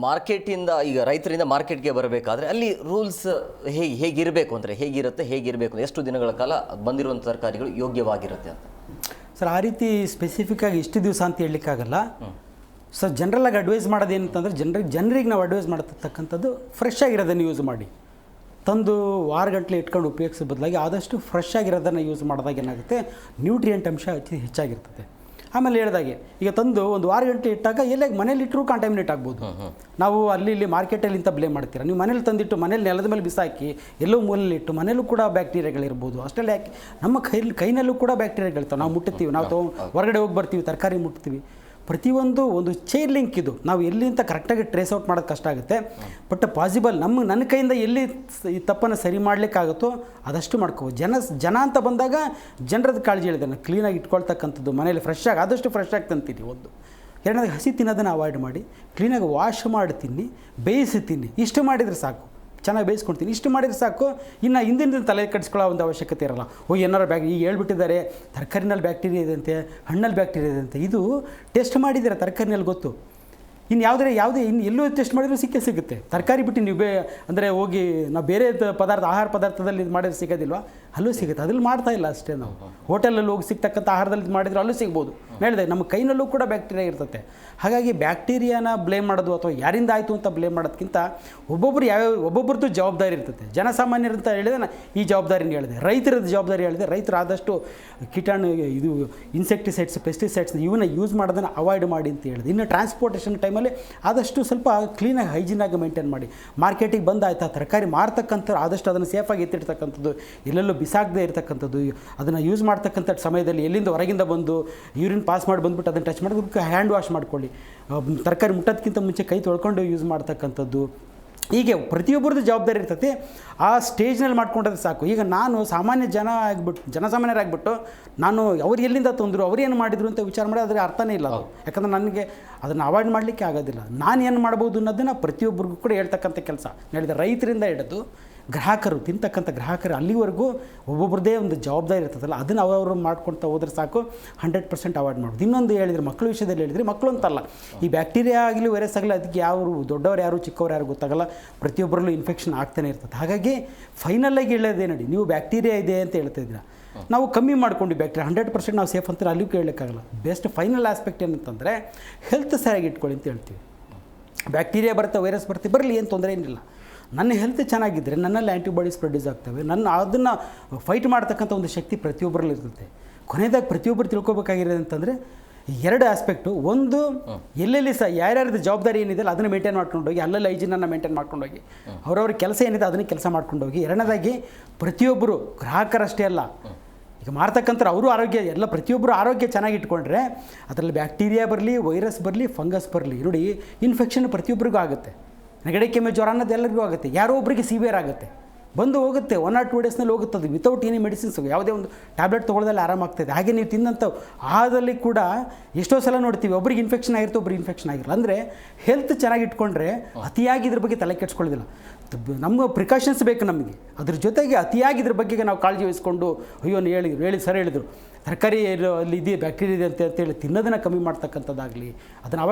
ಮಾರ್ಕೆಟಿಂದ ಈಗ ರೈತರಿಂದ ಮಾರ್ಕೆಟ್ಗೆ ಬರಬೇಕಾದ್ರೆ ಅಲ್ಲಿ ರೂಲ್ಸ್ ಹೇಗಿರಬೇಕು ಅಂದರೆ ಹೇಗಿರಬೇಕು, ಎಷ್ಟು ದಿನಗಳ ಕಾಲ ಬಂದಿರುವಂಥ ತರಕಾರಿಗಳು ಯೋಗ್ಯವಾಗಿರುತ್ತೆ ಅಂತ? ಸರ್, ಆ ರೀತಿ ಸ್ಪೆಸಿಫಿಕ್ಕಾಗಿ ಇಷ್ಟು ದಿವಸ ಅಂತ ಹೇಳಲಿಕ್ಕಾಗಲ್ಲ. ಸರ್, ಜನರಲಾಗಿ ಅಡ್ವೈಸ್ ಮಾಡೋದು ಏನಂತಂದರೆ ಜನರಿಗೆ ನಾವು ಅಡ್ವೈಸ್ ಮಾಡತಕ್ಕಂಥದ್ದು ಫ್ರೆಶ್ ಆಗಿರೋದನ್ನು ಯೂಸ್ ಮಾಡಿ. ತಂದು ವಾರಗಟ್ಟಲೆ ಇಟ್ಕೊಂಡು ಉಪಯೋಗಿಸೋ ಬದಲಾಗಿ ಆದಷ್ಟು ಫ್ರೆಶ್ ಆಗಿರೋದನ್ನು ಯೂಸ್ ಮಾಡಿದಾಗ ಏನಾಗುತ್ತೆ, ನ್ಯೂಟ್ರಿಯೆಂಟ್ ಅಂಶ ಹೆಚ್ಚಾಗಿರ್ತದೆ. ಆಮೇಲೆ ಹೇಳಿದಾಗೆ ಈಗ ತಂದು ಒಂದು ವಾರಗಟ್ಟಲೆ ಇಟ್ಟಾಗ ಎಲ್ಲೇ ಮನೇಲಿ ಇಟ್ಟರೂ ಕಾಂಟಾಮಿನೇಟ್ ಆಗ್ಬೋದು. ನಾವು ಇಲ್ಲಿ ಮಾರ್ಕೆಟಲ್ಲಿ ಇಂಥ ಬ್ಲೇಮ್ ಮಾಡ್ತೀರಾ, ನೀವು ಮನೇಲಿ ತಂದಿಟ್ಟು ಮನೇಲಿ ನೆಲದ ಮೇಲೆ ಬಿಸಾಕಿ ಎಲ್ಲೋ ಮೂಲೆಯಲ್ಲಿ ಇಟ್ಟು ಮನೇಲೂ ಕೂಡ ಬ್ಯಾಕ್ಟೀರಿಯಾಗಳಿರ್ಬೋದು. ಅಷ್ಟೆಲ್ಲ ಯಾಕೆ, ನಮ್ಮ ಕೈನಲ್ಲೂ ಕೂಡ ಬ್ಯಾಕ್ಟೀರಿಯಾಗಳಿರ್ತಾವೆ. ನಾವು ಮುಟ್ತೀವಿ, ನಾವು ಹೊರಗಡೆ ಹೋಗಿ ಬರ್ತೀವಿ, ತರಕಾರಿ ಮುಟ್ತೀವಿ. ಪ್ರತಿಯೊಂದು ಒಂದು ಚೈನ್ ಲಿಂಕ್ ಇದು. ನಾವು ಎಲ್ಲಿ ಅಂತ ಕರೆಕ್ಟಾಗಿ ಟ್ರೇಸ್ ಔಟ್ ಮಾಡೋದು ಕಷ್ಟ ಆಗುತ್ತೆ. ಬಟ್ ಪಾಸಿಬಲ್ ನನ್ನ ಕೈಯಿಂದ ಎಲ್ಲಿ ಈ ತಪ್ಪನ್ನು ಸರಿ ಮಾಡಲಿಕ್ಕಾಗುತ್ತೋ ಅದಷ್ಟು ಮಾಡ್ಕೋಬೋದು. ಜನ ಅಂತ ಬಂದಾಗ ಜನರದ್ದು ಕಾಳಜಿ ಹೇಳಿದೆ, ನಾನು ಕ್ಲೀನಾಗಿ ಇಟ್ಕೊಳ್ತಕ್ಕಂಥದ್ದು, ಮನೇಲಿ ಆದಷ್ಟು ಫ್ರೆಶ್ ಆಗಿ ತಂತೀನಿ. ಒಂದು ಎರಡನೇದು ಹಸಿ ತಿನ್ನೋದನ್ನು ಅವಾಯ್ಡ್ ಮಾಡಿ ಕ್ಲೀನಾಗಿ ವಾಶ್ ಮಾಡಿ ತಿನ್ನಿ, ಬೇಯಿಸಿ ತಿನ್ನಿ. ಇಷ್ಟು ಮಾಡಿದರೆ ಸಾಕು, ಚೆನ್ನಾಗಿ ಬೇಯಿಸ್ಕೊಳ್ತೀನಿ. ಇಷ್ಟು ಮಾಡಿದರೆ ಸಾಕು. ಇನ್ನು ಹಿಂದಿನ ತಲೆ ಕಟ್ಸ್ಕೊಳ್ಳೋ ಒಂದು ಅವಶ್ಯಕತೆ ಇರೋಲ್ಲ. ಏನಾರು ಈಗ ಹೇಳ್ಬಿಟ್ಟಿದ್ದಾರೆ ತರಕಾರಿನಲ್ಲಿ ಬ್ಯಾಕ್ಟೀರಿಯಾ ಇದೆ ಅಂತೆ, ಹಣ್ಣಲ್ಲಿ ಬ್ಯಾಕ್ಟೀರಿಯಾ ಇದೆ ಅಂತೆ. ಇದು ಟೆಸ್ಟ್ ಮಾಡಿದ್ದೀರಾ ತರಕಾರಿನಲ್ಲಿ ಗೊತ್ತು. ಇನ್ನು ಯಾವುದೇ ಎಲ್ಲೂ ಟೆಸ್ಟ್ ಮಾಡಿದರೂ ಸಿಗುತ್ತೆ. ತರಕಾರಿ ಬಿಟ್ಟು ನೀವು ಅಂದರೆ ಹೋಗಿ ನಾವು ಬೇರೆ ಆಹಾರ ಪದಾರ್ಥದಲ್ಲಿ ಇದು ಮಾಡಿದ್ರೆ ಸಿಗೋದಿಲ್ವಾ? ಅಲ್ಲೂ ಸಿಗುತ್ತೆ. ಅದ್ರಲ್ಲಿ ಮಾಡ್ತಾ ಇಲ್ಲ ಅಷ್ಟೇ. ನಾವು ಹೋಟೆಲಲ್ಲಿ ಹೋಗಿ ಸಿಗ್ತಕ್ಕಂಥ ಆಹಾರದಲ್ಲಿ ಮಾಡಿದ್ರೆ ಅಲ್ಲೂ ಸಿಗ್ಬೋದು. ಹೇಳಿದೆ, ನಮ್ಮ ಕೈನಲ್ಲೂ ಕೂಡ ಬ್ಯಾಕ್ಟೀರಿಯಾ ಇರ್ತದೆ. ಹಾಗಾಗಿ ಬ್ಯಾಕ್ಟೀರಿಯಾನ ಬ್ಲೇಮ್ ಮಾಡೋದು ಅಥವಾ ಯಾರಿಂದ ಆಯಿತು ಅಂತ ಬ್ಲೇಮ್ ಮಾಡೋದಕ್ಕಿಂತ ಒಬ್ಬೊಬ್ಬರದ್ದು ಜವಾಬ್ದಾರಿ ಇರ್ತದೆ. ಜನಸಾಮಾನ್ಯರಂತ ಹೇಳಿದೆ, ಈ ಜವಾಬ್ದಾರಿನ ಹೇಳಿದೆ. ರೈತರದ್ದು ಜವಾಬ್ದಾರಿ ಹೇಳಿದೆ. ರೈತರು ಆದಷ್ಟು ಇದು ಇನ್ಸೆಕ್ಟಿಸೈಡ್ಸ್, ಪೆಸ್ಟಿಸೈಡ್ಸ್ ಇವನ್ನ ಯೂಸ್ ಮಾಡೋದನ್ನು ಅವಾಯ್ಡ್ ಮಾಡಿ ಅಂತ ಹೇಳಿದೆ. ಇನ್ನು ಟ್ರಾನ್ಸ್ಪೋರ್ಟೇಷನ್ ಟೈಮಲ್ಲಿ ಆದಷ್ಟು ಸ್ವಲ್ಪ ಕ್ಲೀನಾಗಿ ಹೈಜೀನಾಗಿ ಮೇಂಟೈನ್ ಮಾಡಿ. ಮಾರ್ಕೆಟಿಗೆ ಬಂದಾಯ್ತಾ ತರಕಾರಿ ಮಾರ್ತಕ್ಕಂಥ ಆದಷ್ಟು ಅದನ್ನು ಸೇಫಾಗಿ ಎತ್ತಿಡ್ತಕ್ಕಂಥದ್ದು, ಎಲ್ಲೆಲ್ಲೂ ಬಿಸಾಕದೇ ಇರತಕ್ಕಂಥದ್ದು, ಅದನ್ನು ಯೂಸ್ ಮಾಡ್ತಕ್ಕಂಥ ಸಮಯದಲ್ಲಿ ಎಲ್ಲಿಂದ ಹೊರಗಿಂದ ಬಂದು ಯೂರಿನ್ ಪಾಸ್ ಮಾಡಿ ಬಂದುಬಿಟ್ಟು ಅದನ್ನು ಟಚ್ ಮಾಡೋದಕ್ಕೆ ಹ್ಯಾಂಡ್ ವಾಶ್ ಮಾಡ್ಕೊಳ್ಳಿ. ತರಕಾರಿ ಮುಟ್ಟೋದಕ್ಕಿಂತ ಮುಂಚೆ ಕೈ ತೊಳ್ಕೊಂಡು ಯೂಸ್ ಮಾಡ್ತಕ್ಕಂಥದ್ದು. ಹೀಗೆ ಪ್ರತಿಯೊಬ್ಬರದ್ದು ಜವಾಬ್ದಾರಿ ಇರ್ತೈತಿ. ಆ ಸ್ಟೇಜ್ನಲ್ಲಿ ಮಾಡ್ಕೊಂಡ್ರೆ ಸಾಕು. ಈಗ ನಾನು ಜನಸಾಮಾನ್ಯರಾಗ್ಬಿಟ್ಟು ನಾನು ಅವ್ರು ಎಲ್ಲಿಂದ ತಂದರು, ಅವ್ರು ಏನು ಮಾಡಿದ್ರು ಅಂತ ವಿಚಾರ ಮಾಡಿ ಅದರ ಅರ್ಥನೇ ಇಲ್ಲ ಅದು. ಯಾಕಂದರೆ ನನಗೆ ಅದನ್ನು ಅವಾಯ್ಡ್ ಮಾಡಲಿಕ್ಕೆ ಆಗೋದಿಲ್ಲ. ನಾನು ಏನು ಮಾಡ್ಬೋದು ಅನ್ನೋದನ್ನು ಪ್ರತಿಯೊಬ್ಬರಿಗೂ ಕೂಡ ಹೇಳ್ತಕ್ಕಂಥ ಕೆಲಸ ಹೇಳಿದೆ. ರೈತರಿಂದ ಹಿಡಿದು ಗ್ರಾಹಕರು, ತಿಂತಕ್ಕಂಥ ಗ್ರಾಹಕರು ಅಲ್ಲಿವರೆಗೂ ಒಬ್ಬೊಬ್ಬರದೇ ಒಂದು ಜವಾಬ್ದಾರಿ ಇರ್ತದಲ್ಲ, ಅದನ್ನು ಅವರು ಮಾಡ್ಕೊಳ್ತಾ ಹೋದ್ರೆ ಸಾಕು. 100% ಅವಾಯ್ಡ್ ಮಾಡೋದು. ಇನ್ನೊಂದು ಹೇಳಿದರೆ ಮಕ್ಕಳ ವಿಷಯದಲ್ಲಿ ಹೇಳಿದರೆ, ಮಕ್ಕಳು ಅಂತಲ್ಲ, ಈ ಬ್ಯಾಕ್ಟೀರಿಯಾ ಆಗಲಿ ವೈರಸ್ ಆಗಲಿ ಅದಕ್ಕೆ ದೊಡ್ಡವ್ರು ಯಾರು ಚಿಕ್ಕವ್ರು ಯಾರು ಗೊತ್ತಾಗಲ್ಲ. ಪ್ರತಿಯೊಬ್ಬರಲ್ಲೂ ಇನ್ಫೆಕ್ಷನ್ ಆಗ್ತಾನೆ ಇರ್ತದೆ. ಹಾಗಾಗಿ ಫೈನಲಾಗಿ ಹೇಳೋದೇ ನೋಡಿ, ನೀವು ಬ್ಯಾಕ್ಟೀರಿಯಾ ಇದೆ ಅಂತ ಹೇಳ್ತಾ ಇದ್ದೀರಾ, ನಾವು ಕಮ್ಮಿ ಮಾಡ್ಕೊಂಡು ಬ್ಯಾಕ್ಟೀರಿಯಾ 100% ನಾವು ಸೇಫ್ ಅಂತಾರೆ, ಅಲ್ಲಿಗೂ ಕೇಳಲಿಕ್ಕಾಗಲ್ಲ. ಬೆಸ್ಟ್ ಫೈನಲ್ ಆಸ್ಪೆಕ್ಟ್ ಏನಂತಂದರೆ ಹೆಲ್ತ್ ಸರಿಯಾಗಿ ಇಟ್ಕೊಳ್ಳಿ ಅಂತ ಹೇಳ್ತೀವಿ. ಬ್ಯಾಕ್ಟೀರಿಯಾ ಬರುತ್ತೆ, ವೈರಸ್ ಬರುತ್ತೆ, ಬರಲಿ, ಏನು ತೊಂದರೆ ಏನಿಲ್ಲ. ನನ್ನ ಹೆಲ್ತ್ ಚೆನ್ನಾಗಿದ್ದರೆ ನನ್ನಲ್ಲಿ ಆ್ಯಂಟಿಬಾಡೀಸ್ ಪ್ರೊಡ್ಯೂಸ್ ಆಗ್ತವೆ. ಅದನ್ನು ಫೈಟ್ ಮಾಡ್ತಕ್ಕಂಥ ಒಂದು ಶಕ್ತಿ ಪ್ರತಿಯೊಬ್ಬರಲ್ಲಿ ಇರ್ತದೆ. ಕೊನೆಯದಾಗಿ ಪ್ರತಿಯೊಬ್ಬರು ತಿಳ್ಕೊಬೇಕಾಗಿರೋದು ಅಂತಂದರೆ 2 ಆಸ್ಪೆಕ್ಟು. ಒಂದು, ಎಲ್ಲೆಲ್ಲಿ ಯಾರ್ಯಾರ್ದು ಜವಾಬ್ದಾರಿ ಏನಿದೆ ಅದನ್ನು ಮೇಂಟೈನ್ ಮಾಡ್ಕೊಂಡು ಹೋಗಿ, ಅಲ್ಲಲ್ಲಿ ಹೈಜೀನನ್ನು ಮೇಂಟೈನ್ ಮಾಡ್ಕೊಂಡು ಹೋಗಿ, ಅವ್ರವ್ರ ಕೆಲಸ ಏನಿದೆ ಅದನ್ನು ಕೆಲಸ ಮಾಡ್ಕೊಂಡು ಹೋಗಿ. ಎರಡನೇದಾಗಿ ಪ್ರತಿಯೊಬ್ಬರು ಗ್ರಾಹಕರಷ್ಟೇ ಅಲ್ಲ, ಈಗ ಮಾರ್ತಕ್ಕಂಥ ಪ್ರತಿಯೊಬ್ಬರು ಆರೋಗ್ಯ ಚೆನ್ನಾಗಿ ಇಟ್ಕೊಂಡ್ರೆ ಅದರಲ್ಲಿ ಬ್ಯಾಕ್ಟೀರಿಯಾ ಬರಲಿ, ವೈರಸ್ ಬರಲಿ, ಫಂಗಸ್ ಬರಲಿ, ನೋಡಿ ಇನ್ಫೆಕ್ಷನ್ ಪ್ರತಿಯೊಬ್ಬರಿಗೂ ಆಗುತ್ತೆ. ನೆಗಡಿ, ಕೆಮ್ಮು, ಜ್ವರ ಅನ್ನೋದು ಎಲ್ಲರಿಗೂ ಆಗುತ್ತೆ. ಯಾರೋ ಒಬ್ಬರಿಗೆ ಸಿವಿಯರ್ ಆಗುತ್ತೆ, ಬಂದು ಹೋಗುತ್ತೆ, 1 or 2 ಡೇಸ್ನಲ್ಲಿ ಹೋಗುತ್ತದೆ ವಿತೌಟ್ ಎನಿ ಮೆಡಿಸಿನ್ಸ್. ಯಾವುದೇ ಒಂದು ಟ್ಯಾಬ್ಲೆಟ್ ತೊಗೊಳ್ಳೋದಲ್ಲಿ ಆರಾಮಾಗ್ತದೆ. ಹಾಗೆ ನೀವು ತಿನ್ನಂಥ ಆಹಾರದಲ್ಲಿ ಕೂಡ ಎಷ್ಟೋ ಸಲ ನೋಡ್ತೀವಿ, ಒಬ್ರಿಗೆ ಇನ್ಫೆಕ್ಷನ್ ಆಗಿರುತ್ತೆ, ಒಬ್ರಿಗೆ ಇನ್ಫೆಕ್ಷನ್ ಆಗಿರಲ್ಲ. ಅಂದರೆ ಹೆಲ್ತ್ ಚೆನ್ನಾಗಿ ಇಟ್ಕೊಂಡ್ರೆ ಅತಿಯಾಗಿ ಇದ್ರ ಬಗ್ಗೆ ತಲೆ ಕೆಡ್ಸ್ಕೊಳ್ಳೋದಿಲ್ಲ. ನಮ್ಗೆ ಪ್ರಿಕಾಷನ್ಸ್ ಬೇಕು ನಮಗೆ. ಅದ್ರ ಜೊತೆಗೆ ಅತಿಯಾಗಿ ಇದ್ರ ಬಗ್ಗೆ ನಾವು ಕಾಳಜಿ ವಹಿಸ್ಕೊಂಡು, ಅಯ್ಯೋ ಹೇಳಿ ಸರ್ ಹೇಳಿದರು ತರಕಾರಿ ಅಲ್ಲಿ ಇದೆ ಬ್ಯಾಕ್ಟೀರಿಯಾ ಇದೆ ಅಂತೇಳಿ ತಿನ್ನೋದನ್ನು ಕಮ್ಮಿ ಮಾಡ್ತಕ್ಕಂಥದ್ದಾಗಲಿ, ಅದನ್ನು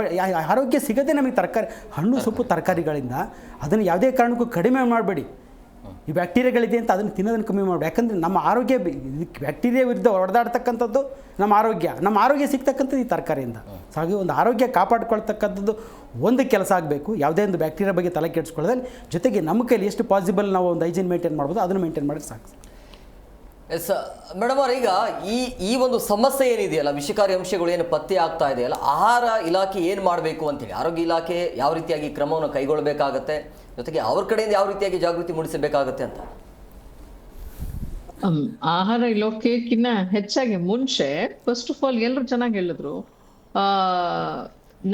ಆರೋಗ್ಯ ಸಿಗೋದೇ ನಮಗೆ ತರಕಾರಿ, ಹಣ್ಣು ಸೊಪ್ಪು ತರಕಾರಿಗಳಿಂದ. ಅದನ್ನು ಯಾವುದೇ ಕಾರಣಕ್ಕೂ ಕಡಿಮೆ ಮಾಡಬೇಡಿ. ಈ ಬ್ಯಾಕ್ಟೀರಿಯಾಗಳಿದೆ ಅಂತ ಅದನ್ನು ತಿನ್ನೋದನ್ನು ಕಮ್ಮಿ ಮಾಡಬೇಡಿ. ಯಾಕಂದರೆ ನಮ್ಮ ಆರೋಗ್ಯ ಬ್ಯಾಕ್ಟೀರಿಯಾ ವಿರುದ್ಧ ಹೊಡೆದಾಡ್ತಕ್ಕಂಥದ್ದು ನಮ್ಮ ಆರೋಗ್ಯ ಸಿಗ್ತಕ್ಕಂಥದ್ದು ಈ ತರಕಾರಿಯಿಂದ. ಸೊ ಹಾಗೆ ಒಂದು ಆರೋಗ್ಯ ಕಾಪಾಡ್ಕೊಳ್ತಕ್ಕಂಥದ್ದು ಒಂದು ಕೆಲಸ ಆಗಬೇಕು. ಯಾವುದೇ ಒಂದು ಬ್ಯಾಕ್ಟೀರಿಯಾ ಬಗ್ಗೆ ತಲೆ ಕೆಡಿಸ್ಕೊಳ್ಳೋದ್ರಲ್ಲಿ, ಜೊತೆಗೆ ನಮ್ಮ ಕೈಲಿ ಎಷ್ಟು ಪಾಸಿಬಲ್ ನಾವು ಒಂದು ಹೈಜೀನ್ ಮೇಂಟೈನ್ ಮಾಡ್ಬೋದು ಅದನ್ನು ಮೇಂಟೈನ್ ಮಾಡಿದ್ರೆ ಸಾಕು. ಎಸ್ ಮೇಡಮ್ ಅವ್ರ, ಈಗ ಈ ಒಂದು ಸಮಸ್ಯೆ ಏನಿದೆಯಲ್ಲ, ವಿಷಕಾರಿ ಅಂಶಗಳು ಏನು ಪತ್ತೆ ಆಗ್ತಾ ಇದೆಯಲ್ಲ, ಆಹಾರ ಇಲಾಖೆ ಏನು ಮಾಡಬೇಕು ಅಂತೇಳಿ, ಆರೋಗ್ಯ ಇಲಾಖೆ ಯಾವ ರೀತಿಯಾಗಿ ಕ್ರಮವನ್ನು ಕೈಗೊಳ್ಳಬೇಕಾಗತ್ತೆ, ಜೊತೆಗೆ ಅವ್ರ ಕಡೆಯಿಂದ ಯಾವ ರೀತಿಯಾಗಿ ಜಾಗೃತಿ ಮೂಡಿಸಬೇಕಾಗತ್ತೆ ಅಂತ? ಆಹಾರ ಇಲಾಖೆಗಿನ್ನ ಹೆಚ್ಚಾಗಿ ಮುಂಚೆ ಫಸ್ಟ್ ಆಫ್ ಆಲ್ ಎಲ್ಲರೂ ಚೆನ್ನಾಗಿ ಹೇಳಿದ್ರು,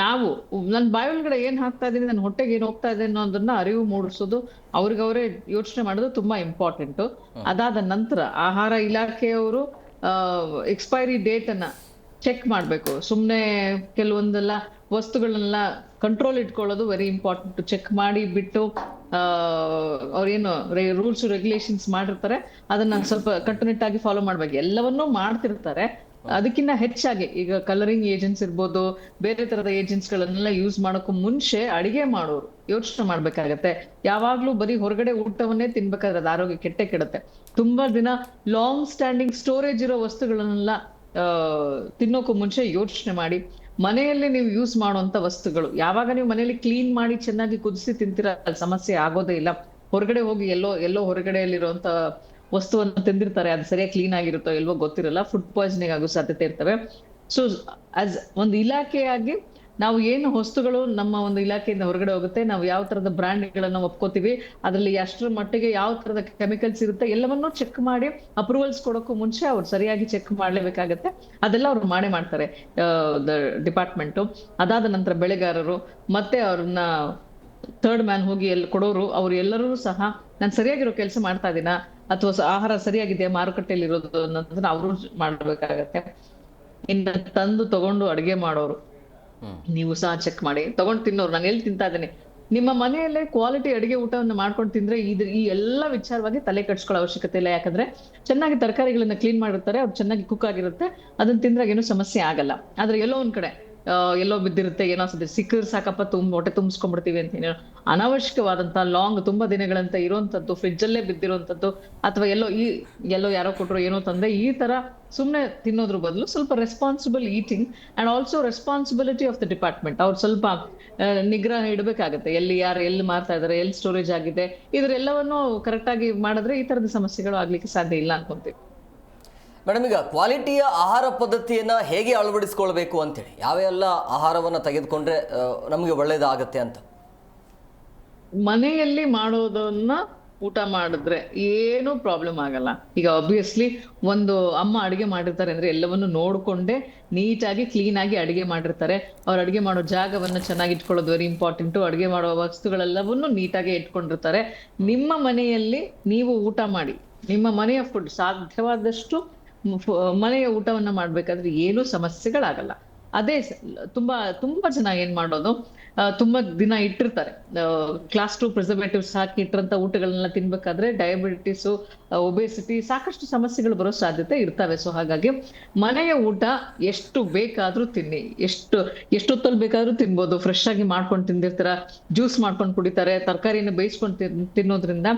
ನಾವು ನನ್ನ ಬಾಯಿ ಒಳಗಡೆ ಏನ್ ಹಾಕ್ತಾ ಇದೀನಿ, ನನ್ನ ಹೊಟ್ಟೆಗೆ ಏನ್ ಹೋಗ್ತಾ ಇದೆ ಅನ್ನೋದನ್ನ ಅರಿವು ಮೂಡಿಸೋದು, ಅವ್ರಿಗವರೇ ಯೋಚನೆ ಮಾಡೋದು ತುಂಬಾ ಇಂಪಾರ್ಟೆಂಟ್. ಅದಾದ ನಂತರ ಆಹಾರ ಇಲಾಖೆಯವರು ಎಕ್ಸ್ಪೈರಿ ಡೇಟ್ ಅನ್ನ ಚೆಕ್ ಮಾಡ್ಬೇಕು. ಸುಮ್ನೆ ಕೆಲವೊಂದೆಲ್ಲ ವಸ್ತುಗಳನ್ನೆಲ್ಲ ಕಂಟ್ರೋಲ್ ಇಟ್ಕೊಳ್ಳೋದು ವೆರಿ ಇಂಪಾರ್ಟೆಂಟ್. ಚೆಕ್ ಮಾಡಿ ಬಿಟ್ಟು ಅವ್ರೇನು ರೂಲ್ಸ್ ರೆಗ್ಯುಲೇಷನ್ಸ್ ಮಾಡಿರ್ತಾರೆ ಅದನ್ನ ಸ್ವಲ್ಪ ಕಟ್ಟುನಿಟ್ಟಾಗಿ ಫಾಲೋ ಮಾಡ್ಬೇಕು. ಎಲ್ಲವನ್ನೂ ಮಾಡ್ತಿರ್ತಾರೆ. ಅದಕ್ಕಿಂತ ಹೆಚ್ಚಾಗಿ ಈಗ ಕಲರಿಂಗ್ ಏಜೆಂಟ್ಸ್ ಇರ್ಬೋದು, ಬೇರೆ ತರದ ಏಜೆಂಟ್ಸ್ ಗಳನ್ನೆಲ್ಲ ಯೂಸ್ ಮಾಡೋಕ್ಕೂ ಮುಂಚೆ ಅಡಿಗೆ ಮಾಡೋರು ಯೋಚನೆ ಮಾಡ್ಬೇಕಾಗತ್ತೆ. ಯಾವಾಗ್ಲೂ ಬರೀ ಹೊರಗಡೆ ಊಟವನ್ನೇ ತಿನ್ಬೇಕಾದ್ರೆ ಅದು ಆರೋಗ್ಯ ಕೆಡುತ್ತೆ. ತುಂಬಾ ದಿನ ಲಾಂಗ್ ಸ್ಟ್ಯಾಂಡಿಂಗ್ ಸ್ಟೋರೇಜ್ ಇರೋ ವಸ್ತುಗಳನ್ನೆಲ್ಲ ತಿನ್ನೋಕ್ಕೂ ಮುಂಚೆ ಯೋಚನೆ ಮಾಡಿ. ಮನೆಯಲ್ಲಿ ನೀವು ಯೂಸ್ ಮಾಡುವಂತ ವಸ್ತುಗಳು ಯಾವಾಗ ನೀವು ಮನೆಯಲ್ಲಿ ಕ್ಲೀನ್ ಮಾಡಿ ಚೆನ್ನಾಗಿ ಕುದಿಸಿ ತಿಂತೀರಾ, ಸಮಸ್ಯೆ ಆಗೋದೇ ಇಲ್ಲ. ಹೊರಗಡೆ ಹೋಗಿ ಎಲ್ಲೋ ಹೊರಗಡೆಯಲ್ಲಿರುವಂತ ವಸ್ತುವನ್ನು ತಿಂದಿರ್ತಾರೆ, ಅದು ಸರಿಯಾಗಿ ಕ್ಲೀನ್ ಆಗಿರುತ್ತೋ ಇಲ್ವೋ ಗೊತ್ತಿರಲ್ಲ, ಫುಡ್ ಪಾಯ್ಸನಿಂಗ್ ಆಗೋ ಸಾಧ್ಯತೆ ಇರ್ತವೆ. ಸೊ ಆಸ್ ಒಂದು ಇಲಾಖೆಯಾಗಿ ನಾವು ಏನು ವಸ್ತುಗಳು ನಮ್ಮ ಒಂದು ಇಲಾಖೆಯಿಂದ ಹೊರಗಡೆ ಹೋಗುತ್ತೆ, ನಾವು ಯಾವ ತರದ ಬ್ರ್ಯಾಂಡ್ಗಳನ್ನ ಒಪ್ಕೋತೀವಿ, ಅದರಲ್ಲಿ ಎಷ್ಟರ ಮಟ್ಟಿಗೆ ಯಾವ ತರದ ಕೆಮಿಕಲ್ಸ್ ಇರುತ್ತೆ ಎಲ್ಲವನ್ನೂ ಚೆಕ್ ಮಾಡಿ ಅಪ್ರೂವಲ್ಸ್ ಕೊಡೋಕ್ಕೂ ಮುಂಚೆ ಅವ್ರು ಸರಿಯಾಗಿ ಚೆಕ್ ಮಾಡ್ಲೇಬೇಕಾಗತ್ತೆ. ಅದೆಲ್ಲ ಅವ್ರು ಮಾಡ್ತಾರೆ ಡಿಪಾರ್ಟ್ಮೆಂಟು. ಅದಾದ ನಂತರ ಬೆಳೆಗಾರರು ಮತ್ತೆ ಅವ್ರನ್ನ ಥರ್ಡ್ ಮ್ಯಾನ್ ಹೋಗಿ ಕೊಡೋರು, ಅವ್ರು ಎಲ್ಲರೂ ಸಹ ನಾನು ಸರಿಯಾಗಿರೋ ಕೆಲಸ ಮಾಡ್ತಾ ಇದೀನಾ ಅಥವಾ ಆಹಾರ ಸರಿಯಾಗಿದೆ ಮಾರುಕಟ್ಟೆಯಲ್ಲಿ ಇರೋದು ಅನ್ನೋದನ್ನ ಅವರು ಮಾಡ್ಬೇಕಾಗತ್ತೆ. ಇನ್ನು ತಂದು ತಗೊಂಡು ಅಡುಗೆ ಮಾಡೋರು ನೀವು ಸಹ ಚೆಕ್ ಮಾಡಿ. ತಗೊಂಡು ತಿನ್ನೋರು, ನಾನು ಎಲ್ಲಿ ತಿಂತಾ ಇದ್ದೇನೆ, ನಿಮ್ಮ ಮನೆಯಲ್ಲೇ ಕ್ವಾಲಿಟಿ ಅಡುಗೆ ಊಟವನ್ನು ಮಾಡ್ಕೊಂಡು ತಿಂದ್ರೆ ಈ ಎಲ್ಲ ವಿಚಾರವಾಗಿ ತಲೆ ಕೆಡಿಸ್ಕೊಳ್ಳೋ ಅವಶ್ಯಕತೆ ಇಲ್ಲ. ಯಾಕಂದ್ರೆ ಚೆನ್ನಾಗಿ ತರಕಾರಿಗಳನ್ನ ಕ್ಲೀನ್ ಮಾಡಿರ್ತಾರೆ, ಅವ್ರು ಚೆನ್ನಾಗಿ ಕುಕ್ ಆಗಿರುತ್ತೆ, ಅದನ್ನ ತಿಂದ್ರಾಗ ಏನೂ ಸಮಸ್ಯೆ ಆಗಲ್ಲ. ಆದ್ರೆ ಎಲ್ಲೋ ಒಂದ್ ಕಡೆ ಎಲ್ಲೋ ಬಿದ್ದಿರುತ್ತೆ, ಏನೋ ಸಿಕ್ಕರ್ ಸಾಕಪ್ಪ ಹೊಟ್ಟೆ ತುಂಬಿಸ್ಕೊಂಡ್ಬಿಡ್ತೀವಿ ಅಂತ ಏನೋ ಅನಾವಶ್ಯಕವಾದಂತ ಲಾಂಗ್ ತುಂಬಾ ದಿನಗಳಂತ ಇರುವಂತದ್ದು, ಫ್ರಿಡ್ಜ್ ಅಲ್ಲೇ ಬಿದ್ದಿರುವಂತದ್ದು, ಅಥವಾ ಎಲ್ಲೋ ಯಾರೋ ಕೊಟ್ಟರು ಏನೋ ತಂದೆ, ಈ ತರ ಸುಮ್ನೆ ತಿನ್ನೋದ್ರ ಬದಲು ಸ್ವಲ್ಪ responsible eating and also responsibility of the department. ಅವ್ರು ಸ್ವಲ್ಪ ನಿಗ್ರಹ ಇಡಬೇಕಾಗತ್ತೆ. ಎಲ್ಲಿ ಮಾರ್ತಾ ಇದಾರೆ, ಎಲ್ಲಿ ಸ್ಟೋರೇಜ್ ಆಗಿದೆ, ಇದರೆಲ್ಲವನ್ನು ಕರೆಕ್ಟ್ ಆಗಿ ಮಾಡಿದ್ರೆ ಈ ತರದ ಸಮಸ್ಯೆಗಳು ಆಗ್ಲಿಕ್ಕೆ ಸಾಧ್ಯ ಇಲ್ಲ ಅನ್ಕೊಂತೀವಿ. ಮೇಡಮ್, ಈಗ ಕ್ವಾಲಿಟಿಯ ಆಹಾರ ಪದ್ಧತಿಯನ್ನು ಹೇಗೆ ಅಳವಡಿಸ್ಕೊಳ್ಬೇಕು ಅಂತೇಳಿ, ಯಾವೆಲ್ಲ ಆಹಾರವನ್ನು ತೆಗೆದುಕೊಂಡ್ರೆ ನಮಗೆ ಒಳ್ಳೇದಾಗತ್ತೆ ಅಂತ? ಮನೆಯಲ್ಲಿ ಮಾಡೋದನ್ನ ಊಟ ಮಾಡಿದ್ರೆ ಏನೂ ಪ್ರಾಬ್ಲಮ್ ಆಗಲ್ಲ. ಈಗ ಆಬ್ವಿಯಸ್ಲಿ ಒಂದು ಅಮ್ಮ ಅಡಿಗೆ ಮಾಡಿರ್ತಾರೆ ಅಂದ್ರೆ ಎಲ್ಲವನ್ನು ನೋಡ್ಕೊಂಡೆ ನೀಟಾಗಿ ಕ್ಲೀನ್ ಆಗಿ ಅಡಿಗೆ ಮಾಡಿರ್ತಾರೆ. ಅವ್ರು ಅಡಿಗೆ ಮಾಡೋ ಜಾಗವನ್ನ ಚೆನ್ನಾಗಿ ಇಟ್ಕೊಳ್ಳೋದು ವೆರಿ ಇಂಪಾರ್ಟೆಂಟು. ಅಡಿಗೆ ಮಾಡೋ ವಸ್ತುಗಳೆಲ್ಲವನ್ನು ನೀಟಾಗಿ ಇಟ್ಕೊಂಡಿರ್ತಾರೆ. ನಿಮ್ಮ ಮನೆಯಲ್ಲಿ ನೀವು ಊಟ ಮಾಡಿ, ನಿಮ್ಮ ಮನೆಯ ಫುಡ್ ಸಾಧ್ಯವಾದಷ್ಟು ಮನೆಯ ಊಟವನ್ನ ಮಾಡ್ಬೇಕಾದ್ರೆ ಏನೂ ಸಮಸ್ಯೆಗಳಾಗಲ್ಲ. ಅದೇ ತುಂಬಾ ಜನ ಏನ್ ಮಾಡೋದು, ತುಂಬಾ ದಿನ ಇಟ್ಟಿರ್ತಾರೆ, ಕ್ಲಾಸ್ 2 ಪ್ರಿಸರ್ವೇಟಿವ್ಸ್ ಹಾಕಿ ಇಟ್ಟಿರಂತ ಊಟಗಳನ್ನೆಲ್ಲ ತಿನ್ಬೇಕಾದ್ರೆ ಡಯಾಬಿಟಿಸ್, ಒಬೆಸಿಟಿ, ಸಾಕಷ್ಟು ಸಮಸ್ಯೆಗಳು ಬರೋ ಸಾಧ್ಯತೆ ಇರ್ತವೆ. ಸೊ ಹಾಗಾಗಿ ಮನೆಯ ಊಟ ಎಷ್ಟು ಬೇಕಾದ್ರೂ ತಿನ್ನಿ, ಎಷ್ಟೊತ್ತಲ್ಲಿ ಬೇಕಾದ್ರೂ ತಿನ್ಬೋದು. ಫ್ರೆಶ್ ಆಗಿ ಮಾಡ್ಕೊಂಡು ತಿಂದಿರ್ತಾರ, ಜ್ಯೂಸ್ ಮಾಡ್ಕೊಂಡು ಕುಡಿತಾರೆ, ತರಕಾರಿನ ಬೇಯಿಸ್ಕೊಂಡು ತಿನ್ನೋದ್ರಿಂದ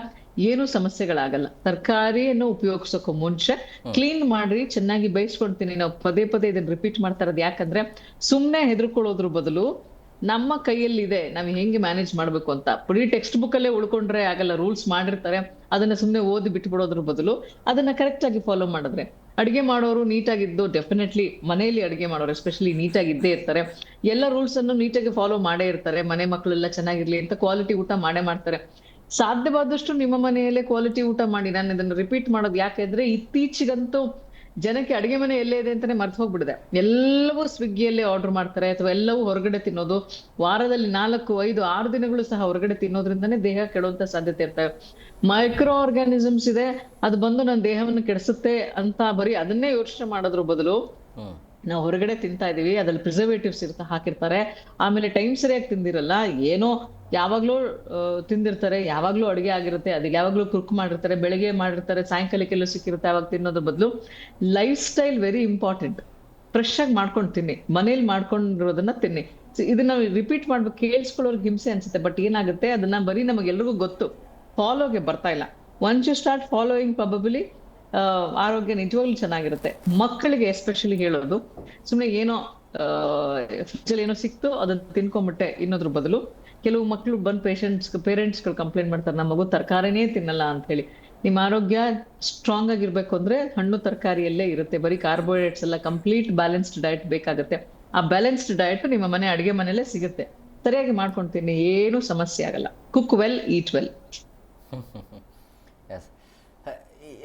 ಏನು ಸಮಸ್ಯೆಗಳಾಗಲ್ಲ. ತರಕಾರಿಯನ್ನು ಉಪಯೋಗಿಸೋಕ್ಕೂ ಮುಂಚೆ ಕ್ಲೀನ್ ಮಾಡಿ ಚೆನ್ನಾಗಿ ಬೇಯಿಸ್ಕೊಳ್ತೀನಿ. ನಾವು ಪದೇ ಇದನ್ನ ರಿಪೀಟ್ ಮಾಡ್ತಾ ಇರೋದು ಯಾಕಂದ್ರೆ ಸುಮ್ನೆ ಹೆದರ್ಕೊಳ್ಳೋದ್ರ ಬದಲು ನಮ್ಮ ಕೈಯಲ್ಲಿದೆ ನಾವ್ ಹೆಂಗೆ ಮ್ಯಾನೇಜ್ ಮಾಡ್ಬೇಕು ಅಂತ. ಬರೀ ಟೆಕ್ಸ್ಟ್ ಬುಕ್ ಅಲ್ಲೇ ಉಳ್ಕೊಂಡ್ರೆ ಆಗಲ್ಲ. ರೂಲ್ಸ್ ಮಾಡಿರ್ತಾರೆ, ಅದನ್ನ ಸುಮ್ನೆ ಓದಿ ಬಿಟ್ಬಿಡೋದ್ರ ಬದಲು ಅದನ್ನ ಕರೆಕ್ಟ್ ಆಗಿ ಫಾಲೋ ಮಾಡಿದ್ರೆ, ಅಡಿಗೆ ಮಾಡೋರು ನೀಟಾಗಿದ್ದು, ಡೆಫಿನೆಟ್ಲಿ ಮನೆಯಲ್ಲಿ ಅಡಿಗೆ ಮಾಡೋರು ಎಸ್ಪೆಷಲಿ ನೀಟಾಗಿದ್ದೇ ಇರ್ತಾರೆ. ಎಲ್ಲ ರೂಲ್ಸ್ ಅನ್ನು ನೀಟಾಗಿ ಫಾಲೋ ಮಾಡೇ ಇರ್ತಾರೆ. ಮನೆ ಮಕ್ಕಳೆಲ್ಲ ಚೆನ್ನಾಗಿರ್ಲಿ ಅಂತ ಕ್ವಾಲಿಟಿ ಊಟ ಮಾಡೇ ಮಾಡ್ತಾರೆ. ಸಾಧ್ಯವಾದಷ್ಟು ನಿಮ್ಮ ಮನೆಯಲ್ಲೇ ಕ್ವಾಲಿಟಿ ಊಟ ಮಾಡಿ. ನಾನು ಇದನ್ನ ರಿಪೀಟ್ ಮಾಡೋದು ಯಾಕೆಂದ್ರೆ ಇತ್ತೀಚೆಗಂತೂ ಜನಕ್ಕೆ ಅಡಿಗೆ ಮನೆ ಎಲ್ಲೇ ಇದೆ ಅಂತಾನೆ ಮರ್ತು ಹೋಗ್ಬಿಡಿದೆ. ಎಲ್ಲವೂ ಸ್ವಿಗ್ಗಿಯಲ್ಲೇ ಆರ್ಡರ್ ಮಾಡ್ತಾರೆ ಅಥವಾ ಎಲ್ಲವೂ ಹೊರಗಡೆ ತಿನ್ನೋದು. ವಾರದಲ್ಲಿ 4, 5, 6 ದಿನಗಳು ಸಹ ಹೊರಗಡೆ ತಿನ್ನೋದ್ರಿಂದಾನೇ ದೇಹ ಕೆಡುವಂತ ಸಾಧ್ಯತೆ ಇರ್ತವೆ. ಮೈಕ್ರೋ ಆರ್ಗಾನಿಸಮ್ಸ್ ಇದೆ, ಅದು ಬಂದು ನನ್ನ ದೇಹವನ್ನು ಕೆಡಿಸುತ್ತೆ ಅಂತ ಬರೀ ಅದನ್ನೇ ಯೋಚನೆ ಮಾಡೋದ್ರ ಬದಲು ನಾವು ಹೊರಗಡೆ ತಿಂತಾ ಇದೀವಿ, ಅದ್ರಲ್ಲಿ ಪ್ರಿಸರ್ವೇಟಿವ್ಸ್ ಹಾಕಿರ್ತಾರೆ, ಆಮೇಲೆ ಟೈಮ್ ಸರಿಯಾಗಿ ತಿಂದಿರಲ್ಲ, ಏನೋ ಯಾವಾಗ್ಲೂ ತಿಂದಿರ್ತಾರೆ, ಯಾವಾಗ್ಲೂ ಅಡುಗೆ ಆಗಿರುತ್ತೆ, ಅದಕ್ಕೆ ಯಾವಾಗ್ಲೂ ಕುಕ್ ಮಾಡಿರ್ತಾರೆ, ಬೆಳಗ್ಗೆ ಮಾಡಿರ್ತಾರೆ, ಸಾಯಂಕಾಲಕ್ಕೆಲ್ಲೂ ಸಿಕ್ಕಿರುತ್ತೆ, ಅವಾಗ ತಿನ್ನೋದ್ರ ಬದಲು life style very important. Fresh ಆಗಿ ಮಾಡ್ಕೊಂಡು ತಿನ್ನಿ, ಮನೇಲಿ ಮಾಡ್ಕೊಂಡಿರೋದನ್ನ ತಿನ್ನಿ. ಇದನ್ನ ರಿಪೀಟ್ ಮಾಡ್ಬೇಕು, ಕೇಳಿಸ್ಕೊಳ್ಳೋರ್ಗೆ ಹಿಂಸೆ ಅನ್ಸುತ್ತೆ, ಬಟ್ ಏನಾಗುತ್ತೆ ಅದನ್ನ ಬರೀ ನಮಗೆಲ್ರಿಗೂ ಗೊತ್ತು, ಫಾಲೋಗೆ ಬರ್ತಾ ಇಲ್ಲ. Once you start following probably ಆರೋಗ್ಯ ನಿಜವಾಗ್ಲೂ ಚೆನ್ನಾಗಿರುತ್ತೆ. ಮಕ್ಕಳಿಗೆ ಎಸ್ಪೆಷಲಿ ಹೇಳೋದು, ಸುಮ್ಮನೆ ಏನೋ ಏನೋ ಸಿಕ್ತು ಅದನ್ನ ತಿನ್ಕೊಂಬಿಟ್ಟೆ ಇನ್ನೋದ್ರ ಬದಲು, ಕೆಲವು ಮಕ್ಕಳು ಬಂದ್ ಪೇರೆಂಟ್ಸ್ಗಳು ಕಂಪ್ಲೇಂಟ್ ಮಾಡ್ತಾರೆ, ನಮ್ಮ ಮಗು ತರಕಾರಿನೇ ತಿನ್ನಲ್ಲ ಅಂತ ಹೇಳಿ. ನಿಮ್ಮ ಆರೋಗ್ಯ ಸ್ಟ್ರಾಂಗ್ ಆಗಿರ್ಬೇಕು ಅಂದ್ರೆ ಹಣ್ಣು ತರಕಾರಿಯಲ್ಲೇ ಇರುತ್ತೆ, ಬರೀ ಕಾರ್ಬೋಹೈಡ್ರೇಟ್ಸ್ ಎಲ್ಲ. ಕಂಪ್ಲೀಟ್ ಬ್ಯಾಲೆನ್ಸ್ಡ್ ಡಯಟ್ ಬೇಕಾಗುತ್ತೆ. ಆ ಬ್ಯಾಲೆನ್ಸ್ಡ್ ಡಯಟ್ ನಿಮ್ಮ ಮನೆ ಅಡಿಗೆ ಮನೆಯಲ್ಲೇ ಸಿಗುತ್ತೆ. ಸರಿಯಾಗಿ ಮಾಡ್ಕೊಂತೀನಿ, ಏನು ಸಮಸ್ಯೆ ಆಗಲ್ಲ. ಕುಕ್ ವೆಲ್, ಈಟ್ ವೆಲ್. ಎಸ್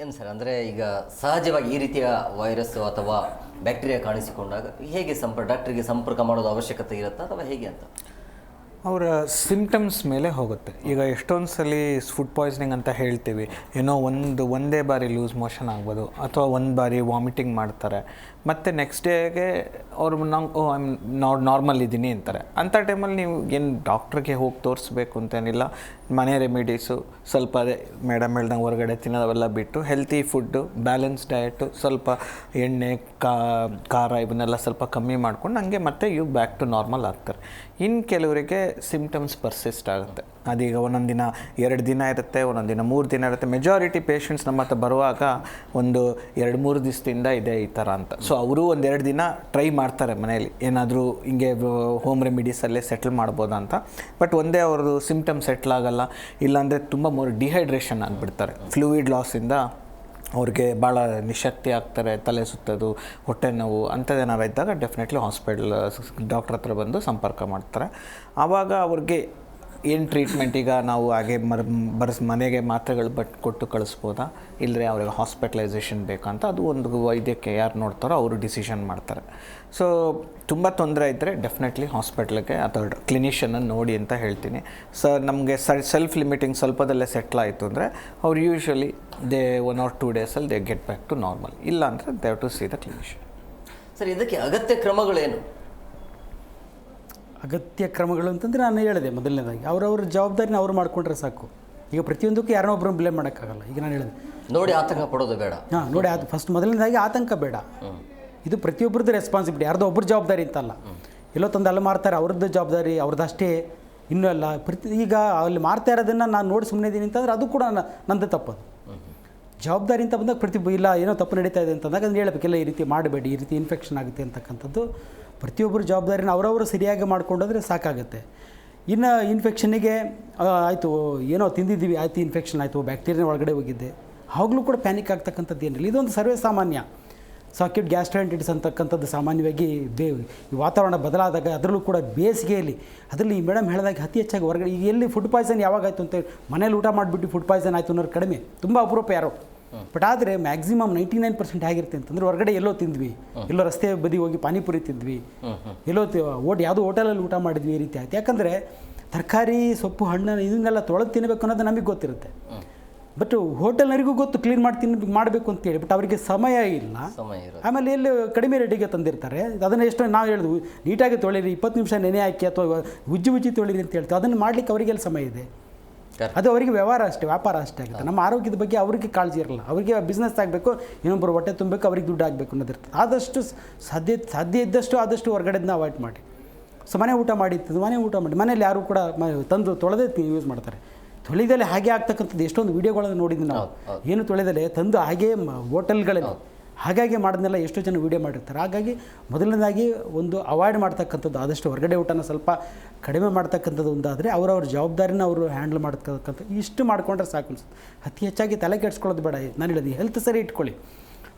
ಏನು ಸರ್, ಅಂದರೆ ಈಗ ಸಹಜವಾಗಿ ಈ ರೀತಿಯ ವೈರಸ್ಸು ಅಥವಾ ಬ್ಯಾಕ್ಟೀರಿಯಾ ಕಾಣಿಸಿಕೊಂಡಾಗ ಹೇಗೆ ಡಾಕ್ಟ್ರಿಗೆ ಸಂಪರ್ಕ ಮಾಡೋದು ಅವಶ್ಯಕತೆ ಇರುತ್ತಾ ಅಥವಾ ಹೇಗೆ ಅಂತ? ಅವರ ಸಿಮ್ಟಮ್ಸ್ ಮೇಲೆ ಹೋಗುತ್ತೆ. ಈಗ ಎಷ್ಟೊಂದು ಸಲ ಫುಡ್ ಪಾಯ್ಸನಿಂಗ್ ಅಂತ ಹೇಳ್ತೀವಿ, ಏನೋ ಒಂದೇ ಬಾರಿ ಲೂಸ್ ಮೋಷನ್ ಆಗ್ಬೋದು, ಅಥವಾ ಒಂದು ಬಾರಿ ವಾಮಿಟಿಂಗ್ ಮಾಡ್ತಾರೆ, ಮತ್ತು ನೆಕ್ಸ್ಟ್ ಡೇಗೆ ಅವ್ರು ನಾರ್ಮಲ್ ಇದ್ದೀನಿ ಅಂತಾರೆ. ಅಂಥ ಟೈಮಲ್ಲಿ ನೀವು ಏನು ಡಾಕ್ಟ್ರಿಗೆ ಹೋಗಿ ತೋರಿಸ್ಬೇಕು ಅಂತೇನಿಲ್ಲ, ಮನೆ ರೆಮಿಡೀಸು ಸ್ವಲ್ಪ ಅದೇ ಮೇಡಮ್ ಹೇಳ್ದಂಗೆ ಹೊರಗಡೆ ತಿನ್ನೋವೆಲ್ಲ ಬಿಟ್ಟು ಹೆಲ್ತಿ ಫುಡ್ಡು, ಬ್ಯಾಲೆನ್ಸ್ ಡಯಟು, ಸ್ವಲ್ಪ ಎಣ್ಣೆ ಖಾರ ಇವನ್ನೆಲ್ಲ ಸ್ವಲ್ಪ ಕಮ್ಮಿ ಮಾಡ್ಕೊಂಡು ಹಂಗೆ ಮತ್ತೆ ಇವು ಬ್ಯಾಕ್ ಟು ನಾರ್ಮಲ್ ಆಗ್ತಾರೆ. ಇನ್ನು ಕೆಲವರಿಗೆ ಸಿಮ್ಟಮ್ಸ್ ಪರ್ಸಿಸ್ಟ್ ಆಗುತ್ತೆ. ಅದೀಗ ಒಂದೊಂದು ದಿನ 2 ದಿನ ಇರುತ್ತೆ, ಒಂದೊಂದು ದಿನ 3 ದಿನ ಇರುತ್ತೆ. ಮೆಜಾರಿಟಿ ಪೇಷಂಟ್ಸ್ ನಮ್ಮ ಹತ್ರ ಬರುವಾಗ ಒಂದು 2-3 ದಿವಸದಿಂದ ಇದೆ ಈ ಥರ ಅಂತ. ಸೊ ಅವರು 1-2 ದಿನ ಟ್ರೈ ಮಾಡ್ತಾರೆ ಮನೆಯಲ್ಲಿ, ಏನಾದರೂ ಹಿಂಗೆ ಹೋಮ್ ರೆಮಿಡೀಸಲ್ಲೇ ಸೆಟ್ಲ್ ಮಾಡ್ಬೋದಾ ಅಂತ. ಬಟ್ ಒಂದೇ ಅವ್ರದ್ದು ಸಿಮ್ಟಮ್ ಸೆಟ್ಲ್ ಆಗಲ್ಲ, ಇಲ್ಲಾಂದರೆ ತುಂಬ ಡಿಹೈಡ್ರೇಷನ್ ಆಗಿಬಿಡ್ತಾರೆ. ಫ್ಲೂಯಿಡ್ ಲಾಸಿಂದ ಅವ್ರಿಗೆ ಭಾಳ ನಿಶಕ್ತಿ ಆಗ್ತಾರೆ, ತಲೆ ಸುತ್ತೋದು, ಹೊಟ್ಟೆ ನೋವು ಅಂಥದ್ದೇನಾರು ಇದ್ದಾಗ ಡೆಫಿನೆಟ್ಲಿ ಡಾಕ್ಟ್ರ್ ಹತ್ರ ಬಂದು ಸಂಪರ್ಕ ಮಾಡ್ತಾರೆ. ಆವಾಗ ಅವ್ರಿಗೆ ಏನು ಟ್ರೀಟ್ಮೆಂಟ್, ಈಗ ನಾವು ಹಾಗೆ ಮನೆಗೆ ಮಾತ್ರೆಗಳು ಕೊಟ್ಟು ಕಳಿಸ್ಬೋದಾ, ಇಲ್ಲರೆ ಅವ್ರಿಗೆ ಹಾಸ್ಪಿಟಲೈಸೇಷನ್ ಬೇಕಂತ ಅದು ಒಂದು ವೈದ್ಯಕ್ಕೆ ಯಾರು ನೋಡ್ತಾರೋ ಅವರು ಡಿಸಿಷನ್ ಮಾಡ್ತಾರೆ. ಸೊ ತುಂಬ ತೊಂದರೆ ಇದ್ದರೆ ಡೆಫಿನೆಟ್ಲಿ ಹಾಸ್ಪಿಟ್ಲಿಗೆ ಅಥವಾ ಕ್ಲಿನಿಷಿಯನನ್ನು ನೋಡಿ ಅಂತ ಹೇಳ್ತೀನಿ. ನಮಗೆ ಸೆಲ್ಫ್ ಲಿಮಿಟಿಂಗ್ ಸ್ವಲ್ಪದಲ್ಲೇ ಸೆಟ್ಲ್ ಆಯಿತು ಅಂದರೆ ಅವ್ರು ಯೂಶ್ವಲಿ 1 or 2 ಡೇಸಲ್ಲಿ they get back to normal. ಇಲ್ಲ ಅಂದರೆ they have to see the clinician. Sir, ಇದಕ್ಕೆ ಅಗತ್ಯ ಕ್ರಮಗಳೇನು? ಅಗತ್ಯ ಕ್ರಮಗಳು ಅಂತಂದರೆ ನಾನು ಹೇಳಿದೆ ಮೊದಲನೇದಾಗಿ, ಅವ್ರವ್ರ ಜವಾಬ್ದಾರಿನ ಅವ್ರು ಮಾಡಿಕೊಂಡ್ರೆ ಸಾಕು. ಈಗ ಪ್ರತಿಯೊಂದಕ್ಕೂ ಯಾರೋ ಒಬ್ಬರನ್ನ ಬ್ಲೇಮ್ ಮಾಡೋಕ್ಕಾಗಲ್ಲ. ಈಗ ನಾನು ಹೇಳಿದೆ ನೋಡಿ ಆತಂಕ ಪಡೋದು ಬೇಡ. ನೋಡಿ ಫಸ್ಟ್ ಮೊದಲನೇದಾಗಿ ಆತಂಕ ಬೇಡ. ಇದು ಪ್ರತಿಯೊಬ್ಬರದ್ದು ರೆಸ್ಪಾನ್ಸಿಬಿಲಿಟಿ, ಯಾರ್ದೋ ಒಬ್ಬರ ಜವಾಬ್ದಾರಿ ಅಂತಲ್ಲ. ಎಲ್ಲೋ ತಂದು ಅಲ್ಲಿ ಮಾರ್ತಾರೆ, ಅವ್ರದ್ದು ಜವಾಬ್ದಾರಿ ಅವ್ರದ್ದಷ್ಟೇ, ಇನ್ನೂ ಅಲ್ಲ. ಈಗ ಅಲ್ಲಿ ಮಾರ್ತಾ ಇರೋದನ್ನು ನಾನು ನೋಡಿ ಸುಮ್ಮನೆ ಇದ್ದೀನಿ ಅಂತಂದರೆ ಅದು ಕೂಡ ನಂದು ತಪ್ಪದು. ಜವಾಬ್ದಾರಿ ಅಂತ ಬಂದಾಗ ಇಲ್ಲ ಏನೋ ತಪ್ಪು ನಡೀತಾ ಇದೆ ಅಂತಂದಾಗ ಅದನ್ನು ಹೇಳಬೇಕೆಲ್ಲ, ಈ ರೀತಿ ಮಾಡಬೇಡಿ, ಈ ರೀತಿ ಇನ್ಫೆಕ್ಷನ್ ಆಗುತ್ತೆ ಅಂತಕ್ಕಂಥದ್ದು ಪ್ರತಿಯೊಬ್ಬರು ಜವಾಬ್ದಾರಿನ ಅವರವರು ಸರಿಯಾಗಿ ಮಾಡ್ಕೊಂಡೋದ್ರೆ ಸಾಕಾಗುತ್ತೆ. ಇನ್ನು ಇನ್ಫೆಕ್ಷನ್ನಿಗೆ ಆಯಿತು ಏನೋ ತಿಂದಿದ್ದೀವಿ, ಆಯಿತು ಇನ್ಫೆಕ್ಷನ್ ಆಯಿತು, ಬ್ಯಾಕ್ಟೀರಿಯಾ ಒಳಗಡೆ ಹೋಗಿದ್ದೆ, ಆವಾಗಲೂ ಕೂಡ ಪ್ಯಾನಿಕ್ ಆಗ್ತಕ್ಕಂಥದ್ದು ಏನಿಲ್ಲ. ಇದೊಂದು ಸರ್ವೇ ಸಾಮಾನ್ಯ ಸಾಕ್ಯೂಟ್ ಗ್ಯಾಸ್ಟ್ರೈಟಿಸ್ ಅಂತಕ್ಕಂಥದ್ದು ಸಾಮಾನ್ಯವಾಗಿ ಈ ವಾತಾವರಣ ಬದಲಾದಾಗ, ಅದರಲ್ಲೂ ಕೂಡ ಬೇಸಿಗೆಯಲ್ಲಿ, ಅದರಲ್ಲಿ ಈ ಮೇಡಮ್ ಹೇಳಿದಾಗ ಅತಿ ಹೆಚ್ಚಾಗಿ ಹೊರಗಡೆ ಈಗ ಎಲ್ಲಿ ಫುಡ್ ಪಾಯ್ಸನ್ ಯಾವಾಗಾಯಿತು ಅಂತ ಮನೇಲಿ ಊಟ ಮಾಡಿಬಿಟ್ಟು ಫುಡ್ ಪಾಯ್ಸನ್ ಆಯಿತು ಅನ್ನೋರು ಕಡಿಮೆ, ತುಂಬ ಅಪರೂಪ ಯಾರೋ. ಬಟ್ ಆದರೆ ಮ್ಯಾಕ್ಸಿಮಮ್ 99% ಆಗಿರುತ್ತೆ ಅಂತಂದರೆ ಹೊರಗಡೆ ಎಲ್ಲೋ ತಿಂದ್ವಿ, ಎಲ್ಲೋ ರಸ್ತೆ ಬದಿ ಹೋಗಿ ಪಾನಿಪುರಿ ತಿಂದ್ವಿ, ಎಲ್ಲೋ ಯಾವುದೋ ಹೋಟೆಲಲ್ಲಿ ಊಟ ಮಾಡಿದ್ವಿ, ಈ ರೀತಿ ಆಯ್ತು. ಯಾಕಂದರೆ ತರಕಾರಿ ಸೊಪ್ಪು ಹಣ್ಣು ಇದನ್ನೆಲ್ಲ ತೊಳೆದು ತಿನ್ನಬೇಕು ಅನ್ನೋದು ನಮಗೆ ಗೊತ್ತಿರುತ್ತೆ. ಬಟ್ ಹೋಟೆಲ್ನರಿಗೂ ಗೊತ್ತು ಕ್ಲೀನ್ ಮಾಡಬೇಕು ಅಂತೇಳಿ, ಬಟ್ ಅವರಿಗೆ ಸಮಯ ಇಲ್ಲ. ಆಮೇಲೆ ಎಲ್ಲಿ ಕಡಿಮೆ ರೇಟಿಗೆ ತಂದಿರ್ತಾರೆ. ಅದನ್ನು ಎಷ್ಟು ನಾವು ಹೇಳಿದ್ವು, ನೀಟಾಗಿ ತೊಳಿರಿ, 20 ನಿಮಿಷ ನೆನೆ ಹಾಕಿ ಅಥವಾ ಉಜ್ಜಿ ತೊಳಿರಿ ಅಂತ ಹೇಳ್ತೀವಿ. ಅದನ್ನು ಮಾಡಲಿಕ್ಕೆ ಅವರಿಗೆಲ್ಲ ಸಮಯ ಇದೆ. ಅದು ಅವರಿಗೆ ವ್ಯವಹಾರ ಅಷ್ಟೇ ಆಗುತ್ತೆ. ನಮ್ಮ ಆರೋಗ್ಯದ ಬಗ್ಗೆ ಅವರಿಗೆ ಕಾಳಜಿ ಇರಲ್ಲ. ಅವರಿಗೆ ಬಿಸ್ನೆಸ್ ಆಗಬೇಕು, ಇನ್ನೊಬ್ಬರು ಹೊಟ್ಟೆ ತುಂಬಬೇಕು, ಅವ್ರಿಗೆ ದುಡ್ಡು ಆಗಬೇಕು ಅನ್ನೋದಿರ್ತದೆ. ಆದಷ್ಟು ಸಾಧ್ಯ ಇದ್ದಷ್ಟು ಆದಷ್ಟು ಹೊರಗಡೆದನ್ನ ಅವಾಯ್ಡ್ ಮಾಡಿ. ಸೊ ಮನೆ ಊಟ ಮಾಡಿ ಮನೇಲಿ ಯಾರು ಕೂಡ ತಂದು ತೊಳೆದೇ ಯೂಸ್ ಮಾಡ್ತಾರೆ. ತೊಳೆದಲ್ಲೇ ಹಾಗೆ ಆಗ್ತಕ್ಕಂಥದ್ದು ಎಷ್ಟೊಂದು ವೀಡಿಯೋಗಳನ್ನು ನೋಡಿದ್ವಿ ನಾವು. ಏನು ತೊಳೆದಲ್ಲೇ ತಂದು ಹಾಗೇ ಹೋಟೆಲ್ಗಳಲ್ಲಿ ಹಾಗಾಗಿ ಮಾಡೋದನ್ನೆಲ್ಲ ಎಷ್ಟೋ ಜನ ವೀಡಿಯೋ ಮಾಡಿರ್ತಾರೆ. ಹಾಗಾಗಿ ಮೊದಲನೇದಾಗಿ ಒಂದು ಅವಾಯ್ಡ್ ಮಾಡ್ತಕ್ಕಂಥದ್ದು, ಆದಷ್ಟು ಹೊರಗಡೆ ಊಟನ ಸ್ವಲ್ಪ ಕಡಿಮೆ ಮಾಡ್ತಕ್ಕಂಥದ್ದು ಒಂದಾದರೆ ಅವರವ್ರ ಜವಾಬ್ದಾರಿನ ಅವರು ಹ್ಯಾಂಡಲ್ ಮಾಡ್ತಕ್ಕಂಥ ಇಷ್ಟು ಮಾಡಿಕೊಂಡ್ರೆ ಸಾಕು ಅನ್ಸುತ್ತೆ. ಅತಿ ಹೆಚ್ಚಾಗಿ ತಲೆ ಕೆಡಿಸ್ಕೊಳ್ಳೋದು ಬೇಡ. ನಾನು ಹೇಳಿದೆ ಹೆಲ್ತ್ ಸರಿ ಇಟ್ಕೊಳ್ಳಿ.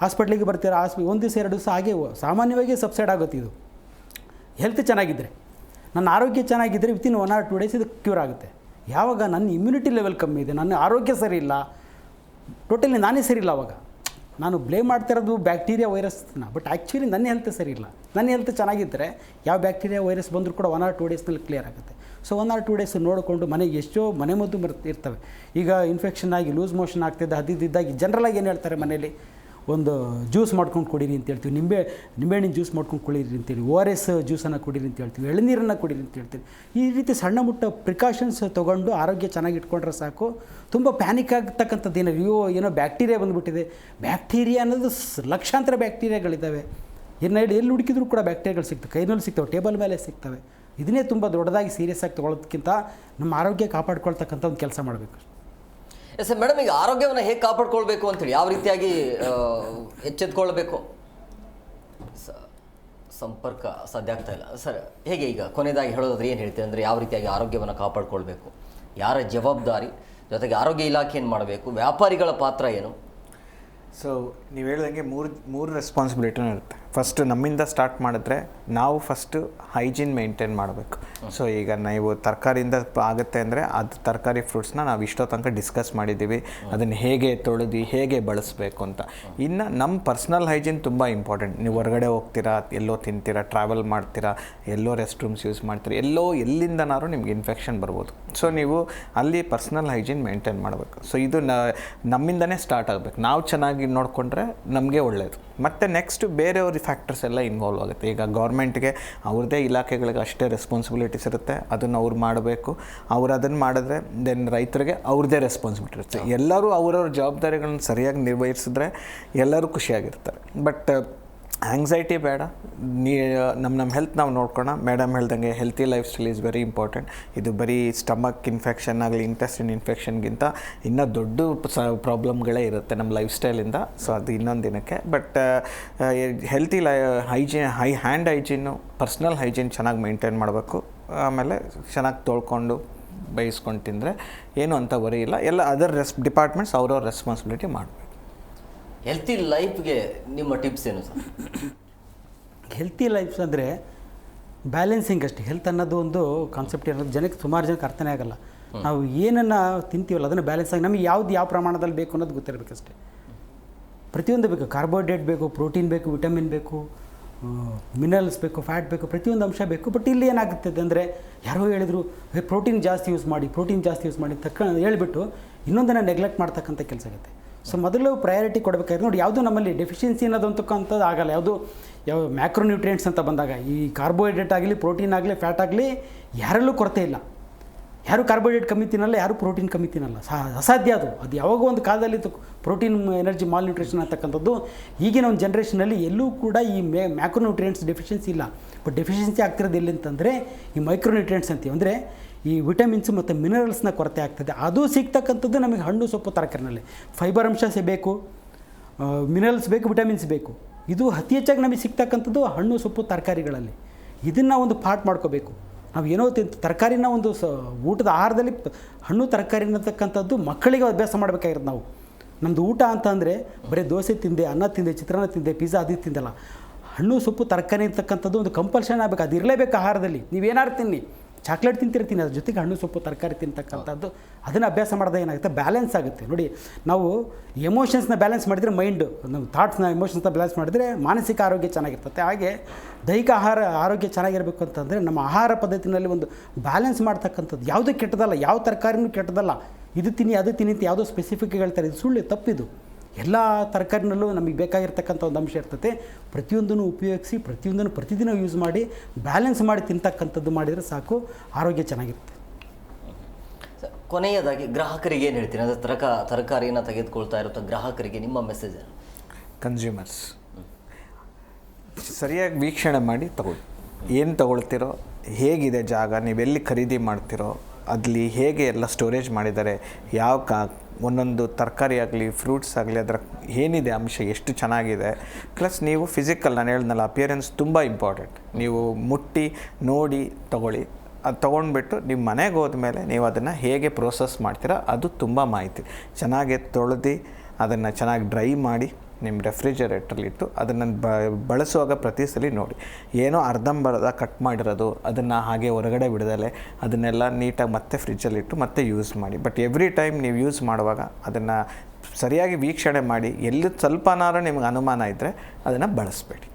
ಹಾಸ್ಪಿಟ್ಲಿಗೆ ಬರ್ತೀರಾ, 1 ದಿವಸ 2 ದಿವಸ ಹಾಗೆ ಸಾಮಾನ್ಯವಾಗಿ ಸಬ್ಸೈಡ್ ಆಗುತ್ತೆ. ಇದು ಹೆಲ್ತ್ ಚೆನ್ನಾಗಿದ್ದರೆ, ನನ್ನ ಆರೋಗ್ಯ ಚೆನ್ನಾಗಿದ್ದರೆ ವಿತಿನ್ 1 or 2 ಡೇಸ್ ಇದು ಕ್ಯೂರ್ ಆಗುತ್ತೆ. ಯಾವಾಗ ನನ್ನ ಇಮ್ಯುನಿಟಿ ಲೆವೆಲ್ ಕಮ್ಮಿ ಇದೆ, ನನ್ನ ಆರೋಗ್ಯ ಸರಿ ಇಲ್ಲ, ಟೋಟಲಿ ನಾನೇ ಸರಿ ಇಲ್ಲ, ಆವಾಗ ನಾನು ಬ್ಲೇಮ್ ಮಾಡ್ತಾ ಇರೋದು ಬ್ಯಾಕ್ಟೀರಿಯಾ ವೈರಸ್ನ. ಬಟ್ ಆ್ಯಕ್ಚುಲಿ ನನ್ನ ಹೆಲ್ತ್ ಸರಿ ಇಲ್ಲ. ನನ್ನ ಹೆಲ್ತ್ ಚೆನ್ನಾಗಿದ್ದರೆ ಯಾವ ಬ್ಯಾಕ್ಟೀರಿಯಾ ವೈರಸ್ ಬಂದರೂ ಕೂಡ 1 or 2 ಡೇಸ್ನಲ್ಲಿ ಕ್ಲಿಯರ್ ಆಗುತ್ತೆ. ಸೊ 1 or 2 ಡೇಸ್ ನೋಡಿಕೊಂಡು ಮನೆಗೆ ಎಷ್ಟೋ ಮನೆಮದ್ದು ಇರ್ತವೆ. ಈಗ ಇನ್ಫೆಕ್ಷನ್ ಆಗಿ ಲೂಸ್ ಮೋಷನ್ ಆಗ್ತಿದ್ದ ಅದಿದ್ದಾಗ ಜನರಲಾಗಿ ಏನು ಹೇಳ್ತಾರೆ, ಮನೇಲಿ ಒಂದು ಜ್ಯೂಸ್ ಮಾಡ್ಕೊಂಡು ಕುಡೀರಿ ಅಂತ ಹೇಳ್ತೀವಿ, ನಿಂಬೆಹಣ್ಣಿನ ಜ್ಯೂಸ್ ಮಾಡ್ಕೊಂಡು ಕುಡೀರಿ ಅಂತೇಳಿ, ORS ಜ್ಯೂಸನ್ನು ಕುಡೀರಿ ಅಂತ ಹೇಳ್ತೀವಿ, ಎಳನೀರನ್ನು ಕುಡೀರಿ ಅಂತ ಹೇಳ್ತೀವಿ. ಈ ರೀತಿ ಸಣ್ಣ ಮುಟ್ಟ ಪ್ರಿಕಾಷನ್ಸ್ ತೊಗೊಂಡು ಆರೋಗ್ಯ ಚೆನ್ನಾಗಿ ಇಟ್ಕೊಂಡ್ರೆ ಸಾಕು. ತುಂಬ ಪ್ಯಾನಿಕ್ ಆಗ್ತಕ್ಕಂಥದ್ದು ಏನೋ ಬ್ಯಾಕ್ಟೀರಿಯಾ ಬಂದುಬಿಟ್ಟಿದೆ. ಬ್ಯಾಕ್ಟೀರಿಯಾ ಅನ್ನೋದು ಲಕ್ಷಾಂತರ ಬ್ಯಾಕ್ಟೀರಿಯಾಗಳಿದ್ದಾವೆ. ಎಲ್ಲಿ ಹುಡುಕಿದ್ರು ಕೂಡ ಬ್ಯಾಕ್ಟೀರಿಯಾಗಳು ಸಿಗ್ತವೆ, ಕೈನಲ್ಲಿ ಸಿಗ್ತವೆ, ಟೇಬಲ್ ಮೇಲೆ ಸಿಗ್ತವೆ. ಇದನ್ನೇ ತುಂಬ ದೊಡ್ಡದಾಗಿ ಸೀರಿಯಸ್ ಆಗಿ ತೊಗೊಳೋದಕ್ಕಿಂತ ನಮ್ಮ ಆರೋಗ್ಯ ಕಾಪಾಡ್ಕೊಳ್ತಕ್ಕಂಥ ಒಂದು ಕೆಲಸ ಮಾಡಬೇಕು. ಎಸ್ ಮೇಡಮ್, ಈಗ ಆರೋಗ್ಯವನ್ನು ಹೇಗೆ ಕಾಪಾಡ್ಕೊಳ್ಬೇಕು ಅಂತೇಳಿ ಯಾವ ರೀತಿಯಾಗಿ ಎಚ್ಚೆತ್ಕೊಳ್ಬೇಕು? ಸಂಪರ್ಕ ಸಾಧ್ಯ ಆಗ್ತಾ ಇಲ್ಲ ಸರ್. ಹೇಗೆ ಈಗ ಕೊನೆಯದಾಗಿ ಹೇಳೋದಾದ್ರೆ ಏನು ಹೇಳ್ತೀವಿ ಅಂದರೆ ಯಾವ ರೀತಿಯಾಗಿ ಆರೋಗ್ಯವನ್ನು ಕಾಪಾಡ್ಕೊಳ್ಬೇಕು, ಯಾರ ಜವಾಬ್ದಾರಿ, ಜೊತೆಗೆ ಆರೋಗ್ಯ ಇಲಾಖೆ ಏನು ಮಾಡಬೇಕು, ವ್ಯಾಪಾರಿಗಳ ಪಾತ್ರ ಏನು? ಸೊ ನೀವು ಹೇಳ್ದಂಗೆ ಮೂರು ರೆಸ್ಪಾನ್ಸಿಬಿಲಿಟಿನೂ ಇರುತ್ತೆ. ಫಸ್ಟು ನಮ್ಮಿಂದ ಸ್ಟಾರ್ಟ್ ಮಾಡಿದ್ರೆ ನಾವು ಫಸ್ಟು ಹೈಜೀನ್ ಮೇಂಟೈನ್ ಮಾಡಬೇಕು. ಸೊ ಈಗ ನೀವು ತರಕಾರಿಯಿಂದ ಆಗುತ್ತೆ ಅಂದರೆ ಅದು ತರಕಾರಿ ಫ್ರೂಟ್ಸ್ನ ನಾವು ಇಷ್ಟೋ ತನಕ ಡಿಸ್ಕಸ್ ಮಾಡಿದ್ದೀವಿ, ಅದನ್ನು ಹೇಗೆ ತೊಳೆದು ಹೇಗೆ ಬಳಸಬೇಕು ಅಂತ. ಇನ್ನು ನಮ್ಮ ಪರ್ಸ್ನಲ್ ಹೈಜೀನ್ ತುಂಬ ಇಂಪಾರ್ಟೆಂಟ್. ನೀವು ಹೊರಗಡೆ ಹೋಗ್ತೀರಾ, ಎಲ್ಲೋ ತಿಂತೀರಾ, ಟ್ರಾವೆಲ್ ಮಾಡ್ತೀರಾ, ಎಲ್ಲೋ ರೆಸ್ಟ್ ರೂಮ್ಸ್ ಯೂಸ್ ಮಾಡ್ತೀರಾ, ಎಲ್ಲಿಂದನಾದ್ರೂ ನಿಮ್ಗೆ ಇನ್ಫೆಕ್ಷನ್ ಬರ್ಬೋದು. ಸೊ ನೀವು ಅಲ್ಲಿ ಪರ್ಸ್ನಲ್ ಹೈಜೀನ್ ಮೇಂಟೈನ್ ಮಾಡಬೇಕು. ಸೊ ಇದು ನಮ್ಮಿಂದನೇ ಸ್ಟಾರ್ಟ್ ಆಗಬೇಕು. ನಾವು ಚೆನ್ನಾಗಿ ನೋಡಿಕೊಂಡ್ರೆ ನಮಗೆ ಒಳ್ಳೆಯದು. ಮತ್ತು ನೆಕ್ಸ್ಟ್ ಬೇರೆಯವ್ರ ಫ್ಯಾಕ್ಟರ್ಸ್ ಎಲ್ಲ ಇನ್ವಾಲ್ವ್ ಆಗುತ್ತೆ. ಈಗ ಗೌರ್ಮೆಂಟ್ಗೆ ಅವ್ರದ್ದೇ ಇಲಾಖೆಗಳಿಗೆ ಅಷ್ಟೇ ರೆಸ್ಪಾನ್ಸಿಬಿಲಿಟೀಸ್ ಇರುತ್ತೆ, ಅದನ್ನು ಅವ್ರು ಮಾಡಬೇಕು. ಅವ್ರು ಅದನ್ನು ಮಾಡಿದ್ರೆ ದೆನ್ ರೈತರಿಗೆ ಅವ್ರದ್ದೇ ರೆಸ್ಪಾನ್ಸಿಬಿಲಿಟಿ ಇರುತ್ತೆ. ಎಲ್ಲರೂ ಅವ್ರವ್ರ ಜವಾಬ್ದಾರಿಗಳನ್ನ ಸರಿಯಾಗಿ ನಿರ್ವಹಿಸಿದ್ರೆ ಎಲ್ಲರೂ ಖುಷಿಯಾಗಿರ್ತಾರೆ. ಬಟ್ ಆ್ಯಂಗ್ಸೈಟಿ ಬೇಡ, ನಮ್ಮ ಹೆಲ್ತ್ ನಾವು ನೋಡ್ಕೊಳ್ಳೋಣ. ಮೇಡಮ್ ಹೇಳ್ದಂಗೆ healthy life style is very important. ಇದು ಬರೀ ಸ್ಟಮಕ್ ಇನ್ಫೆಕ್ಷನ್ ಆಗಲಿ, ಇಂಟೆಸ್ಟಿನ್ ಇನ್ಫೆಕ್ಷನ್ಗಿಂತ ಇನ್ನೂ ದೊಡ್ಡ ಪ್ರಾಬ್ಲಮ್ಗಳೇ ಇರುತ್ತೆ ನಮ್ಮ ಲೈಫ್ ಸ್ಟೈಲಿಂದ. ಸೊ ಅದು ಇನ್ನೊಂದು ದಿನಕ್ಕೆ. But healthy hand hygiene, personal hygiene ಚೆನ್ನಾಗಿ ಮೇಂಟೈನ್ ಮಾಡಬೇಕು. ಆಮೇಲೆ ಚೆನ್ನಾಗಿ ತೊಳ್ಕೊಂಡು ಬೇಯಿಸ್ಕೊಂಡು ತಿಂದರೆ ಏನು ಅಂತ ವರಿ ಇಲ್ಲ. ಎಲ್ಲ ಅದರ್ ಡಿಪಾರ್ಟ್ಮೆಂಟ್ಸ್ ಅವ್ರವ್ರ ರೆಸ್ಪಾನ್ಸಿಬಿಲಿಟಿ ಮಾಡಬೇಕು. ಹೆಲ್ತಿ ಲೈಫ್ಗೆ ನಿಮ್ಮ ಟಿಪ್ಸ್ ಏನು ಸರ್? ಹೆಲ್ತಿ ಲೈಫ್ಸ್ ಅಂದರೆ ಬ್ಯಾಲೆನ್ಸಿಂಗ್ ಅಷ್ಟೇ. ಹೆಲ್ತ್ ಅನ್ನೋದು ಒಂದು ಕಾನ್ಸೆಪ್ಟ್ ಅನ್ನೋದು ಸುಮಾರು ಜನಕ್ಕೆ ಅರ್ಥನೇ ಆಗಲ್ಲ. ನಾವು ಏನನ್ನು ತಿಂತೀವಲ್ಲ ಅದನ್ನು ಬ್ಯಾಲೆನ್ಸ್ ಆಗಿ ನಮಗೆ ಯಾವ ಪ್ರಮಾಣದಲ್ಲಿ ಬೇಕು ಅನ್ನೋದು ಗೊತ್ತಿರಬೇಕಷ್ಟೇ. ಪ್ರತಿಯೊಂದು ಬೇಕು, ಕಾರ್ಬೋಹೈಡ್ರೇಟ್ ಬೇಕು, ಪ್ರೋಟೀನ್ ಬೇಕು, ವಿಟಮಿನ್ ಬೇಕು, ಮಿನರಲ್ಸ್ ಬೇಕು, ಫ್ಯಾಟ್ ಬೇಕು, ಪ್ರತಿಯೊಂದು ಅಂಶ ಬೇಕು. ಬಟ್ ಇಲ್ಲಿ ಏನಾಗುತ್ತದೆ ಅಂದರೆ ಯಾರೋ ಹೇಳಿದ್ರು ಪ್ರೋಟೀನ್ ಜಾಸ್ತಿ ಯೂಸ್ ಮಾಡಿ ಹೇಳಿಬಿಟ್ಟು ಇನ್ನೊಂದನ್ನು ನೆಗ್ಲೆಕ್ಟ್ ಮಾಡ್ತಕ್ಕಂಥ ಕೆಲಸ ಆಗುತ್ತೆ. ಸೊ ಮೊದಲು ಪ್ರಯಾರಿಟಿ ಕೊಡಬೇಕಾದ್ರೆ ನೋಡಿ, ಯಾವುದು ನಮ್ಮಲ್ಲಿ ಡೆಫಿಷಿಯನ್ಸಿ ಅನ್ನೋದಂತಕ್ಕಂಥದ್ದು ಆಗಲ್ಲ. ಯಾವ ಮ್ಯಾಕ್ರೋನ್ಯೂಟ್ರಿಯೆಂಟ್ಸ್ ಅಂತ ಬಂದಾಗ ಈ ಕಾರ್ಬೋಹೈಡ್ರೇಟ್ ಆಗಲಿ, ಪ್ರೋಟೀನ್ ಆಗಲಿ, ಫ್ಯಾಟ್ ಆಗಲಿ ಯಾರಲ್ಲೂ ಕೊರತೆ ಇಲ್ಲ. ಯಾರು ಕಾರ್ಬೋಹೈಡ್ರೇಟ್ ಕಮ್ಮಿ ತಿನ್ನಲ್ಲ, ಯಾರು ಪ್ರೋಟೀನ್ ಕಮ್ಮಿ ತಿನ್ನಲ್ಲ. ಅಸಾಧ್ಯ ಅದು ಯಾವಾಗೋ ಒಂದು ಕಾಲದಲ್ಲಿ ಪ್ರೋಟೀನ್ ಎನರ್ಜಿ ಮಾಲ್ ನ್ಯೂಟ್ರಿಷನ್ ಅಂತಕ್ಕಂಥದ್ದು ಈಗಿನ ಒಂದು ಜನ್ರೇಷನಲ್ಲಿ ಎಲ್ಲೂ ಕೂಡ ಈ ಮ್ಯಾಕ್ರೋನ್ಯೂಟ್ರಿಯೆಂಟ್ಸ್ ಡೆಫಿಷಿಯನ್ಸಿ ಇಲ್ಲ. ಬಟ್ ಡೆಫಿಷಿಯನ್ಸಿ ಆಗ್ತಿರೋದು ಎಲ್ಲಿ ಅಂತಂದರೆ ಈ ಮೈಕ್ರೋನ್ಯೂಟ್ರಿಯೆಂಟ್ಸ್ ಅಂತೀವಿ, ಅಂದರೆ ಈ ವಿಟಮಿನ್ಸ್ ಮತ್ತು ಮಿನರಲ್ಸ್ನ ಕೊರತೆ ಆಗ್ತದೆ. ಅದು ಸಿಗ್ತಕ್ಕಂಥದ್ದು ನಮಗೆ ಹಣ್ಣು ಸೊಪ್ಪು ತರಕಾರಿನಲ್ಲಿ. ಫೈಬರ್ ಅಂಶ ಬೇಕು, ಮಿನರಲ್ಸ್ ಬೇಕು, ವಿಟಮಿನ್ಸ್ ಬೇಕು. ಇದು ಅತಿ ಹೆಚ್ಚಾಗಿ ನಮಗೆ ಸಿಗ್ತಕ್ಕಂಥದ್ದು ಹಣ್ಣು ಸೊಪ್ಪು ತರಕಾರಿಗಳಲ್ಲಿ. ಇದನ್ನು ಒಂದು ಪಾರ್ಟ್ ಮಾಡ್ಕೋಬೇಕು. ನಾವು ಏನೋ ತರಕಾರಿನ ಒಂದು ಊಟದ ಆಹಾರದಲ್ಲಿ ಹಣ್ಣು ತರಕಾರಿ ಅನ್ನತಕ್ಕಂಥದ್ದು ಮಕ್ಕಳಿಗೆ ಅಭ್ಯಾಸ ಮಾಡಬೇಕಾಗಿರೋದು. ನಾವು ನಮ್ಮದು ಊಟ ಅಂತ ಅಂದರೆ ಬರೀ ದೋಸೆ ತಿಂದೆ, ಅನ್ನ ತಿಂದೆ, ಚಿತ್ರಾನ್ನ ತಿಂದೆ, ಪಿಜ್ಜಾ ಅದು ತಿಂದಲ್ಲ. ಹಣ್ಣು ಸೊಪ್ಪು ತರಕಾರಿ ಅಂತಕ್ಕಂಥದ್ದು ಒಂದು ಕಂಪಲ್ಷನ್ ಆಗಬೇಕು. ಅದು ಇರಲೇಬೇಕು ಆಹಾರದಲ್ಲಿ. ನೀವೇನಾರು ತಿನ್ನಿ, ಚಾಕ್ಲೇಟ್ ತಿಂತಿರ್ತೀನಿ, ಅದ್ರ ಜೊತೆಗೆ ಹಣ್ಣು ಸೊಪ್ಪು ತರಕಾರಿ ತಿಂತಕ್ಕಂಥದ್ದು ಅದನ್ನು ಅಭ್ಯಾಸ ಮಾಡಿದಾಗ ಏನಾಗುತ್ತೆ, ಬ್ಯಾಲೆನ್ಸ್ ಆಗುತ್ತೆ. ನೋಡಿ, ನಾವು ಎಮೋಷನ್ಸ್ನ ಬ್ಯಾಲೆನ್ಸ್ ಮಾಡಿದರೆ ಮೈಂಡು, ನಮ್ಮ ಥಾಟ್ಸ್ನ ಎಮೋಷನ್ಸ್ನ ಬ್ಯಾಲೆನ್ಸ್ ಮಾಡಿದರೆ ಮಾನಸಿಕ ಆರೋಗ್ಯ ಚೆನ್ನಾಗಿರ್ತದೆ. ಹಾಗೆ ದೈಹಿಕ ಆರೋಗ್ಯ ಚೆನ್ನಾಗಿರಬೇಕು ಅಂತಂದರೆ ನಮ್ಮ ಆಹಾರ ಪದ್ಧತಿನಲ್ಲಿ ಒಂದು ಬ್ಯಾಲೆನ್ಸ್ ಮಾಡ್ತಕ್ಕಂಥದ್ದು. ಯಾವುದೂ ಕೆಟ್ಟದಲ್ಲ, ಯಾವ ತರಕಾರಿನೂ ಕೆಟ್ಟದಲ್ಲ. ಇದು ತಿನ್ನಿ ಅದು ತಿನ್ನಿ ಅಂತ ಯಾವುದೋ ಸ್ಪೆಸಿಫಿಕ್ ಹೇಳ್ತಾರೆ, ಇದು ಸುಳ್ಳು, ತಪ್ಪಿದು. ಎಲ್ಲ ತರಕಾರಿನಲ್ಲೂ ನಮಗೆ ಬೇಕಾಗಿರ್ತಕ್ಕಂಥ ಒಂದು ಅಂಶ ಇರ್ತದೆ. ಪ್ರತಿಯೊಂದನ್ನು ಉಪಯೋಗಿಸಿ, ಪ್ರತಿಯೊಂದನ್ನು ಪ್ರತಿದಿನ ಯೂಸ್ ಮಾಡಿ ಬ್ಯಾಲೆನ್ಸ್ ಮಾಡಿ ತಿಂತಕ್ಕಂಥದ್ದು ಮಾಡಿದರೆ ಸಾಕು, ಆರೋಗ್ಯ ಚೆನ್ನಾಗಿರುತ್ತೆ. ಕೊನೆಯದಾಗಿ ಗ್ರಾಹಕರಿಗೆ ಏನು ಹೇಳ್ತೀನಿ ಅಂದರೆ ತರಕಾರಿಯನ್ನು ತೆಗೆದುಕೊಳ್ತಾ ಇರುತ್ತೋ ಗ್ರಾಹಕರಿಗೆ ನಿಮ್ಮ ಮೆಸೇಜ್? ಕನ್ಸ್ಯೂಮರ್ಸ್ ಸರಿಯಾಗಿ ವೀಕ್ಷಣೆ ಮಾಡಿ ತಗೊಳ್ಳಿ. ಏನು ತಗೊಳ್ತಿರೋ, ಹೇಗಿದೆ ಜಾಗ, ನೀವೆಲ್ಲಿ ಖರೀದಿ ಮಾಡ್ತಿರೋ, ಅಲ್ಲಿ ಹೇಗೆ ಎಲ್ಲ ಸ್ಟೋರೇಜ್ ಮಾಡಿದ್ದಾರೆ, ಒಂದೊಂದು ತರಕಾರಿ ಆಗಲಿ, ಫ್ರೂಟ್ಸ್ ಆಗಲಿ, ಅದರ ಏನಿದೆ ಅಂಶ ಎಷ್ಟು ಚೆನ್ನಾಗಿದೆ. ಪ್ಲಸ್ ನೀವು ಫಿಸಿಕಲ್, ನಾನು ಹೇಳಿದ್ನಲ್ಲ, ಅಪಿಯರೆನ್ಸ್ ತುಂಬ ಇಂಪಾರ್ಟೆಂಟ್. ನೀವು ಮುಟ್ಟಿ ನೋಡಿ ತಗೊಳ್ಳಿ. ಅದು ತೊಗೊಂಡ್ಬಿಟ್ಟು ನಿಮ್ಮ ಮನೆಗೆ ಹೋದ್ಮೇಲೆ ನೀವು ಅದನ್ನು ಹೇಗೆ ಪ್ರೋಸೆಸ್ ಮಾಡ್ತೀರಾ ಅದು ತುಂಬ ಮಾಹಿತಿ. ಚೆನ್ನಾಗಿ ತೊಳೆದು ಅದನ್ನು ಚೆನ್ನಾಗಿ ಡ್ರೈ ಮಾಡಿ ನಿಮ್ಮ ರೆಫ್ರಿಜರೇಟ್ರಲ್ಲಿಟ್ಟು ಅದನ್ನು ಬಳಸುವಾಗ ಪ್ರತಿ ಸಲ ನೋಡಿ, ಏನೋ ಅರ್ಧಂಬರ್ಧ ಕಟ್ ಮಾಡಿರೋದು ಅದನ್ನು ಹಾಗೆ ಹೊರಗಡೆ ಬಿಡದಲ್ಲೇ ಅದನ್ನೆಲ್ಲ ನೀಟಾಗಿ ಮತ್ತೆ ಫ್ರಿಜ್ಜಲ್ಲಿಟ್ಟು ಮತ್ತೆ ಯೂಸ್ ಮಾಡಿ. ಬಟ್ ಎವ್ರಿ ಟೈಮ್ ನೀವು ಯೂಸ್ ಮಾಡುವಾಗ ಅದನ್ನು ಸರಿಯಾಗಿ ವೀಕ್ಷಣೆ ಮಾಡಿ. ಎಲ್ಲಿ ಸ್ವಲ್ಪನಾರು ನಿಮ್ಗೆ ಅನುಮಾನ ಇದ್ದರೆ ಅದನ್ನು ಬಳಸಬೇಡಿ.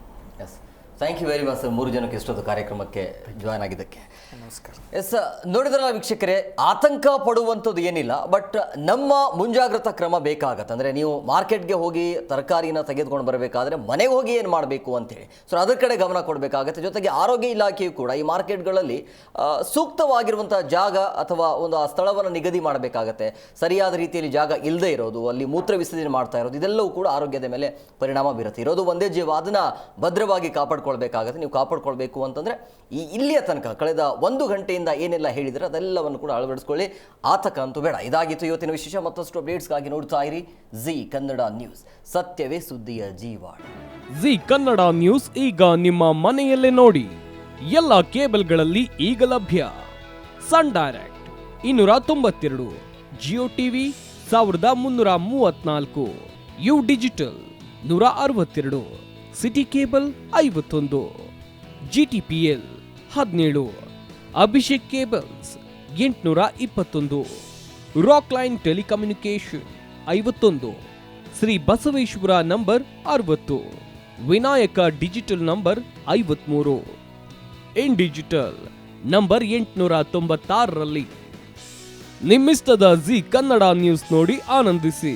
Yes, thank you very much sir, 3 ಜನಕ್ಕೆ ಇಷ್ಟೊಂದು ಕಾರ್ಯಕ್ರಮಕ್ಕೆ ಜಾಯ್ನ್ ಆಗಿದ್ದಕ್ಕೆ. ನಮಸ್ಕಾರ. ಎಸ್, ನೋಡಿದ್ರಲ್ಲ ವೀಕ್ಷಕರೇ, ಆತಂಕ ಪಡುವಂಥದ್ದು ಏನಿಲ್ಲ, ಬಟ್ ನಮ್ಮ ಮುಂಜಾಗ್ರತಾ ಕ್ರಮ ಬೇಕಾಗತ್ತೆ. ಅಂದರೆ ನೀವು ಮಾರ್ಕೆಟ್ಗೆ ಹೋಗಿ ತರಕಾರಿನ ತೆಗೆದುಕೊಂಡು ಬರಬೇಕಾದ್ರೆ ಮನೆಗೆ ಹೋಗಿ ಏನು ಮಾಡಬೇಕು ಅಂತೇಳಿ, ಸೊ ಅದರ ಕಡೆ ಗಮನ ಕೊಡಬೇಕಾಗತ್ತೆ. ಜೊತೆಗೆ ಆರೋಗ್ಯ ಇಲಾಖೆಯು ಕೂಡ ಈ ಮಾರ್ಕೆಟ್ಗಳಲ್ಲಿ ಸೂಕ್ತವಾಗಿರುವಂಥ ಜಾಗ ಅಥವಾ ಒಂದು ಆ ಸ್ಥಳವನ್ನು ನಿಗದಿ ಮಾಡಬೇಕಾಗತ್ತೆ. ಸರಿಯಾದ ರೀತಿಯಲ್ಲಿ ಜಾಗ ಇಲ್ಲದೆ ಇರೋದು, ಅಲ್ಲಿ ಮೂತ್ರ ವಿಸರ್ಜನೆ ಮಾಡ್ತಾ ಇರೋದು, ಇದೆಲ್ಲವೂ ಕೂಡ ಆರೋಗ್ಯದ ಮೇಲೆ ಪರಿಣಾಮ ಬೀರುತ್ತೆ. ಇರೋದು ಒಂದೇ ಜೀವ, ಅದನ್ನು ಭದ್ರವಾಗಿ ಕಾಪಾಡ್ಕೊಳ್ಬೇಕಾಗತ್ತೆ. ನೀವು ಕಾಪಾಡ್ಕೊಳ್ಬೇಕು ಅಂತಂದರೆ ಇಲ್ಲಿಯ ತನಕ ಕಳೆದ 1 ಗಂಟೆಯಿಂದ ಏನೆಲ್ಲ ಹೇಳಿದರೆ ಅದೆಲ್ಲವನ್ನು ಕೂಡ ಅಳವಡಿಸ್ಕೊಳ್ಳಿ. ಆತಂಕ ಅಂತೂ ಬೇಡ. ಇದಾಗಿತ್ತು ಇವತ್ತಿನ ವಿಶೇಷ. ಮತ್ತಷ್ಟು ಅಪ್ಡೇಟ್ಸ್ಗಾಗಿ ನೋಡ್ತಾ ಇರಿ ಜಿ ಕನ್ನಡ ನ್ಯೂಸ್, ಸತ್ಯವೇ ಸುದ್ದಿಯ ಜೀವಾಳ. ಜಿ ಕನ್ನಡ ನ್ಯೂಸ್ ಈಗ ನಿಮ್ಮ ಮನೆಯಲ್ಲೇ ನೋಡಿ. ಎಲ್ಲ ಕೇಬಲ್ಗಳಲ್ಲಿ ಈಗ ಲಭ್ಯ. Sun Direct 292, Jio TV 1334, U digital 162, city cable 51, GTPL 17, Abhishek cables 821, Rock Line telecommunication 51, Shri Basaveshwara number 60, Vinayaka digital number 53, in digital number 896ರಲ್ಲಿ. ನಿಮ್ಮಿಸ್ತದ ಜಿ ಕನ್ನಡ ನ್ಯೂಸ್ ನೋಡಿ ಆನಂದಿಸಿ.